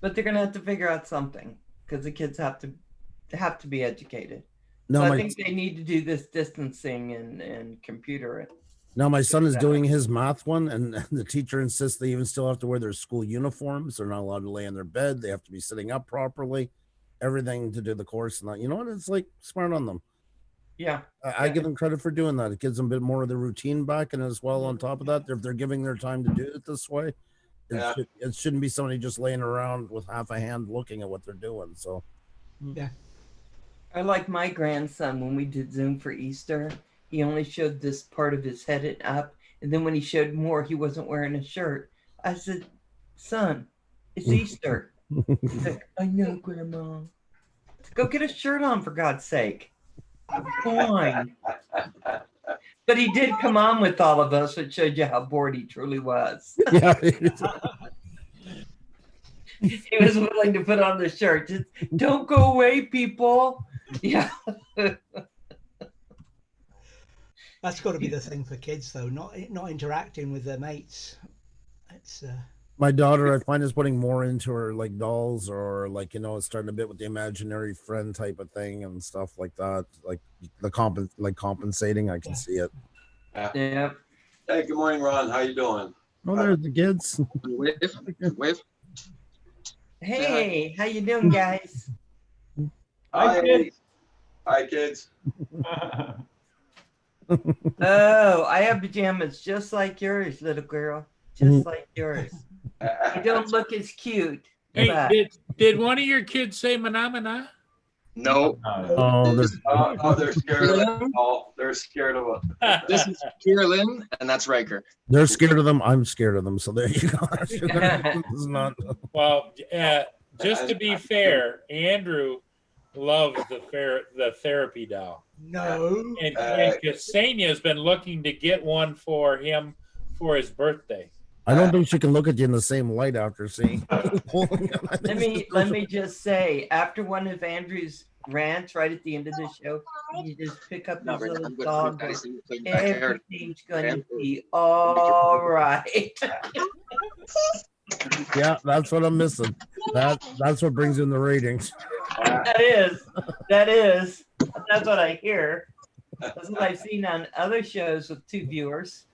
But they're gonna have to figure out something because the kids have to be educated. No, So I my think they need to do this distancing and computer it. now my son is Yeah. doing his math one, and the teacher insists they even still have to wear their school uniforms. They're not allowed to lay in their bed. They have to be sitting up properly, everything to do the course. And that, you know what? It's like smart on them. Yeah. I give them credit for doing that. It gives them a bit more of the routine back, and as well on top of that, if they're giving their time to do it this way, Yeah. it shouldn't be somebody just laying around with half a hand looking at what they're doing. So I like my grandson when we did Zoom for Easter. He only showed this part of his head and up, and then when he showed more, he wasn't wearing a shirt. I said, "Son, it's Easter." He's like, "I know, Grandma." Go get a shirt on, for God's sake. Fine. But he did come on with all of us, which showed you how bored he truly was. yeah, He was willing to put on the shirt. Just don't go away, people. Yeah. That's got to be the thing for kids, though. Not interacting with their mates. It's my daughter, I find, is putting more into her like dolls or like starting a bit with the imaginary friend type of thing and stuff like that. Like the compensating. I can see it. Yeah. Hey, good morning, Ron. How you doing? Oh, there's the kids. Wave. Hey, how you doing, guys? Hi, kids. Hi, kids. Oh, I have pajamas just like yours, little girl. Just like yours. You don't look as cute. Hey, but did one of your kids say "manamana"? No, Oh, there's They're scared of it. Oh, they're scared of it. this is Kierlin, and that's Riker. they're scared of them. I'm scared of them. So there you go. It's not. Well, just to be fair, Andrew loves the therapy doll, no. and Ksenia has been looking to get one for him for his birthday. I don't think she can look at you in the same light after seeing. let me just say, after one of Andrew's rants right at the end of the show, you just pick up Not his right now. little I'm dog. going to put back here. Everything's gonna be all right. Yeah, that's what I'm missing. That's what brings in the ratings. That is. That's what I hear. That's what I've seen on other shows with 2 viewers.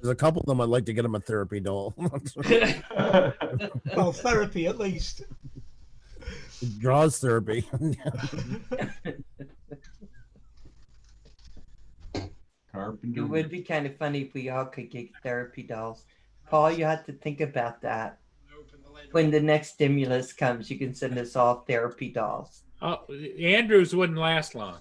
There's a couple of them I'd like to get them a therapy doll. Well, therapy at least. Draws therapy. Carpenter. It would be kind of funny if we all could get therapy dolls. Paul, you have to think about that. When the next stimulus comes, you can send us all therapy dolls. Oh, Andrew's wouldn't last long.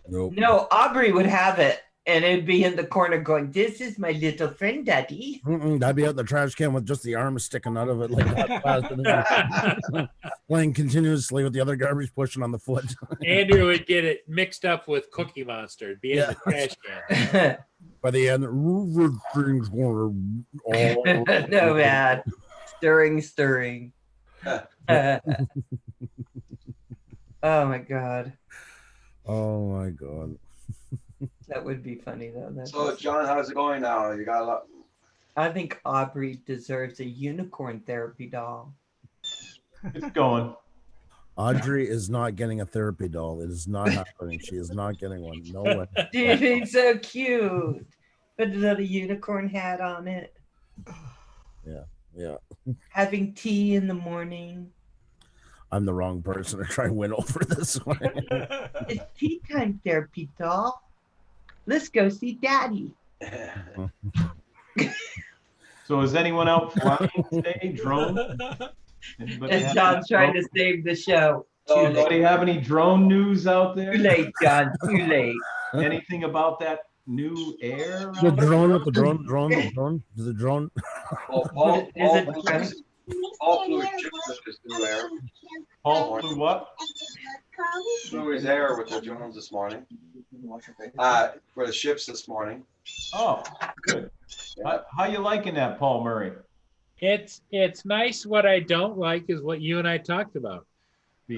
Nope. No, Aubrey would have it, and it'd be in the corner going, "This is my little friend, Daddy." I'd be out in the trash can with just the arm sticking out of it like that, playing continuously with the other garbage pushing on the foot. Andrew would get it mixed up with Cookie Monster. It'd be in the trash can. By the end, things were all No bad. Stirring. Oh my god, Oh my god. that would be funny though. So, John, how's it going now? You got a lot. I think Aubrey deserves a unicorn therapy doll. It's going. Audrey is not getting a therapy doll. It is not happening. She is not getting one. No one. Dude, he's so cute. Put a little unicorn hat on it. Yeah. Having tea in the morning. I'm the wrong person to try and win over this one. It's tea time, therapy doll. Let's go see Daddy. So is anyone out flying today? Drone? Anybody And have John's any trying to save the show. Too drone- Anybody late. have any drone news out there? Too late, John. Too late. Anything about that new air? The out there? drone, the drone. Well, Is it Paul flew his chips with his new air. Paul flew what? Flew his air with the drones this morning. For the ships this morning. Oh, good. How you liking that, Paul Murray? It's nice. What I don't like is what you and I talked about.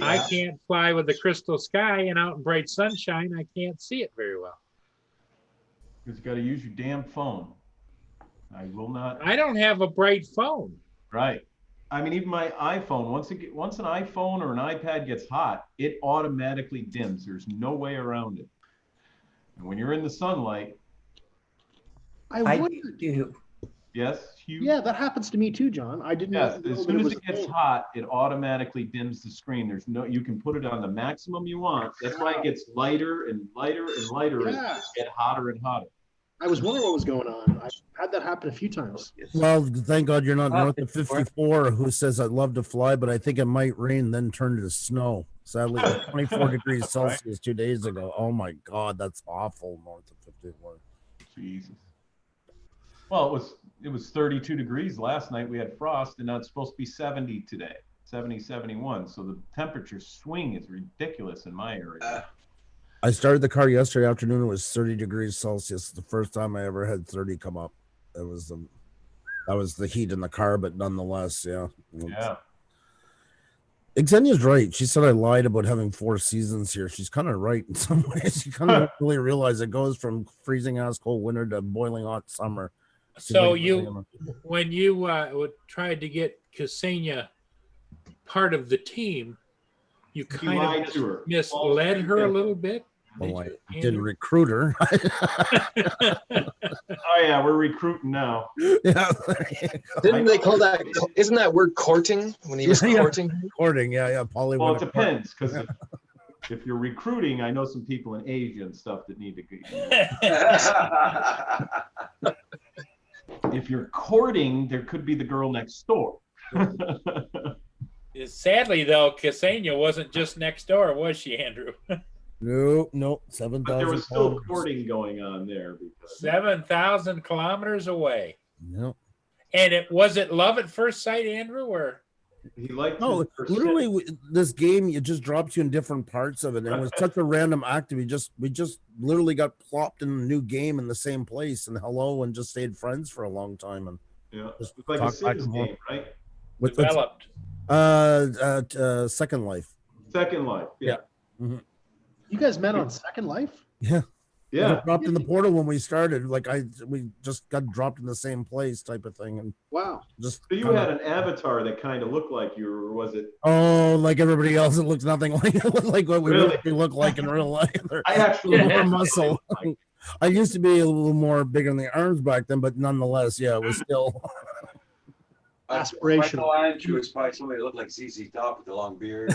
I Yeah. can't fly with the crystal sky, and out in bright sunshine, I can't see it very well. Because you got to use your damn phone. I will not. I don't have a bright phone. Right. I mean, even my iPhone, once an iPhone or an iPad gets hot, it automatically dims. There's no way around it. And when you're in the sunlight, I wonder. do. yes, Hugh? Yeah, that happens to me too, John. I didn't Yes, know as that soon as was it a gets thing. hot, it automatically dims the screen. There's no, you can put it on the maximum you want. That's why it gets lighter and lighter and lighter as Yeah. it get hotter and hotter. I was wondering what was going on. I've had that happen a few times. Well, thank God you're not Oh, north of 54 who says I'd love to fly, but I think it might rain, then turn to snow. Sadly, it was 24 degrees Celsius 2 days ago. Oh my God, that's awful north of 54. Jesus. Well, it was 32 degrees last night. We had frost, and now it's supposed to be 70 today, 70, 71. So the temperature swing is ridiculous in my area. I started the car yesterday afternoon. It was 30 degrees Celsius. The first time I ever had 30 come up. That was the heat in the car, but nonetheless, yeah. Yeah. Xenia's right. She said I lied about having 4 seasons here. She's kind of right in some ways. You kind of don't really realize it goes from freezing ass cold winter to boiling hot summer. So when you tried to get Ksenia part of the team, you kind lied of to her. misled her a little bit. Well, I Andrew? didn't recruit her. Oh yeah, we're recruiting now. Yeah. Didn't they call that? Isn't that word courting when he was Yeah. courting? Recording, yeah. Polly. Well, it went to depends because if you're recruiting, I know some people in Asia and stuff that need to go. If you're courting, there could be the girl next door. Sadly, though, Ksenia wasn't just next door, was she, Andrew? No, But 7,000. there was still courting going on there because 7,000 kilometers away. No. And was it love at first sight, Andrew, or? he liked. No, his percent- literally, this game it just drops you in different parts of it. And it was such a random act. We just literally got plopped in a new game in the same place and hello and just stayed friends for a long time. And Yeah, Just it's like a talk back Sims and forth. game, right? with Developed. Second Life. Second Life. Yeah. You guys met on Second Life? Yeah. We Yeah. got dropped in the portal when we started. We just got dropped in the same place type of thing. And Wow. just So you kinda- had an avatar that kind of looked like you, or was it? Oh, like everybody else, it looks nothing like it looked like what we Really? really look like in real life. I actually More had muscle. I used to be a little more bigger in the arms back then, but nonetheless, yeah, it was still. Aspirational. My Andrew is probably somebody that looked like ZZ Top with the long beard.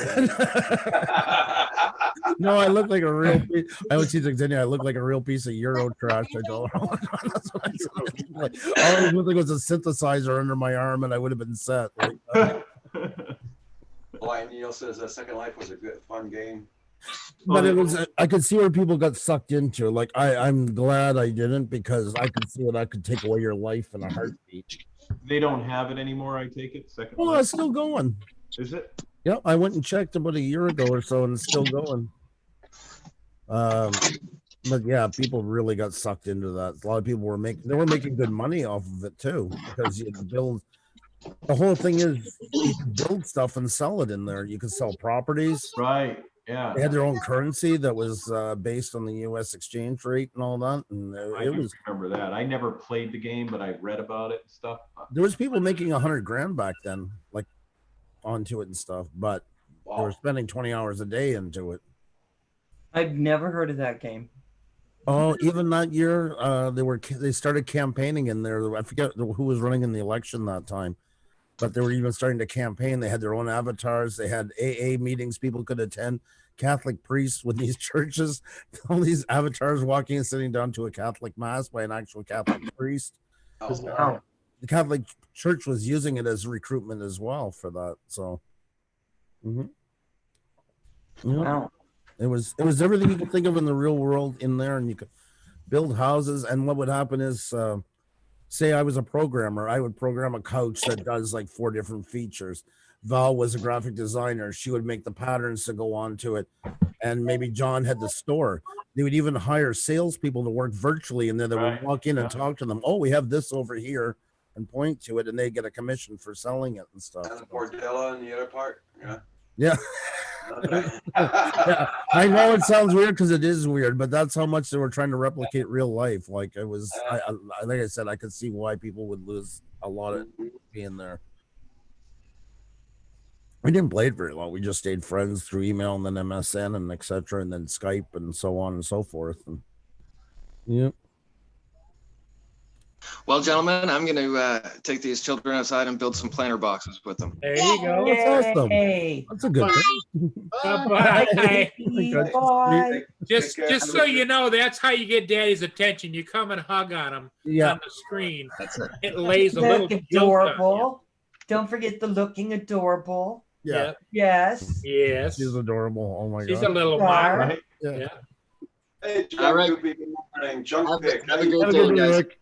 No, I look like a real. I would see Xenia. I look like a real piece of Euro trash. I go, oh my God, that's what I said. Like, all I looked like was a synthesizer under my arm, and I would have been set. Like, Lion Neil says that Second Life was a good, fun game. but it was. I could see where people got sucked into. Like, I'm glad I didn't because I could see that could take away your life in a heartbeat. They don't have it anymore, I take it. Second Well, Life. it's still going. Is it? Yeah, I went and checked about a year ago or so, and it's still going. But yeah, people really got sucked into that. A lot of people were making good money off of it too, because you build The whole thing is you can build stuff and sell it in there. You can sell properties. Right. Yeah. They had their own currency that was based on the U.S. exchange rate and all that, and I it do was. remember that. I never played the game, but I read about it and stuff. There was people making $100,000 back then, like onto it and stuff, but they were Wow. spending 20 hours a day into it. I've never heard of that game. Oh, even that year, they started campaigning in there. I forget who was running in the election that time, but they were even starting to campaign. They had their own avatars. They had AA meetings people could attend. Catholic priests with these churches, all these avatars walking and sitting down to a Catholic mass by an actual Catholic priest. Oh, Wow. The Catholic Church was using it as recruitment as well for that. So, yeah. Wow. It was everything you could think of in the real world in there, and you could build houses. And what would happen is, say I was a programmer, I would program a couch that does like 4 different features. Val was a graphic designer; she would make the patterns to go onto it, and maybe John had the store. They would even hire salespeople to work virtually, and then they would Right. walk in and Yeah. talk to them. Oh, we have this over here, and point to it, and they get a commission for selling it and stuff. and the bordella in the other part. Yeah. Yeah. Yeah, I know it sounds weird because it is weird, but that's how much they were trying to replicate real life. Like it was, like I said, I could see why people would lose a lot of being there. We didn't play it very long. We just stayed friends through email and then MSN and etc. and then Skype and so on and so forth. And yeah, Well, gentlemen, I'm going to take these children outside and build some planter boxes with them. There you go. that's awesome. Yay. That's a good thing. Bye-bye. Bye. Just so you know, that's how you get Daddy's attention. You come and hug on him Yeah, on the screen. That's it. It lays a little Look joke on adorable. Don't forget the looking adorable. you. yeah, Yes. Yes. she's adorable. Oh my She's a god. little You are. mom. Right. Yeah. Yeah. Hey, Junk, All right. good morning. Junk Have, pick. have How a you great doing? day, guys. Rick.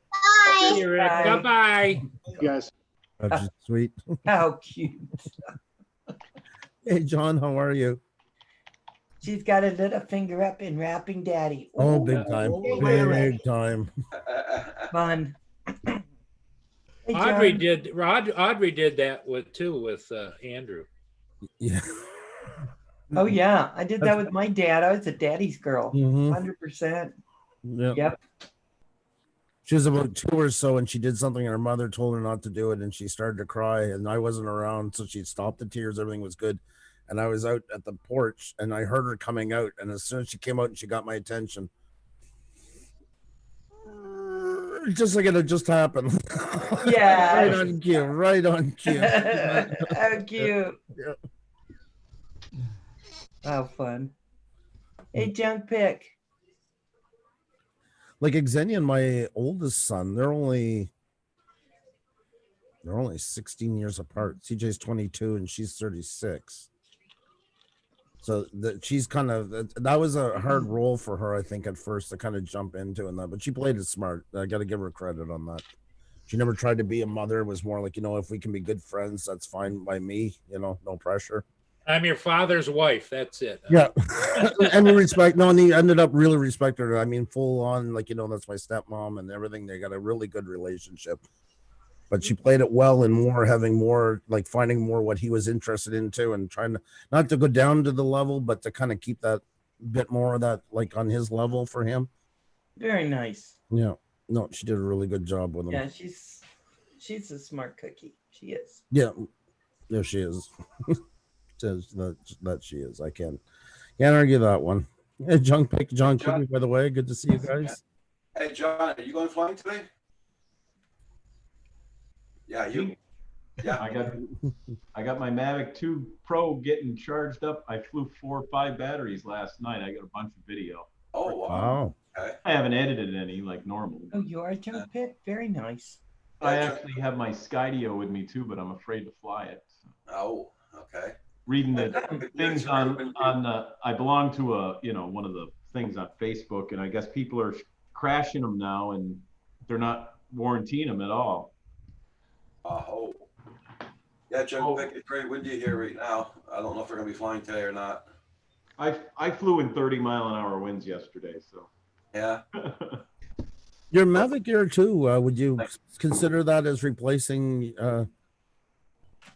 See you, Rick. Bye. Bye-bye. You guys. That's just sweet. How cute. Hey, John, how are you? She's got a little finger up and wrapping daddy. Oh, Ooh, big time. Wait, wait, wait. Big time. Fun. Hey, Audrey John. Audrey did that with Andrew. Yeah. Oh yeah, I did that with my dad. I was a daddy's girl. Mhm. 100%. Yeah. Yep. She was about 2 or so, and she did something, and her mother told her not to do it, and she started to cry, and I wasn't around, so she stopped the tears. Everything was good, and I was out at the porch, and I heard her coming out, and as soon as she came out and she got my attention, just like it had just happened. Yeah. Right on cue. Right on cue. How cute. Yeah. How fun. Hey, Junk Pick. Like Xenia and my oldest son, they're only 16 years apart. CJ's 22 and she's 36. So she's kind of, that was a hard role for her, I think, at first to kind of jump into and that, but she played it smart. I got to give her credit on that. She never tried to be a mother. It was more like, if we can be good friends, that's fine by me, no pressure. I'm your father's wife. That's it. Yeah. And we respect, no, and he ended up really respecting her. I mean, full on, like, that's my stepmom and everything. They got a really good relationship. But she played it well and more, having more, like finding more what he was interested into and trying to, not to go down to the level, but to kind of keep that bit more of that, like on his level for him. Very nice. Yeah. No, she did a really good job with him. Yeah, she's a smart cookie. She is. Yeah. There she is. Says that she is. I can't argue that one. Hey, John Cookie, by the way, good to see you guys. Hey, John, are you going flying today? Yeah, you. Yeah. I got my Mavic 2 Pro getting charged up. I flew 4 or 5 batteries last night. I got a bunch of video. Oh, wow. Wow. Okay. I haven't edited any like normal. Oh, you are a Junk Pick? Very nice. I actually have my Skydio with me too, but I'm afraid to fly it. So. Oh, okay. Reading the things on I belong to one of the things on Facebook, and I guess people are crashing them now, and they're not warrantying them at all. Oh. Yeah, John, it's very windy here right now. I don't know if we're gonna be flying today or not. I flew in 30-mile-an-hour winds yesterday, so. Yeah. Your Mavic Air 2, would you consider that as replacing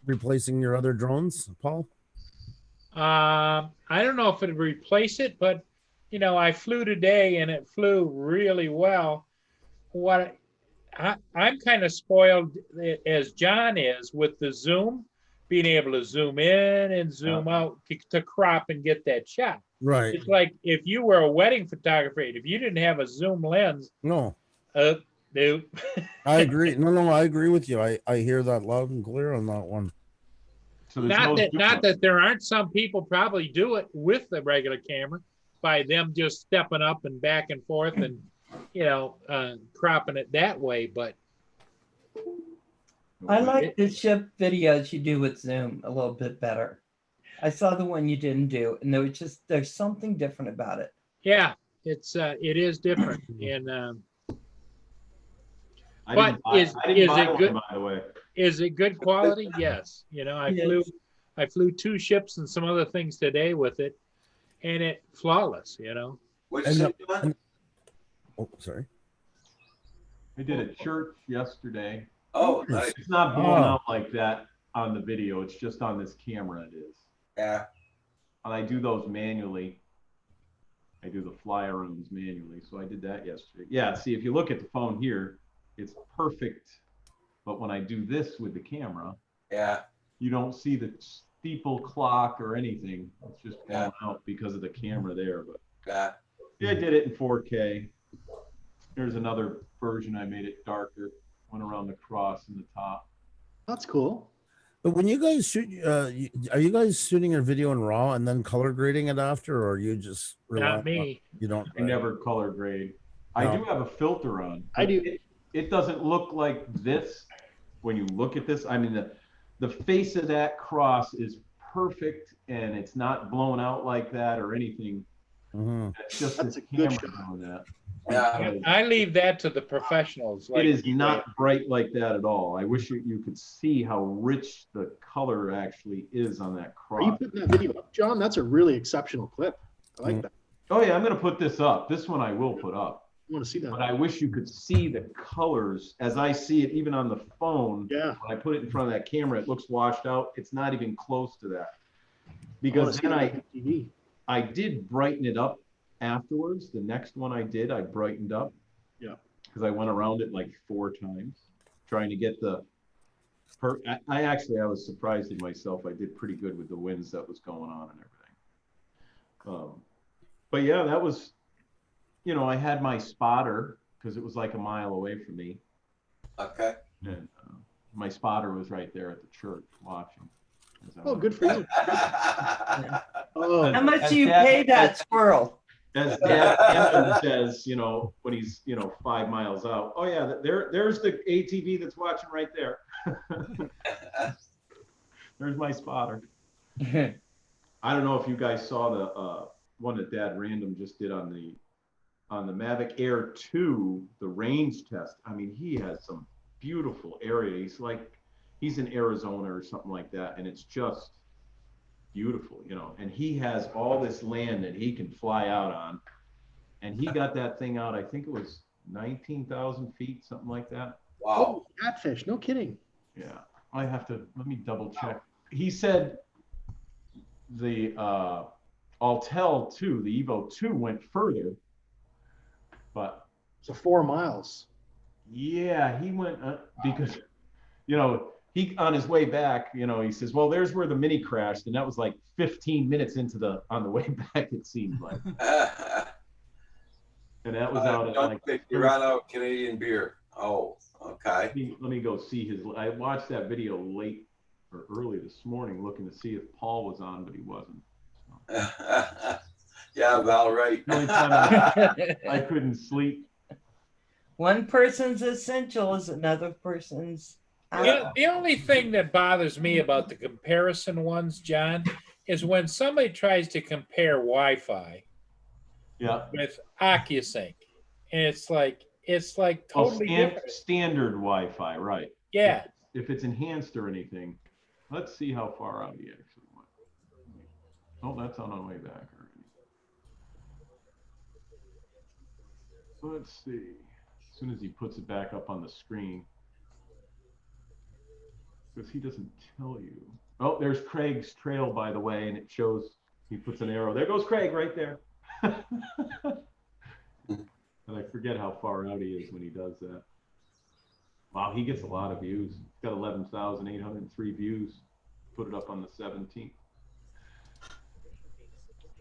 replacing your other drones, Paul? I don't know if it'd replace it, but you know, I flew today and it flew really well. What I'm kind of spoiled as John is with the zoom, being able to zoom in and zoom out to crop and get that shot. Right. It's like if you were a wedding photographer, if you didn't have a zoom lens, No, nope. I agree. No, I agree with you. I hear that loud and clear on that one. So there's Not no that zoom not up. that there aren't some people probably do it with the regular camera by them just stepping up and back and forth and you know cropping it that way, but I like the ship videos you do with Zoom a little bit better. I saw the one you didn't do, and there's something different about it. yeah, it is different. And I but didn't buy, is I didn't buy it one, good? by the way. Is it good quality? Yes. You know, Yes. I flew 2 ships and some other things today with it, and it flawless. You know. What'd And you the- say, John? and- oh, sorry. I did a church yesterday. Oh, nice. It's not blown Oh. out like that on the video. It's just on this camera. It is. Yeah. And I do those manually. I do the fly arounds manually. So I did that yesterday. Yeah. See, if you look at the phone here, it's perfect. But when I do this with the camera, Yeah. you don't see the steeple clock or anything. It's just Yeah. blown out because of the camera there. But Yeah. yeah, I did it in 4K. Here's another version. I made it darker. Went around the cross in the top. That's cool. But when you guys shoot, are you guys shooting your video in RAW and then color grading it after, or you just rely Not on- me. You don't. I never color grade. I No. do have a filter on. I do. It doesn't look like this when you look at this. I mean, the face of that cross is perfect and it's not blown out like that or anything. Mhm. It's just That's this a good camera shot. doing that. Yeah. I leave that to the professionals. It is not bright like that at all. I wish you could see how rich the color actually is on that Are you cross. putting that video up, John? That's a really exceptional clip. I like Mm. that. Oh yeah, I'm gonna put this up. This one I will put up. I want to see But that. I wish you could see the colors as I see it even on the phone. Yeah. When I put it in front of that camera, it looks washed out. It's not even close to that. I wanna Because see then that on TV. I did brighten it up afterwards. The next one I did, I brightened up. Yeah. Because I went around it like 4 times, trying to get the. I was surprised in myself. I did pretty good with the winds that was going on and everything. But yeah, that was, I had my spotter because it was like a mile away from me, Okay. and my spotter was right there at the church watching. as I Oh, went. good for you. Oh, How much As do you Dad- pay that squirrel? As Dad Hammond says, when he's 5 miles out. Oh yeah, there's the ATV that's watching right there. There's my spotter. I don't know if you guys saw the one that Dad Random just did on the Mavic Air 2, the range test. I mean, he has some beautiful area. He's in Arizona or something like that, and it's just beautiful, and he has all this land that he can fly out on, and he got that thing out, I think it was 19,000 feet, something like that. Wow. oh, catfish. No kidding. Yeah, let me double check. He said the Autel 2, the Evo 2 went further, but So 4 miles. yeah, he went because, he on his way back, he says, well, there's where the Mini crashed, and that was like 15 minutes on the way back, it seemed like, and that was out at like. You ran out Canadian beer. Oh, okay. Let me go see his. I watched that video late or early this morning, looking to see if Paul was on, but he wasn't. Yeah, Val, right. The only time I couldn't sleep. One person's essential is another person's. The only thing that bothers me about the comparison ones, John, is when somebody tries to compare Wi-Fi Yeah. with OcuSync, and it's like Well, totally different. standard Wi-Fi, right? Yeah. If it's enhanced or anything, let's see how far out he actually went. Oh, that's on the way back already. So let's see. As soon as he puts it back up on the screen. because he doesn't tell you. Oh, there's Craig's trail, by the way, and it shows he puts an arrow. There goes Craig right there. And I forget how far out he is when he does that. Wow, he gets a lot of views. He's got 11,803 views. Put it up on the 17th.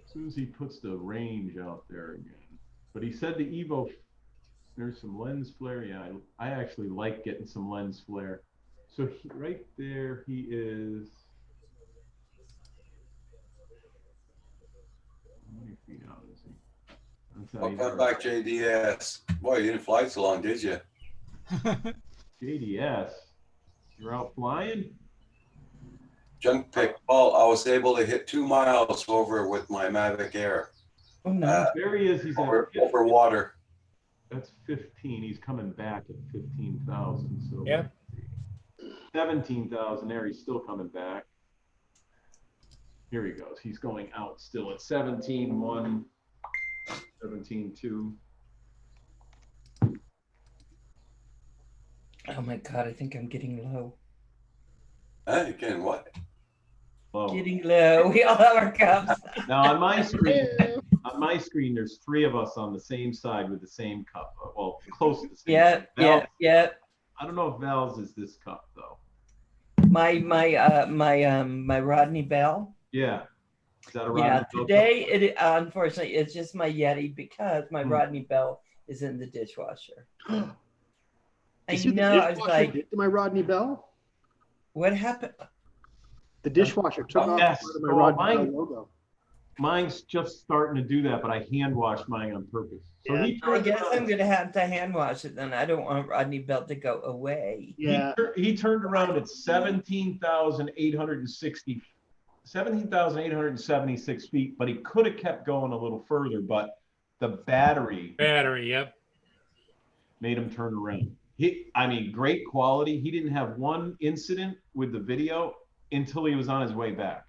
As soon as he puts the range out there again. But he said the Evo, there's some lens flare. Yeah, I actually like getting some lens flare. So right there, he is. How many feet out is he? Welcome back, JDS. Boy, you didn't fly so long, did you? JDS, you're out flying? Junk pick, Paul. I was able to hit 2 miles over with my Mavic Air. Oh no. There he is. He's over at water. That's 15. He's coming back at 15,000. So Yep. 17,000 there. He's still coming back. Here he goes. He's going out still at 17.1, 17.2. Oh my God, I think I'm getting low. Again, what? Whoa. Getting low. We all have our cups. Now on my screen, there's 3 of us on the same side with the same cup. Well, close to the same. Yep, Val, yep, yep. I don't know if Val's is this cup though. My Rodney Bell. Yeah. Is that a Yeah, Rodney Bell today it unfortunately it's just my Yeti because my Hmm. Rodney Bell is in the dishwasher. I You see the know. I was dishwasher like, did to my Rodney Bell? what happened? The dishwasher took off yes. part of my Oh, Rodney mine- Bell logo. Mine's just starting to do that, but I hand washed mine on purpose. So Yeah. he I turned guess around- I'm gonna have to hand wash it then. I don't want Rodney Bell to go away. Yeah. He turned around at 17,876 feet, but he could have kept going a little further, but the battery Battery, yep. made him turn around. I mean, great quality. He didn't have one incident with the video until he was on his way back.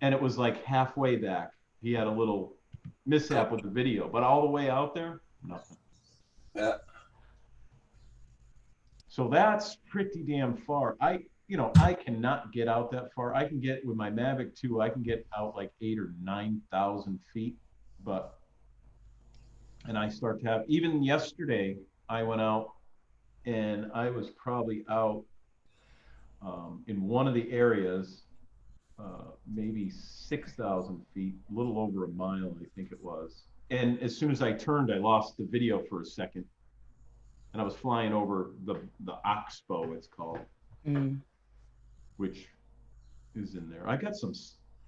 And it was like halfway back. He had a little mishap with the video, but all the way out there, nothing. Yeah. So that's pretty damn far. I cannot get out that far. I can get with my Mavic 2, I can get out like 8,000 or 9,000 feet, and I start to have, even yesterday, I went out and I was probably out in one of the areas, maybe 6,000 feet, a little over a mile, I think it was. And as soon as I turned, I lost the video for a second. And I was flying over the Oxbow, it's called, which is in there. I got some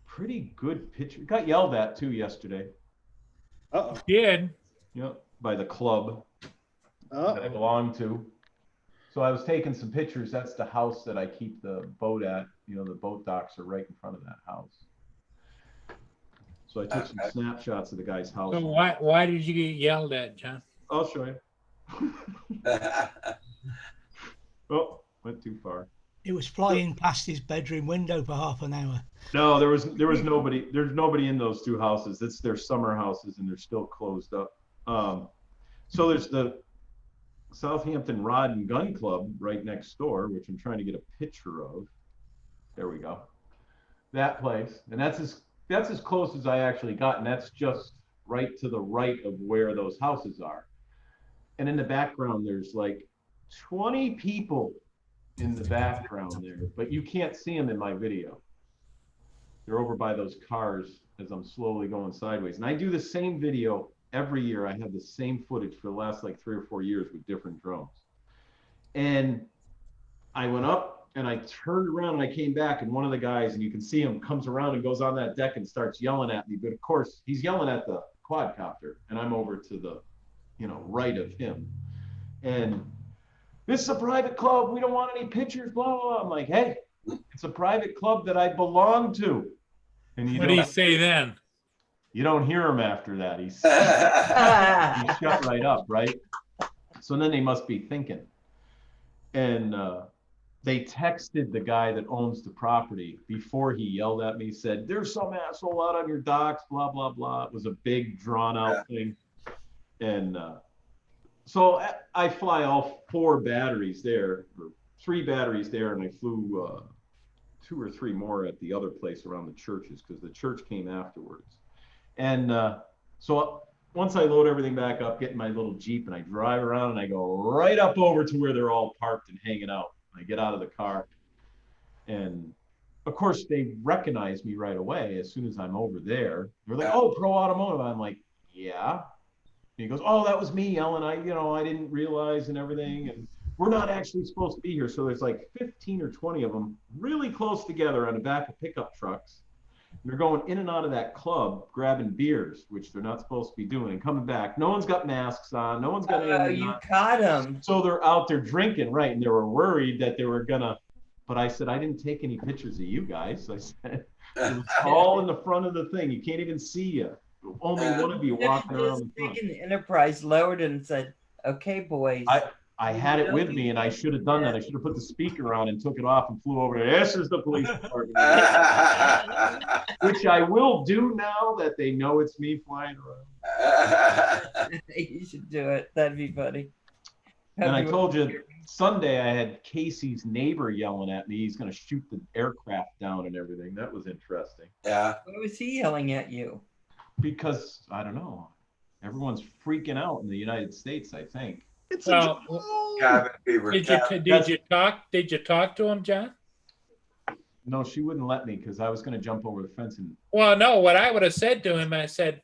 pretty good pictures. Got yelled at too yesterday. Uh-oh. Did. Yep, by the club that I Uh-oh. belong to. So I was taking some pictures. That's the house that I keep the boat at. The boat docks are right in front of that house. So I took some snapshots of the guy's house. So why did you get yelled at, John? I'll show you. Oh, went too far. It was flying past his bedroom window for half an hour. No, there was nobody. There's nobody in those 2 houses. It's their summer houses, and they're still closed up. So there's the Southampton Rod and Gun Club right next door, which I'm trying to get a picture of. There we go. That place, and that's as close as I actually got, and that's just right to the right of where those houses are. And in the background, there's like 20 people in the background there, but you can't see them in my video. They're over by those cars as I'm slowly going sideways. And I do the same video every year. I have the same footage for the last like 3 or 4 years with different drones. And I went up and I turned around and I came back, and one of the guys, and you can see him, comes around and goes on that deck and starts yelling at me. But of course, he's yelling at the quadcopter, and I'm over to the right of him. And this is a private club. We don't want any pictures, blah, blah, blah. I'm like, hey, it's a private club that I belong to. And What did he say then? You don't hear him after that. He shut right up, right? So then they must be thinking. And they texted the guy that owns the property before he yelled at me, said, there's some asshole out on your docks, blah, blah, blah. It was a big drawn out thing. And so I fly all 4 batteries there, or 3 batteries there, and I flew 2 or 3 more at the other place around the churches because the church came afterwards. And so once I load everything back up, get in my little Jeep, and I drive around, and I go right up over to where they're all parked and hanging out. I get out of the car, and of course they recognize me right away as soon as I'm over there. They're like, "Oh, Pro Automotive." I'm like, "Yeah." And he goes, "Oh, that was me yelling. I didn't realize and everything. And we're not actually supposed to be here." So there's like 15 or 20 of them really close together on the back of pickup trucks. And they're going in and out of that club, grabbing beers, which they're not supposed to be doing, and coming back. No one's got masks on. No one's got anything You on. caught them. So they're out there drinking, right? And they were worried that they were gonna. But I said, I didn't take any pictures of you guys. I said, it was all in the front of the thing. You can't even see you. Only one of you walking around the front. The Enterprise lowered it and said, "Okay, boys." I had it with me, and I should have done that. I should have put the speaker on and took it off and flew over there. This is the police department. Which I will do now that they know it's me flying around. You should do it. That'd be funny. And I told you, Sunday I had Casey's neighbor yelling at me. He's going to shoot the aircraft down and everything. That was interesting. Yeah. Why was he yelling at you? Because, I don't know, everyone's freaking out in the United States, I think. It's Well, Cabin fever. Did you talk to him, John? No, she wouldn't let me because I was going to jump over the fence and. Well, no. What I would have said to him, I said,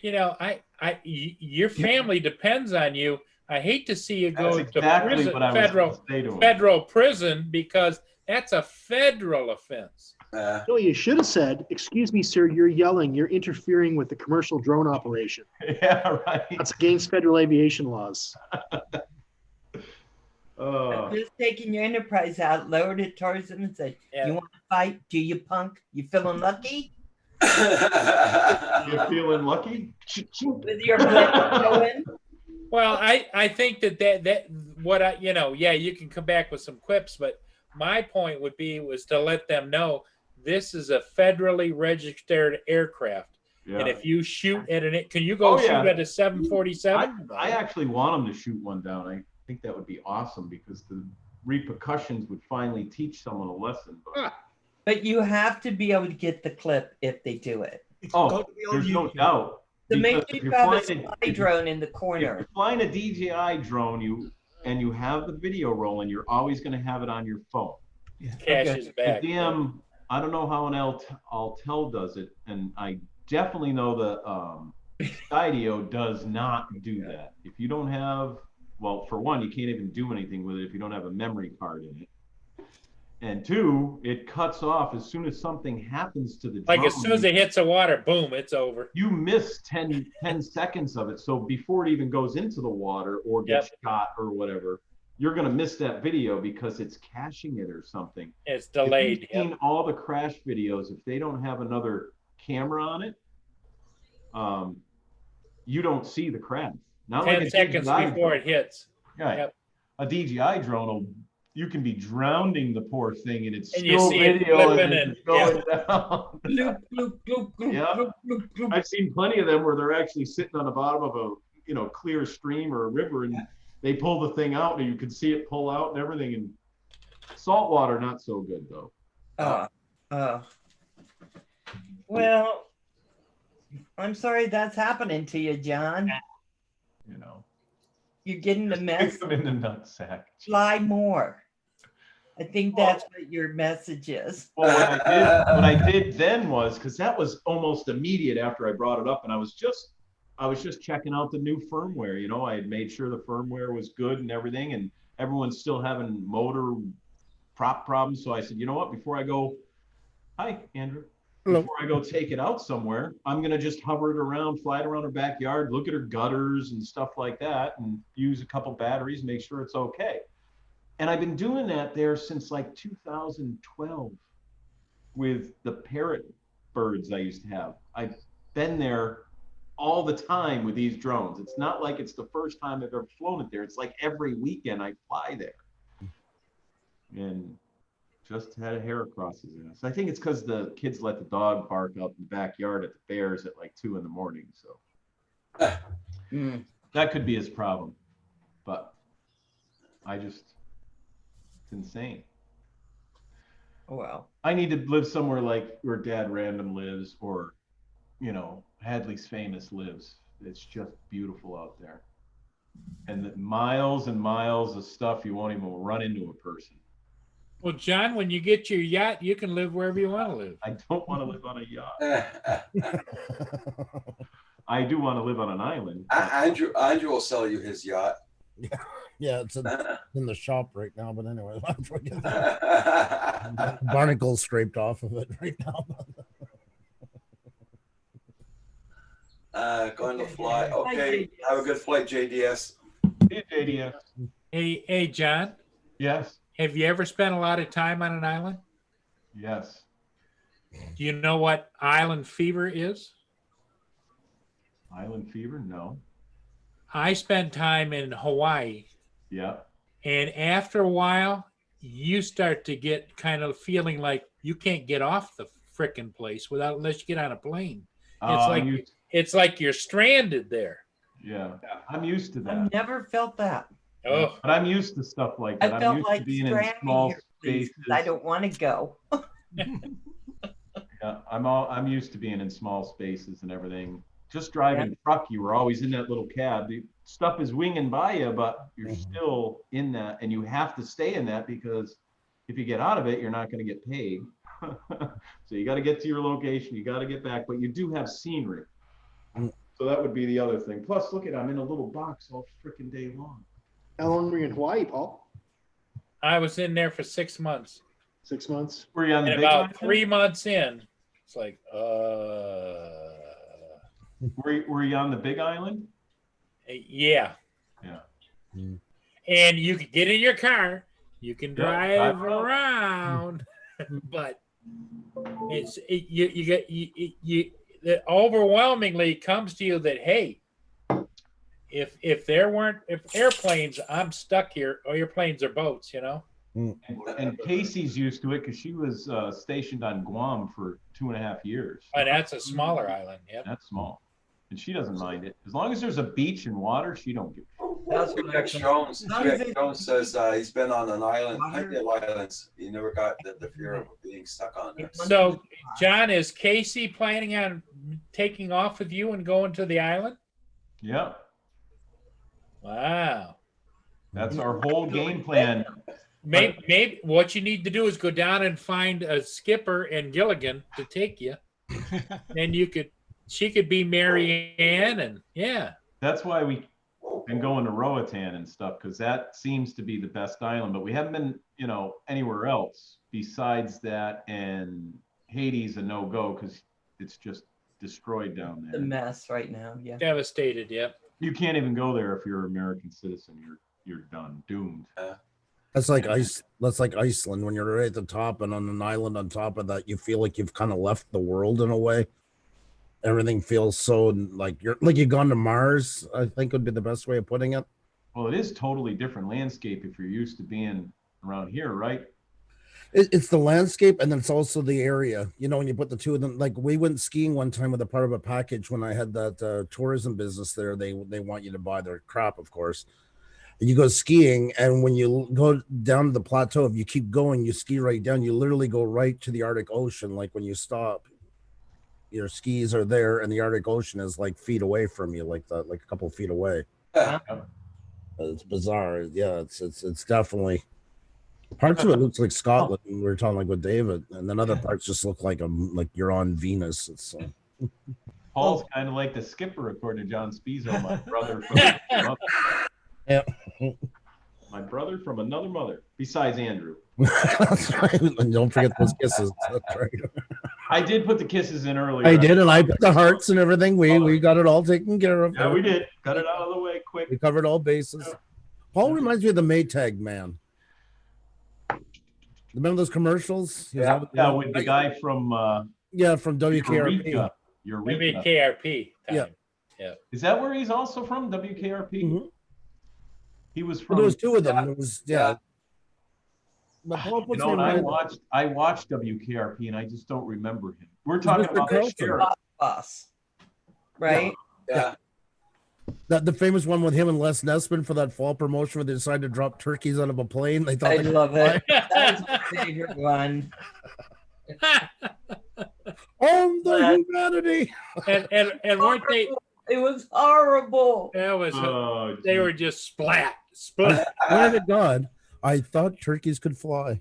your family depends on you. I hate to see you go That's exactly to prison, what I was going to say to him. federal prison, because that's a federal offense. No, you should have said, "Excuse me, sir, you're yelling. You're interfering with the commercial drone operation. Yeah, right. That's against federal aviation laws." Just taking your Enterprise out, lowered it towards him and said, Yeah. "You want to fight? Do you, punk? You feeling lucky? You feeling lucky? With your blood going?" Well, I think that what I you can come back with some quips, but my point was to let them know this is a federally registered aircraft, Yeah. and if you shoot at can you go shoot at a 747? I actually want them to shoot one down. I think that would be awesome because the repercussions would finally teach someone a lesson. But you have to be able to get the clip if they do it. There's no doubt. So make Because sure if you you're have a flying spy drone in the If corner. you're flying a DJI drone, you have the video rolling, you're always going to have it on your phone. Cash is back. The DM, I don't know how an Altel does it, and I definitely know the Skydio does not do that. If you don't have, well, for one, you can't even do anything with it if you don't have a memory card in it. And 2, it cuts off as soon as something happens to the drone. Like as soon as it hits the water, boom, it's over. You miss 10 seconds of it. So before it even goes into the water or gets shot or whatever, you're going to miss that video because it's caching it or something. It's delayed. If you've seen all the crash videos, if they don't have another camera on it, you don't see the crash. Not 10 like a seconds DJI before drone. it hits. Right. Yep. A DJI drone you can be drowning the poor thing and it's And you still see it video flipping and it's and- going down. Bloop, bloop, bloop, bloop, Yeah. bloop, bloop, bloop. I've seen plenty of them where they're actually sitting on the bottom of a clear stream or a river and they pull the thing out and you can see it pull out and everything. And salt water not so good though. Well, I'm sorry that's happening to you, John. You're getting the mess. Stick them in the nutsack. Fly more. I think that's what your message is. Well, what I did then was, because that was almost immediate after I brought it up, and I was just checking out the new firmware. I had made sure the firmware was good and everything, and everyone's still having motor prop problems. So I said, you know what? Before I go, hi, Andrew. Hello. Before I go take it out somewhere, I'm gonna just hover it around, fly it around her backyard, look at her gutters and stuff like that, and use a couple batteries, make sure it's okay. And I've been doing that there since like 2012 with the parrot birds I used to have. I've been there all the time with these drones. It's not like it's the first time I've ever flown it there. It's like every weekend I fly there. And just had a hair across his ass. I think it's because the kids let the dog bark out in the backyard at the bears at like 2 a.m. So that could be his problem. But I just It's insane. Wow. I need to live somewhere like where Dad Random lives, or, you know, Hadley's Famous lives. It's just beautiful out there. And the miles and miles of stuff, you won't even run into a person. Well, John, when you get your yacht, you can live wherever you want to live. I don't want to live on a yacht. I do want to live on an island. Andrew will sell you his yacht. Yeah, it's in the shop right now. But anyway, I forget that. Barnacles scraped off of it right now. Going to fly. Okay, have a good flight, JDS. Hey, JDS. Hey, John. Yes. Have you ever spent a lot of time on an island? Yes. Do you know what island fever is? Island fever? No. I spent time in Hawaii. Yeah. And after a while, you start to get kind of feeling like you can't get off the frickin' place unless you get on a plane. It's like you're stranded there. Yeah. I'm used to that. I've never felt that. Oh, but I'm used to stuff like that. I I'm felt used like to being in stranded small here, please, spaces. 'cause I don't want to go. Yeah, I'm used to being in small spaces and everything. Just driving a truck, you were always in that little cab. The stuff is winging by you, but you're still in that, and you have to stay in that because if you get out of it, you're not going to get paid. So you got to get to your location, you got to get back, but you do have scenery. So that would be the other thing. Plus, look at, I'm in a little box all freaking day long. How long were you in Hawaii, Paul? I was in there for 6 months. 6 months. Were you on the And big about island? 3 months in, it's like, Were you on the big island? yeah. Yeah. And you can get in your car, you can drive drive around. around, but it overwhelmingly comes to you that, hey, if there weren't airplanes, I'm stuck here, or airplanes or boats, you know. And Casey's used to it because she was stationed on Guam for 2.5 years. And that's a smaller island. Yep. That's small, and she doesn't mind it as long as there's a beach and water. She don't give. That's what I Jack Jones, How does Jack it- Jones says he's been on an island, Water? plenty of islands. He never got the fear of being stuck on there. So, John, is Casey planning on taking off with you and going to the island? Yeah, Wow. that's our whole game plan. Maybe what you need to do is go down and find a skipper and Gilligan to take you, and she could be Mary Ann, and yeah. That's why we've been going to Roatan and stuff, because that seems to be the best island. But we haven't been, anywhere else besides that. And Haiti's a no-go because it's just destroyed down a there. mess right now. Yeah. Devastated, yep. You can't even go there if you're an American citizen. You're done, doomed. That's like Iceland when you're right at the top, and on an island on top of that, you feel like you've kind of left the world in a way. Everything feels so like you've gone to Mars, I think would be the best way of putting it. Well, it is totally different landscape if you're used to being around here, right? It's the landscape, and then it's also the area. When you put the two of them, like we went skiing one time with a part of a package when I had that tourism business there. They want you to buy their crap, of course. And you go skiing, and when you go down to the plateau, if you keep going, you ski right down. You literally go right to the Arctic Ocean. Like when you stop, your skis are there, and the Arctic Ocean is like feet away from you, like a couple of feet away. It's bizarre. Yeah, it's definitely. Parts of it looks like Scotland. We were talking like with David, and then other parts just look like you're on Venus. It's Paul's kind of like the skipper, according to John Spizzo, my brother from another mother. Yeah. My brother from another mother, besides Andrew. That's right. And don't forget those kisses. That's right. I did put the kisses in earlier. I did, and I put the hearts and everything. We got it all taken care of. Yeah, we did. Got it out of the way quick. We covered all bases. Paul reminds me of the Maytag man. Remember those commercials? Yeah, with the guy from from WKRP. Maybe KRP. Time. Yeah. Is that where he's also from? WKRP. Mm-hmm. He was from. There was two of them. It was But Paul puts me in mind- I watched WKRP and I just don't remember him. We're talking Mr. about Carlson. Sheriff. Bus, right? Yeah. That the famous one with him and Les Nessman for that fall promotion where they decided to drop turkeys out of a plane. They thought I they could love fly. it. That's my favorite one. On the But- humanity. and weren't they? It was horrible. That was Oh, they were just splat. Swear to God, I thought turkeys could fly.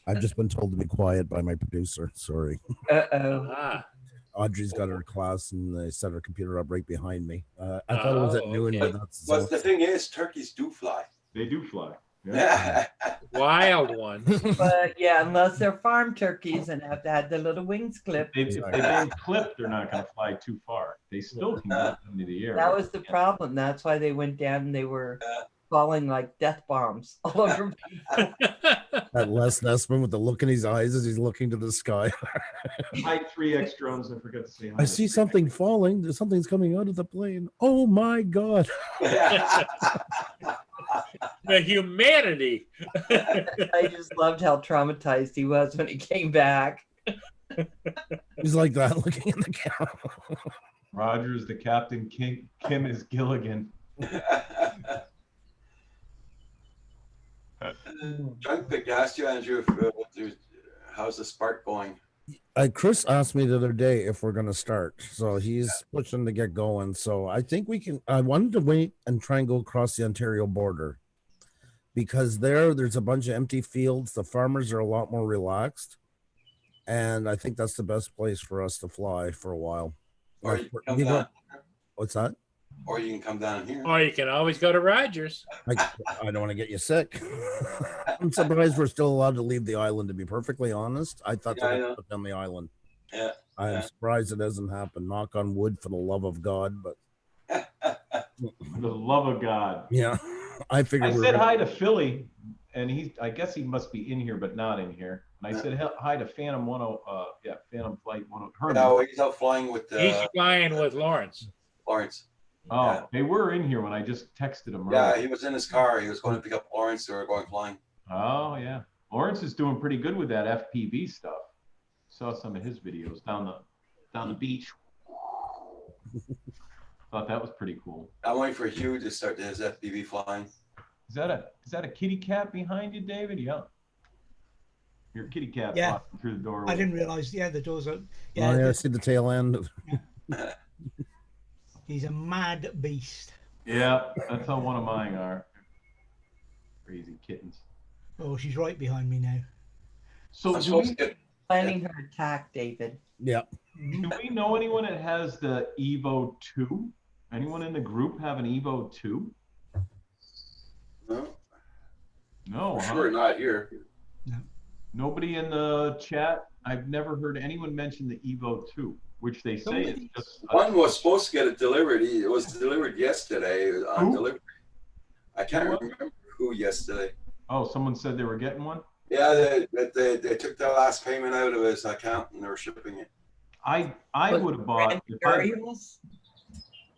I've just been told to be quiet by my producer. Sorry. Uh-oh. Ah, Audrey's got her class and they set her computer up right behind me. I thought it was at Oh, noon, okay. but that's But the thing is, turkeys do fly. They do fly. Yeah. wild ones. But yeah, unless they're farm turkeys and have to have the little wings clipped. If they've been clipped, they're not going to fly too far. They still can get into the air. That was the problem. That's why they went down and they were falling like death bombs all over people. that Les Nessman with the look in his eyes as he's looking to the sky. Hi, 3X drones. I forgot to say hi. I see something falling. There's something's coming out of the plane. Oh my God. The humanity. I just loved how traumatized he was when he came back. He's like that looking in the camera. Roger is the captain. Kim is Gilligan. Junk Pick asked you, Andrew, how's the spark going? Chris asked me the other day if we're going to start. So he's pushing to get going. So I think we can. I wanted to wait and try and go across the Ontario border because there's a bunch of empty fields. The farmers are a lot more relaxed. And I think that's the best place for us to fly for a while. Or you can come down, What's that? or you can come down here. Or you can always go to Rogers. I don't want to get you sick. I'm surprised we're still allowed to leave the island, to be perfully honest. I thought Yeah, I they know. would put down the island. Yeah. I'm Yeah. surprised it hasn't happened. Knock on wood for the love of God. But For the love of God. yeah, I figured I we were said gonna- hi to Philly, and I guess he must be in here, but not in here. And I said hi to Phantom Phantom Flight 10. Herman. No, he's out flying with He's flying with Lawrence. Lawrence. Oh, yeah. they were in here when I just texted him. Yeah, earlier. he was in his car. He was going to pick up Lawrence. They were going flying. Oh yeah, Lawrence is doing pretty good with that FPV stuff. Saw some of his videos down the beach. Thought that was pretty cool. I'm waiting for Hugh to start his FPV flying. Is that a kitty cat behind you, David? Yeah. Your kitty cat Yeah. walking through the door. I didn't realize. Yeah, the door's open. Oh, Yeah, yeah, I see the tail end. he's a mad beast. Yeah, that's how one of mine are. Crazy kittens. Oh, she's right behind me now. So I'm do supposed we, to get. Planning her attack, David. Yeah. do we know anyone that has the Evo 2? Anyone in the group have an Evo 2? No, No, huh? sure, not here. Nobody in the chat. I've never heard anyone mention the Evo 2, which they say is Somebody- just. One was supposed to get it delivered. It was delivered yesterday on Who? delivery. I can't Who? remember who yesterday. Oh, someone said they were getting one. Yeah, they took the last payment out of his account and they were shipping it. I But would have bought Variables?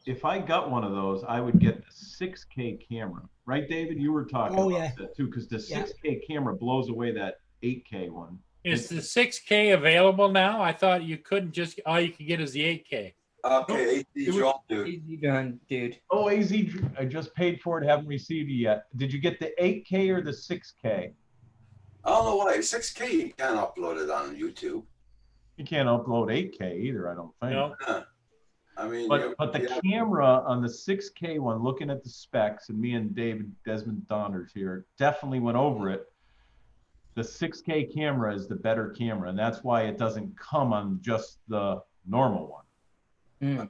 if I got one of those, I would get the 6K camera. Right, David? You were talking Oh, about yeah. that too, because the Yeah. 6K camera blows away that 8K one. Is the 6K available now? I thought you couldn't just all you could get is the 8K. Okay, it AT was- drone dude. Easy done, dude. Oh, AZ, I just paid for it, haven't received it yet. Did you get the 8K or the 6K? I don't know why. 6K you can't upload it on YouTube. You can't upload 8K either, I don't think. No. I mean, But the yeah, camera on the 6K one, looking at the specs, and me and David Desmond Donners here definitely went over it. The 6K camera is the better camera, and that's why it doesn't come on just the normal one. Mm.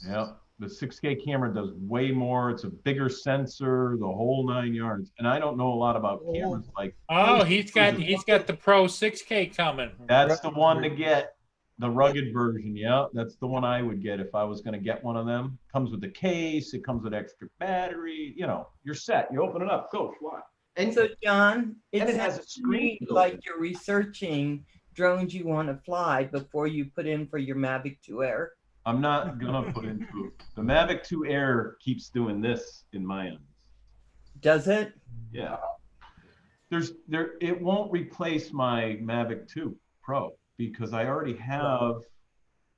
Yeah, the 6K camera does way more. It's a bigger sensor, the whole 9 yards. And I don't know a lot about cameras. Like Oh, he's got the Pro 6K coming. that's the one to get. The rugged version, yeah, that's the one I would get if I was going to get one of them. Comes with the case, it comes with extra battery. You know, you're set. You open it up, go fly. And so, John, And it it has has a to screen read built like in. you're researching drones you want to fly before you put in for your Mavic 2 Air. I'm not gonna put into it. The Mavic 2 Air keeps doing this in my ends. Does it? Yeah. It won't replace my Mavic 2 Pro because I already have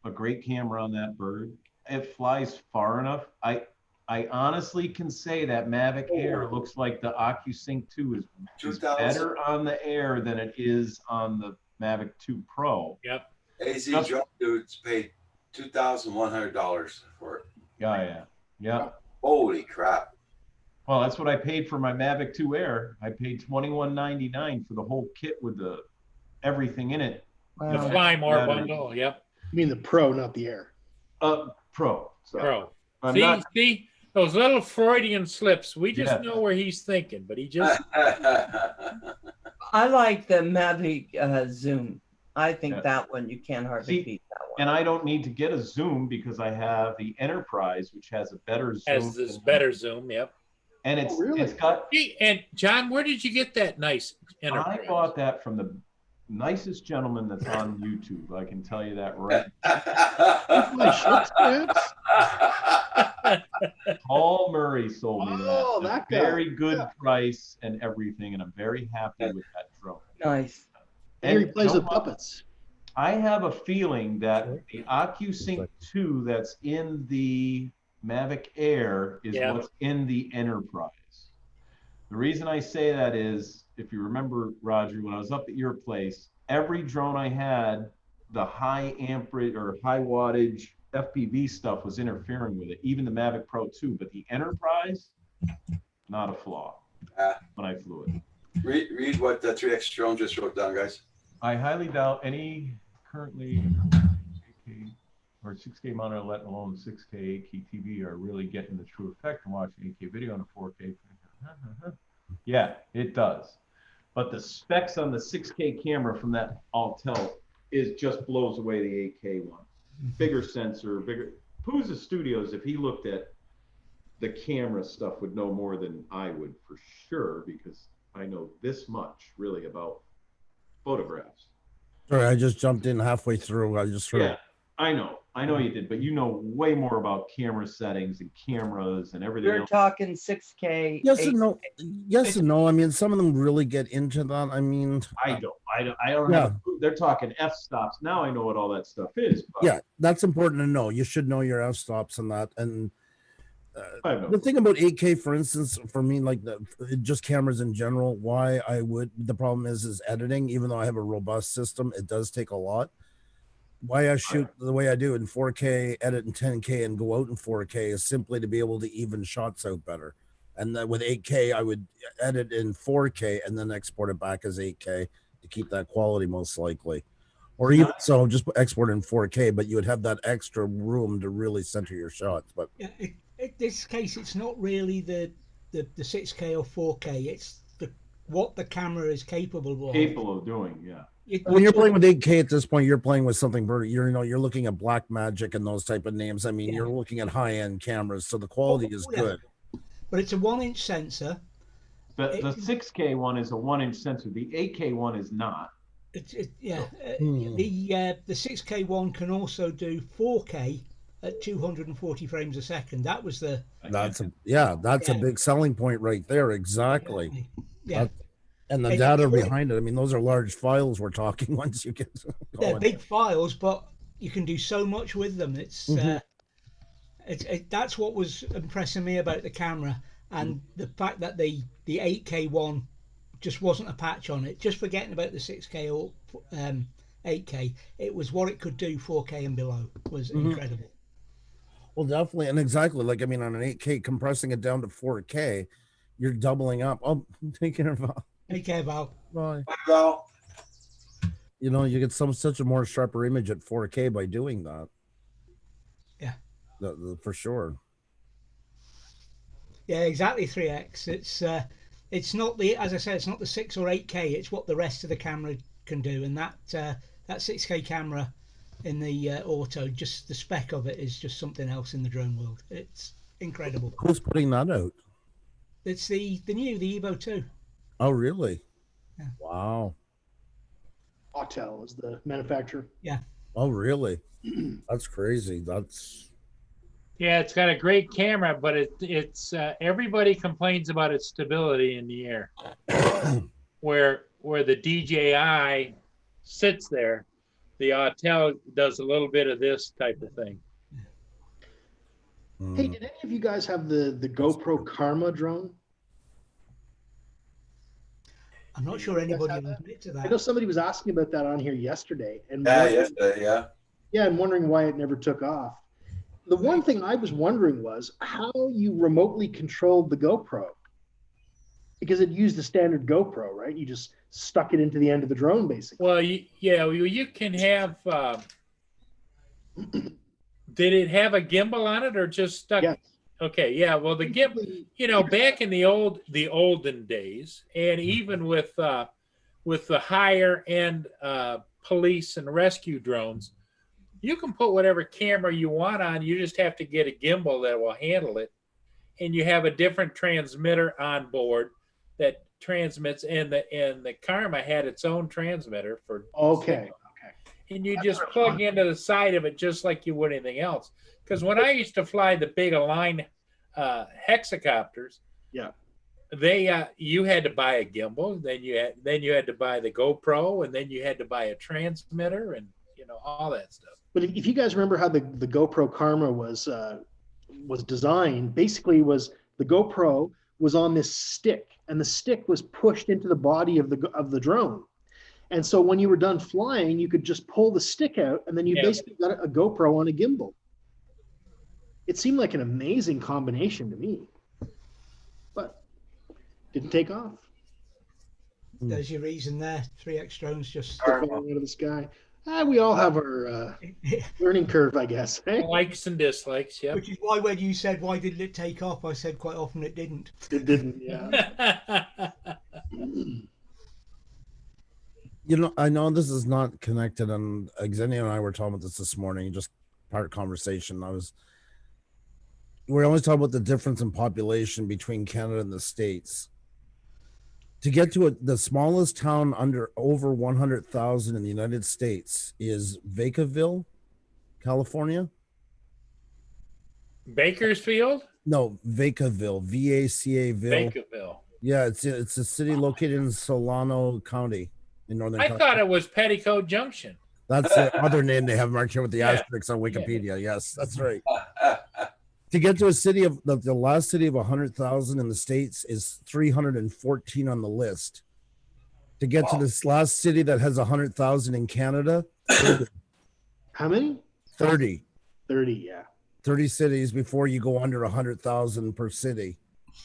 a great camera on that bird. It flies far enough. I honestly can say that Mavic Air looks like the OcuSync 2 is 2000. better on the Air than it is on the Mavic 2 Pro. Yep. AZ Drone Dudes paid $2,100 for it. Yeah. Holy crap. Well, that's what I paid for my Mavic 2 Air. I paid $21.99 for the whole kit with the everything in it. The Fly More bundle. Yep. You mean the Pro, not the Air? Pro. So Pro. I'm See those little Freudian slips. We just Yeah. know where he's thinking, but he just I like the Mavic Zoom. I think Yeah. that one, you can't hardly See, beat that one. And I don't need to get a zoom because I have the Enterprise, which has a better zoom. has this better zoom. Yep. And it's Oh, really? it's got. Hey, and John, where did you get that nice I Enterprise? bought that from the nicest gentleman that's on YouTube. I can tell you that right. My shit stamps? Paul Murray sold me Oh, that. that guy. Very good Yeah. price and everything, and I'm very happy with that drone. Nice. And he And plays you know with what? puppets. I have a feeling that the OcuSync 2 that's in the Mavic Air is Yeah. what's in the Enterprise. The reason I say that is, if you remember, Roger, when I was up at your place, every drone I had, the high amperage or high wattage FPV stuff was interfering with it, even the Mavic Pro 2, but the Enterprise, not a flaw when I flew it. Read what the 3X drone just wrote down, guys. I highly doubt any currently 8K or 6K monitor, let alone 6K 8K TV, are really getting the true effect from watching 8K video on a 4K. Yeah, it does. But the specs on the 6K camera from that Autel just blows away the 8K one. Bigger sensor, bigger. Puza Studios, if he looked at the camera stuff, would know more than I would for sure, because I know this much really about photographs. Sorry, I just jumped in halfway through. I just heard. Yeah, I know you did, but you know way more about camera settings and cameras and everything You're else. talking 6K. Yes 8K. and no. Yes and no. I mean, some of them really get into that. I mean, I don't have. They're talking f-stops now. I know what all that stuff is. But yeah, that's important to know. You should know your f-stops and that. And I know. the thing about 8K, for instance, for me, like just cameras in general, why I would, the problem is editing. Even though I have a robust system, it does take a lot. Why I shoot the way I do in 4K, edit in 10K, and go out in 4K is simply to be able to even shots out better. And then with 8K, I would edit in 4K and then export it back as 8K to keep that quality most likely. Or even so, just export in 4K, but you would have that extra room to really center your shots. But Yeah, in this case, it's not really the 6K or 4K. It's what the camera is capable of. Capable of doing, yeah. when you're playing with 8K at this point, you're playing with something very, you're looking at Blackmagic and those type of names. I mean, you're looking at high-end cameras, so the quality is good. But it's a 1-inch sensor. The 6K one is a 1-inch sensor. The 8K one is not. The 6K one can also do 4K at 240 frames a second. That was That's a big selling point right there. Exactly. Yeah. And the data behind it. I mean, those are large files we're talking once you get They're going. big files, but you can do so much with them. It's that's what was impressing me about the camera, and the fact that the 8K one just wasn't a patch on it. Just forgetting about the 6K or 8K, it was what it could do 4K and below was incredible. Well, definitely, and exactly. Like, I mean, on an 8K, compressing it down to 4K, you're doubling up. Oh, take care of Val. Take care, Val. Bye. Bye, Val. You know, you get such a more sharper image at 4K by doing that. Yeah. For sure. Yeah, exactly. 3X. It's not as I said, it's not the 6 or 8K. It's what the rest of the camera can do, and that 6K camera in the auto, just the spec of it is just something else in the drone world. It's incredible. Who's putting that out? It's the Evo 2. Oh, really? Yeah. Wow. Autel is the manufacturer. Yeah. Oh, really? That's crazy. Yeah, it's got a great camera, but it's everybody complains about its stability in the air. where the DJI sits there, the Autel does a little bit of this type of thing. Hey, did any of you guys have the GoPro Karma drone? I'm not sure anybody will admit to I know that. somebody was asking about that on here yesterday, and Yeah, wondering- yesterday, yeah. yeah, and wondering why it never took off. The one thing I was wondering was how you remotely controlled the GoPro, because it used the standard GoPro, right? You just stuck it into the end of the drone, basically. Well, you can have. Did it have a gimbal on it or just stuck? Yes. Okay, yeah. Well, the gimbal, back in the olden days, and even with the higher end police and rescue drones, you can put whatever camera you want on. You just have to get a gimbal that will handle it, and you have a different transmitter on board that transmits. And the Karma had its own transmitter for Okay. and you just plug into the side of it just like you would anything else. Because when I used to fly the big Align hexacopters, Yeah. they you had to buy a gimbal, then you had to buy the GoPro, and then you had to buy a transmitter, and all that stuff. But if you guys remember how the GoPro Karma was designed, basically was the GoPro was on this stick, and the stick was pushed into the body of the drone. And so when you were done flying, you could just pull the stick out, and then you basically got a GoPro on a gimbal. It seemed like an amazing combination to me, but didn't take off. There's your reason there. 3X drones just Falling out of the sky. We all have our learning curve, I guess. Eh? Likes and dislikes, yeah. Which is why when you said why didn't it take off, I said quite often it didn't. It didn't, yeah. I know this is not connected, and Xenia and I were talking about this morning, just part conversation. We're always talking about the difference in population between Canada and the States. To get to the smallest town over 100,000 in the United States is Vacaville, California. Bakersfield? No, Vacaville, V-A-C-A-ville. Vacaville. Yeah, it's a city located in Solano County in northern I California. thought it was Petticoat Junction. That's the other name they have marked here with the Yeah. asterisks on Wikipedia. Yes, that's right. To get to a city of the last city of 100,000 in the States is 314 on the list. To get to this last city that has 100,000 in Canada, 30. How many? 30. 30, yeah. 30 cities before you go under 100,000 per city.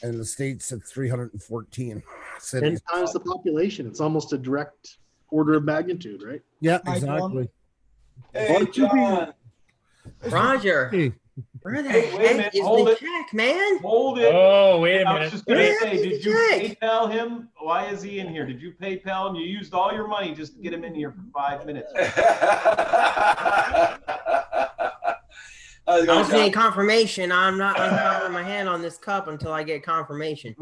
And in the States, it's 314 10 cities. times the population. It's almost a direct order of magnitude, right? Yeah, Hi, exactly. Hey, John. Roger, Hey, where the Hey, wait a minute, heck is hold the it. check, man? hold it. Oh, wait a I was minute. just gonna Where say, is did the you check? PayPal him? Why is he in here? Did you PayPal him? You used all your money just to get him in here for 5 minutes. How's it I going, don't see any John? confirmation. I'm not uncovering my hand on this cup until I get confirmation.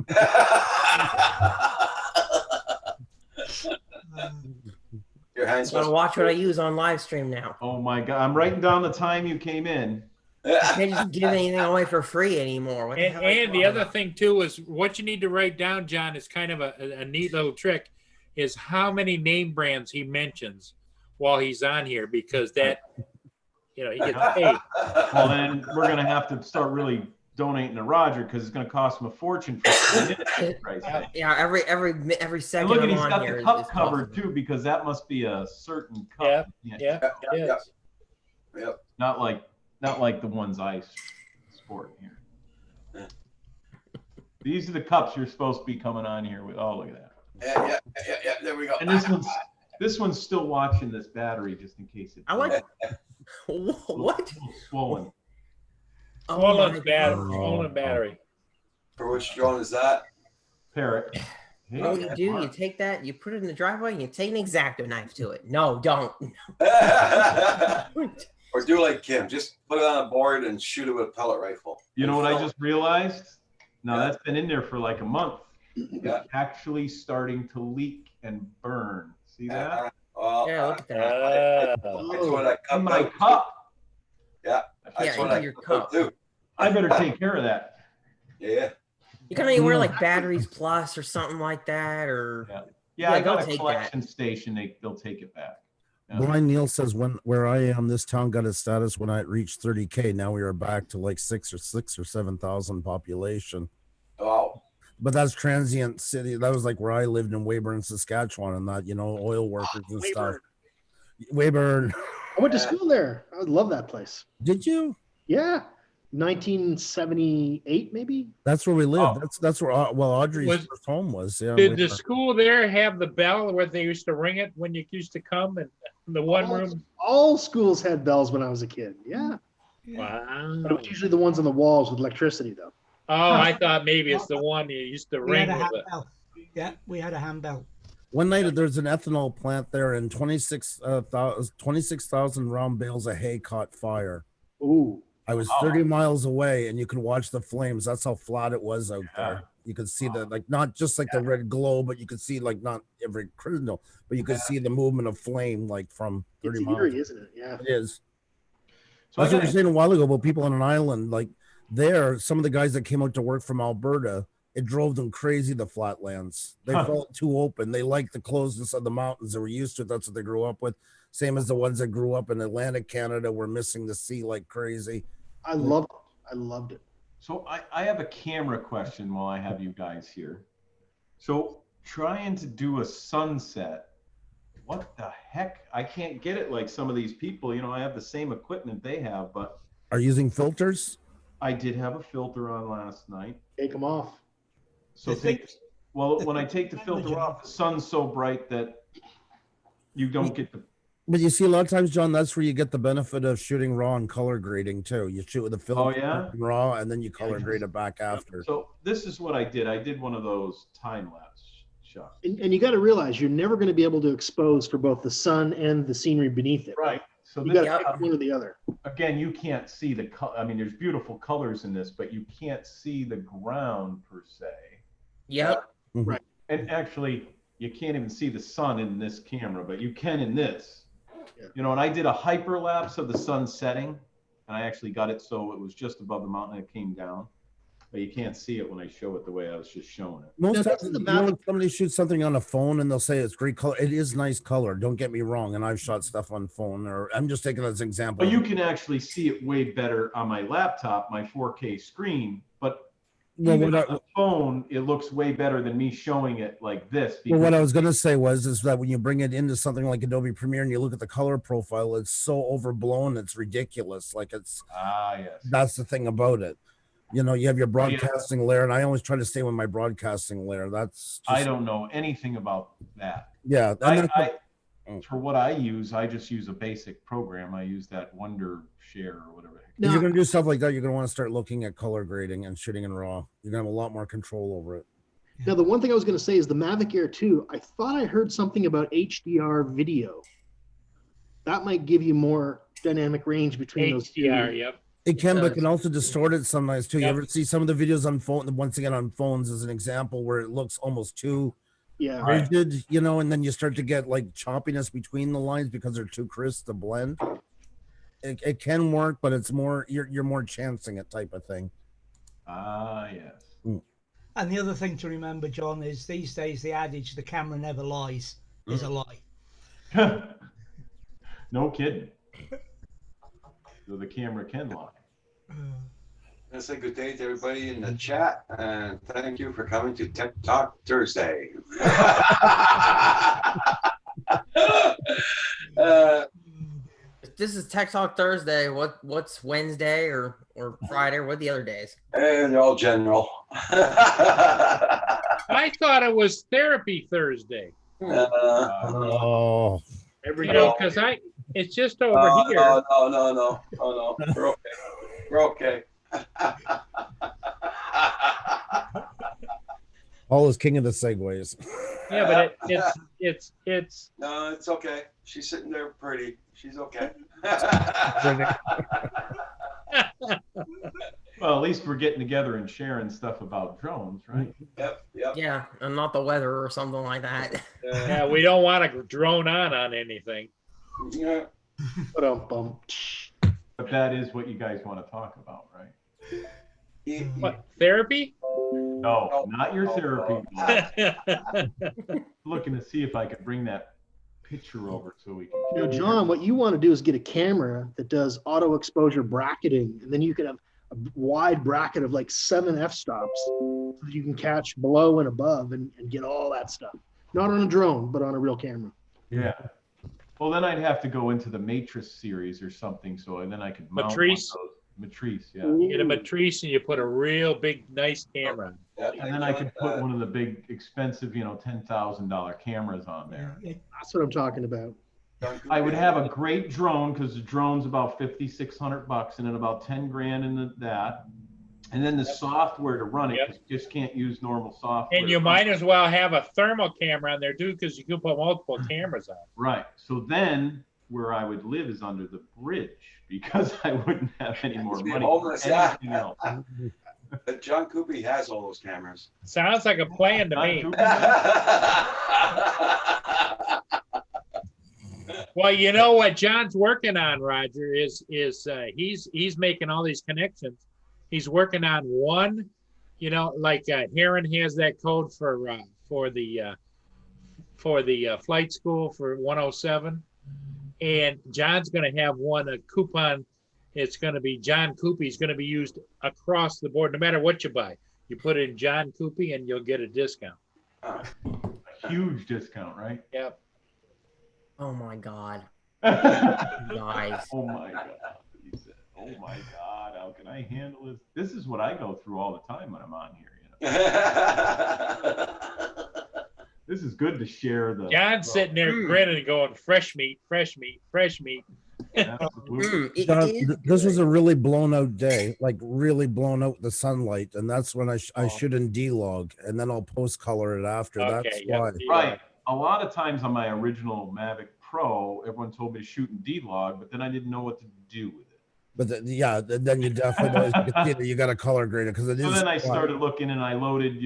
Your hand's So I supposed watch what I use on live stream now. Oh my God, I'm writing down the time you came in. I can't just give anything away for free anymore. What the hell are you And the talking other thing too is what you need to write down, John, is kind of a neat little trick, is how many name brands he mentions while he's on here, because that, he gets paid. Well, then we're gonna have to start really donating to Roger because it's gonna cost him a fortune for minutes. Right? about? Yeah, every And second look at I'm he's on got here the is cup covered costing. too, because that must be a certain cup. Yeah. Yep, It yep, is. yep. Not like the ones I sport here. Yeah. These are the cups you're supposed to be coming on here with. Oh, look at that. Yeah. There we go. And this one's still watching this battery just in case it. I like what? Swollen. Oh Swollen my battery. God. Swollen battery. For which drone is that? Parrot. You know what you do? You take that, you put it in the driveway, and you take an X-Acto knife to it. No, don't. Or do like Kim, just put it on a board and shoot it with a pellet rifle. You know what I just realized? Now that's been in there for like a month. Yeah. It's actually starting to leak and burn. See that? Well, Yeah, look at that. I throw that cup In my out. cup. Yeah. I Yeah, throw into that your cup out cup. too. I better take care of that. Yeah. You can only wear like Batteries Plus or something like that, or Yeah, Yeah, I go got a take collection station. They'll take it back. Yeah. Blind Neil says where I am, this town got its status when I reached 30K. Now we are back to like 6 or 7,000 population. Wow. But that's transient city. That was like where I lived in Weyburn, Saskatchewan, and that, oil workers and stuff. Weyburn. I went to school there. I love that place. Did you? Yeah. 1978, maybe. That's where we lived. Oh. That's where Audrey's Was- first home was. Yeah. Did the Weyburn. school there have the bell where they used to ring it when you used to come and the one room? All schools had bells when I was a kid. Yeah. Wow. But it was usually the ones on the walls with electricity, though. Oh, I thought maybe it's the one you used to We had ring a with it. handbell. Yeah, we had a handbell. One night there's an ethanol plant there, and 26,000 round bales of hay caught fire. Ooh. I was 30 miles away, and you could watch the flames. That's how flat it was out there. You could see the not just like the red glow, but you could see like not every crystal, but you could see the movement of flame like from 30 It's miles. eerie, isn't it? Yeah. It is. So That's what you were saying a while ago about people on an island. Like there, some of the guys that came out to work from Alberta, it drove them crazy, the flatlands. They felt too open. They liked the closeness of the mountains. They were used to it. That's what they grew up with. Same as the ones that grew up in Atlantic Canada were missing the sea like crazy. I loved it. I loved it. So I have a camera question while I have you guys here. So trying to do a sunset, what the heck? I can't get it like some of these people. I have the same equipment they have, but Are you using filters? I did have a filter on last night. Take them off. So The thing- when I take the filter off, the sun's so bright that you don't get the. But you see, a lot of times, John, that's where you get the benefit of shooting raw and color grading too. You shoot with a filter Oh, yeah? raw, and then you color grade it back after. So this is what I did. I did one of those time lapse shots. And you got to realize you're never going to be able to expose for both the sun and the scenery beneath it. Right. So You this, got to pick one or the other. again, you can't see the color. I mean, there's beautiful colors in this, but you can't see the ground per se. Yep. And actually, you can't even see the sun in this camera, but you can in this. Yeah. And I did a hyperlapse of the sun setting, and I actually got it so it was just above the mountain and it came down. But you can't see it when I show it the way I was just showing it. Most Now, times, doesn't the when somebody shoots something on a phone and they'll say it's great color, it is nice color. Don't get me wrong. And I've shot stuff on phone, or I'm just taking it as an example. But you can actually see it way better on my laptop, my 4K screen. But Well, even what on the phone, it looks way better than me showing it like this. Well, what I was gonna say is that when you bring it into something like Adobe Premiere and you look at the color profile, it's so overblown, it's ridiculous. Like yes, that's the thing about it. You have your broadcasting layer, and I always try to stay with my broadcasting layer. That's I don't know anything about that. Yeah, and for what I use, I just use a basic program. I use that Wonder Share or whatever. if you're gonna do stuff like that, you're gonna want to start looking at color grading and shooting in RAW. You're gonna have a lot more control over it. Now, the one thing I was going to say is the Mavic Air 2, I thought I heard something about HDR video. That might give you more dynamic range between those two. HDR, yep. It can, but does. can also distort it sometimes too. You Yep. ever see some of the videos on phone? Once again, on phones as an example, where it looks almost too Yeah. rigid, and then you start to get like choppiness between the lines because they're too crisp to blend. It can work, but it's more you're more chancing it type of thing. Yes. And the other thing to remember, John, is these days the adage "the camera never lies" is a lie. No kidding. So the camera can lie. Let's say good day to everybody in the chat, and thank you for coming to Tech Talk Thursday. This is Tech Talk Thursday. What's Wednesday or Friday or what are the other days? And they're all general. I thought it was Therapy Thursday. Oh, Because it's just over here. No. We're okay. We're okay. Paul is king of the segues. Yeah, but it's No, it's okay. She's sitting there pretty. She's okay. Well, at least we're getting together and sharing stuff about drones, right? Yep. Yeah, and not the weather or something like that. yeah. We don't want to drone on anything. Yeah. Ba-dum-bum. But that is what you guys want to talk about, right? What, therapy? No, not your therapy. Looking to see if I could bring that picture over so we can. You know, John, what you want to do is get a camera that does auto exposure bracketing, and then you could have a wide bracket of like 7 f-stops so that you can catch below and above and get all that stuff. Not on a drone, but on a real camera. Yeah. Well, then I'd have to go into the Matrice series or something, so and then I could mount Matrice? one of those. Matrice, yeah. You get a Matrice and you put a real big, nice camera on. Yeah, And then I could put one of the big, expensive, $10,000 cameras on there. That's what I'm talking about. I would have a great drone because the drone's about $5,600 and then about 10 grand in that. And then the software to run it, Yep. 'cause you just can't use normal software. And you might as well have a thermal camera on there too, because you can put multiple cameras on. Right. So then where I would live is under the bridge because I wouldn't have any more You'd be money homeless, for yeah. anything else. But John Coopy has all those cameras. Sounds like a plan to me. Well, you know what John's working on, Roger, is he's making all these connections. He's working on one, like Heron has that code for the flight school for 107, and John's going to have one, a coupon. It's going to be John Coopy. It's going to be used across the board, no matter what you buy. You put in John Coopy and you'll get a discount. A huge discount, right? Yep. Oh my God. Guys. Oh my God. He said, oh my God, how can I handle this? This is what I go through all the time when I'm on here. This is good to share the. John's sitting there grinning and going, fresh meat, fresh meat, fresh meat. This was a really blown out day, like really blown out the sunlight, and that's when I shoot in D-Log, and then I'll post color it after. That's why. Right. A lot of times on my original Mavic Pro, everyone told me to shoot in D-Log, but then I didn't know what to do with it. But then you definitely you got to color grade it because it is. So then I started looking and I loaded,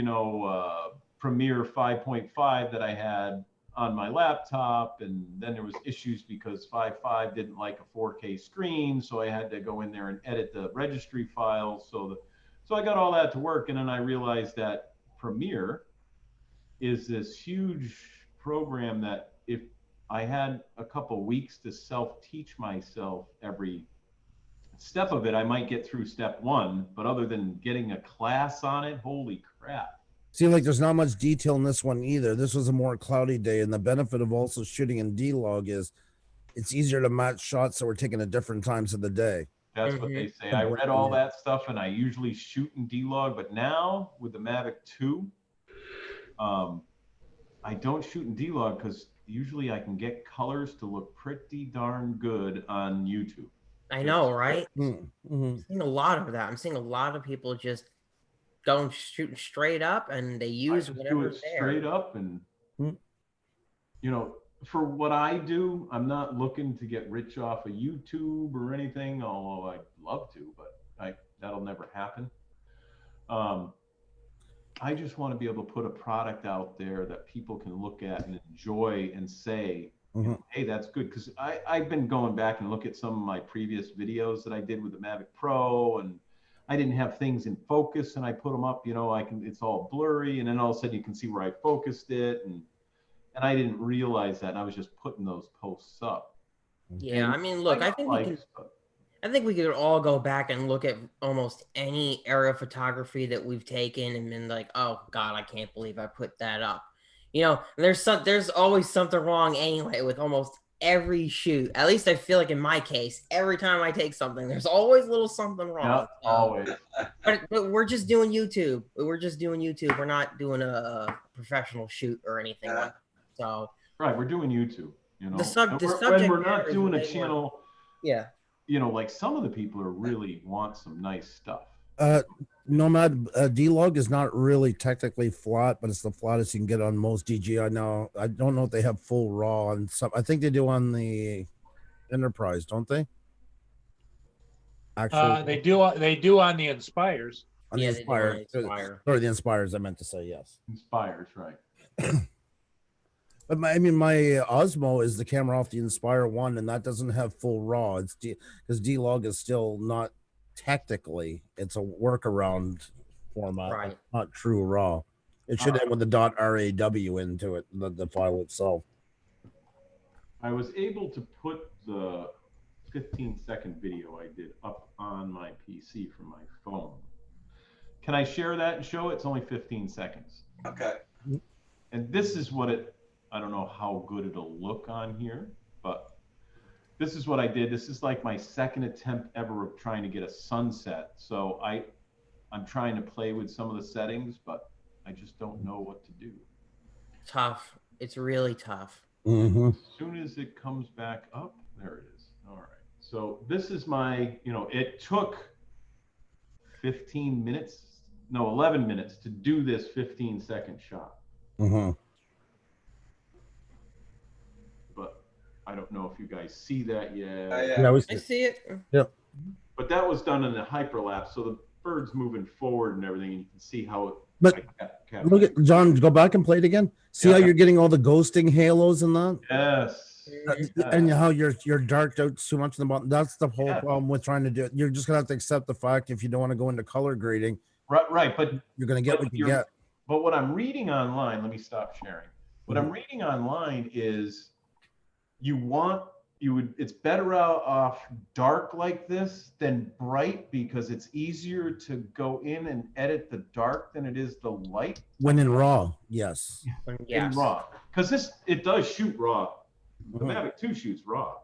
Premiere 5.5 that I had on my laptop, and then there was issues because 5.5 didn't like a 4K screen, so I had to go in there and edit the registry files. So I got all that to work, and then I realized that Premiere is this huge program that if I had a couple weeks to self-teach myself every step of it, I might get through step 1, but other than getting a class on it, holy crap. Seems like there's not much detail in this one either. This was a more cloudy day, and the benefit of also shooting in D-Log is it's easier to match shots that we're taking at different times of the day. That's what they say. I read all that stuff, and I usually shoot in D-Log, but now with the Mavic 2, I don't shoot in D-Log because usually I can get colors to look pretty darn good on YouTube. I know, right? Mm-hmm. I'm seeing a lot of that. I'm seeing a lot of people just don't shoot straight up, and they use whatever's there. Straight up, and for what I do, I'm not looking to get rich off of YouTube or anything, although I'd love to, but that'll never happen. I just want to be able to put a product out there that people can look at and enjoy and say, hey, that's good. Because I've been going back and look at some of my previous videos that I did with the Mavic Pro, and I didn't have things in focus, and I put them up, it's all blurry, and then all of a sudden you can see where I focused it, and I didn't realize that, and I was just putting those posts up. Yeah, I mean, look, I think we could all go back and look at almost any era of photography that we've taken and been like, oh God, I can't believe I put that up. There's always something wrong anyway with almost every shoot. At least I feel like in my case, every time I take something, there's always a little something wrong. Yep, always. But we're just doing YouTube. We're not doing a professional shoot or anything like that. So right, we're doing YouTube. The subject when we're not doing a channel. Yeah. Like some of the people really want some nice stuff. Nomad D-Log is not really technically flat, but it's the flattest you can get on most DJI now. I don't know if they have full RAW on some. I think they do on the Enterprise, don't they? Actually, they do on the Inspires. On the Inspire. Sorry, the Inspires. I meant to say yes. Inspires, right? But my Osmo is the camera off the Inspire 1, and that doesn't have full RAW. It's because D-Log is still not technically. It's a workaround format, right? Not true RAW. It should end with the .raw into it, the file itself. I was able to put the 15-second video I did up on my PC from my phone. Can I share that and show it? It's only 15 seconds. Okay. And this is what it, I don't know how good it'll look on here, but this is what I did. This is like my second attempt ever of trying to get a sunset. So I'm trying to play with some of the settings, but I just don't know what to do. Tough. It's really tough. Mm-hmm. As soon as it comes back up, there it is. All right. So this is my, it took 15 minutes, no, 11 minutes to do this 15-second shot. Mm-hmm. But I don't know if you guys see that yet. Yeah, I see it. Yep. But that was done in the hyperlapse, so the bird's moving forward and everything, and you can see how it. But look at John. Go back and play it again. See how you're getting all the ghosting halos and that. Yes. And how you're darked out too much in the bottom. That's the whole problem with trying to do it. You're just gonna have to accept the fact if you don't want to go into color grading. Right. But you're gonna get what you get. But what I'm reading online, let me stop sharing. What I'm reading online is it's better off dark like this than bright because it's easier to go in and edit the dark than it is the light. When in RAW, yes. In RAW. Because it does shoot RAW. The Mavic 2 shoots RAW.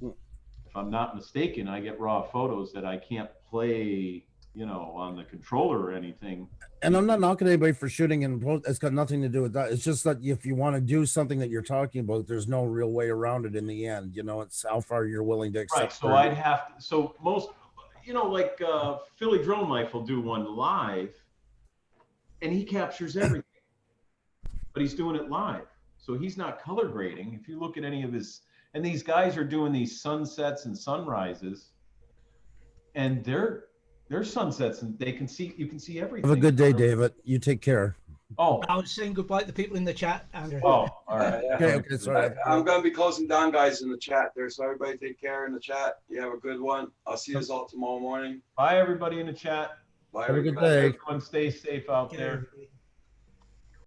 If I'm not mistaken, I get RAW photos that I can't play, on the controller or anything. And I'm not knocking anybody for shooting, and it's got nothing to do with that. It's just that if you want to do something that you're talking about, there's no real way around it in the end. It's how far you're willing to accept. Right. So I'd have to. So most, like Philly Drone Life will do one live, and he captures everything, but he's doing it live, so he's not color grading. If you look at any of his, and these guys are doing these sunsets and sunrises, and they're sunsets, and you can see everything. Have a good day, David. You take care. Oh, I was saying goodbye to the people in the chat, Andrew. Oh, all right. Okay, sorry. I'm going to be closing down, guys, in the chat there. So everybody take care in the chat. You have a good one. I'll see you all tomorrow morning. Bye, everybody in the chat. Bye, Have a good everybody. day. Everyone stay safe out there. Everybody.